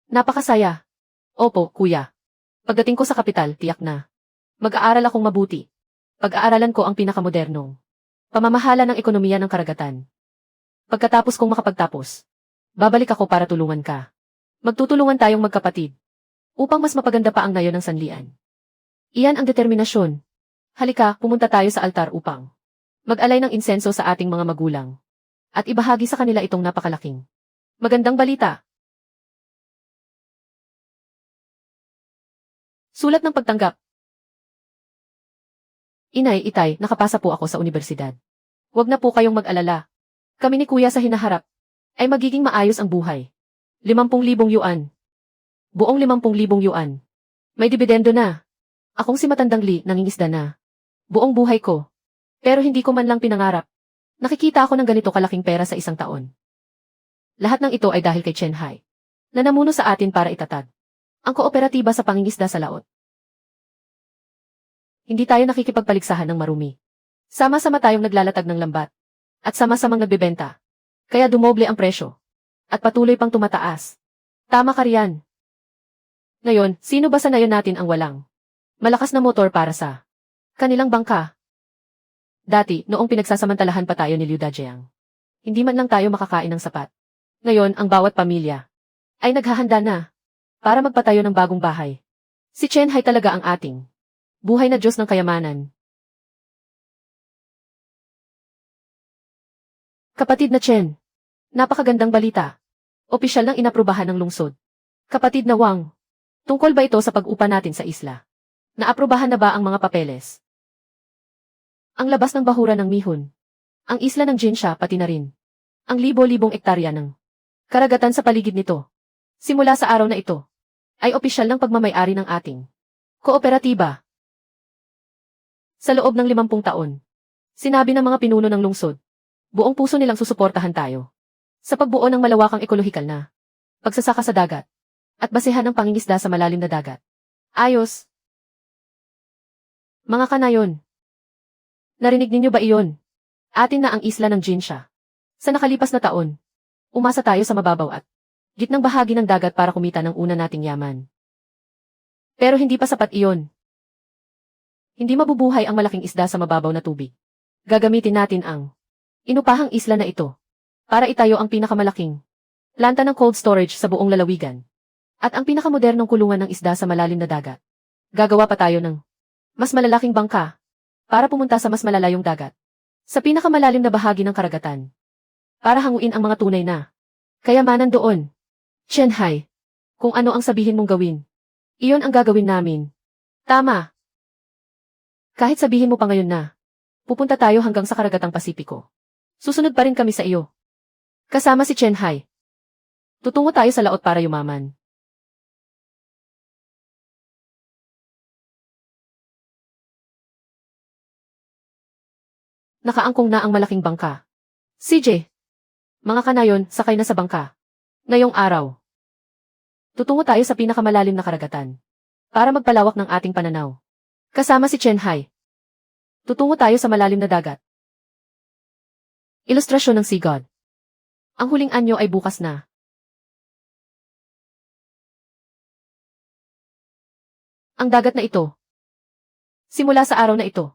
napakasaya. Opo, kuya. Pagdating ko sa kapital, tiyak na mag-aaral akong mabuti. Pag-aaralan ko ang pinakamodernong pamamahala ng ekonomiya ng karagatan. Pagkatapos kong makapagtapos, babalik ako para tulungan ka. Magtutulungan tayong magkapatid upang mas mapaganda pa ang nayon ng sanlian. Iyan ang determinasyon. Halika, pumunta tayo sa altar upang mag-alay ng insenso sa ating mga magulang at ibahagi sa kanila itong napakalaking magandang balita. Sulat ng pagtanggap. Inay, itay, nakapasa po ako sa universidad. Huwag na po kayong mag-alala. Kami ni kuya sa hinaharap ay magiging maayos ang buhay. 50,000 yuan. Buong 50,000 yuan. May dibidendo na. Akong si Matandang Li, nangingisda na. Buong buhay ko. Pero hindi ko man lang pinangarap. Nakikita ako ng ganito kalaking pera sa isang taon. Lahat ng ito ay dahil kay Chen Hai, na namuno sa atin para itatag ang kooperatiba sa pangingisda sa laot. Hindi tayo nakikipagpaligsahan ng marumi. Sama-sama tayong naglalatag ng lambat. At sama-samang nagbebenta. Kaya dumoble ang presyo. At patuloy pang tumataas. Tama ka riyan. Ngayon, sino ba sa nayon natin ang walang malakas na motor para sa kanilang bangka? Dati, noong pinagsasamantalahan pa tayo ni Liu Dajiang, hindi man lang tayo makakain ng sapat. Ngayon, ang bawat pamilya ay naghahanda na para magpatayo ng bagong bahay. Si Chen Hai talaga ang ating buhay na Diyos ng kayamanan. Kapatid na Chen, napakagandang balita. Opisyal nang inaprubahan ng lungsod. Kapatid na Wang, tungkol ba ito sa pag-upa natin sa isla? Naaprubahan na ba ang mga papeles? Ang labas ng bahura ng Mihon. Ang isla ng Jinsha pati na rin. Ang libo-libong ektarya ng karagatan sa paligid nito. Simula sa araw na ito, ay opisyal ng pagmamay-ari ng ating kooperatiba. Sa loob ng 50 taon, sinabi ng mga pinuno ng lungsod, buong puso nilang susuportahan tayo sa pagbuo ng malawakang ekolohikal na pagsasaka sa dagat at basehan ng pangingisda sa malalim na dagat. Ayos. Mga kanayon, narinig ninyo ba iyon? Atin na ang isla ng Jinsha. Sa nakalipas na taon, umasa tayo sa mababaw at gitnang bahagi ng dagat para kumita ng una nating yaman. Pero hindi pa sapat iyon. Hindi mabubuhay ang malaking isda sa mababaw na tubig. Gagamitin natin ang inupahang isla na ito para itayo ang pinakamalaking planta ng cold storage sa buong lalawigan at ang pinakamodernong kulungan ng isda sa malalim na dagat. Gagawa pa tayo ng mas malalaking bangka para pumunta sa mas malalayong dagat sa pinakamalalim na bahagi ng karagatan para hanguin ang mga tunay na kayamanan doon. Chen Hai, kung ano ang sabihin mong gawin, iyon ang gagawin namin. Tama. Kahit sabihin mo pa ngayon na pupunta tayo hanggang sa karagatang Pasipiko, susunod pa rin kami sa iyo. Kasama si Chen Hai. Tutungo tayo sa laot para yumaman. Nakaangkong na ang malaking bangka. CJ, mga kanayon, sakay na sa bangka. Ngayong araw, tutungo tayo sa pinakamalalim na karagatan para magpalawak ng ating pananaw. Kasama si Chen Hai. Tutungo tayo sa malalim na dagat. Ilustrasyon ng Sea God. Ang huling anyo ay bukas na. Ang dagat na ito. Simula sa araw na ito,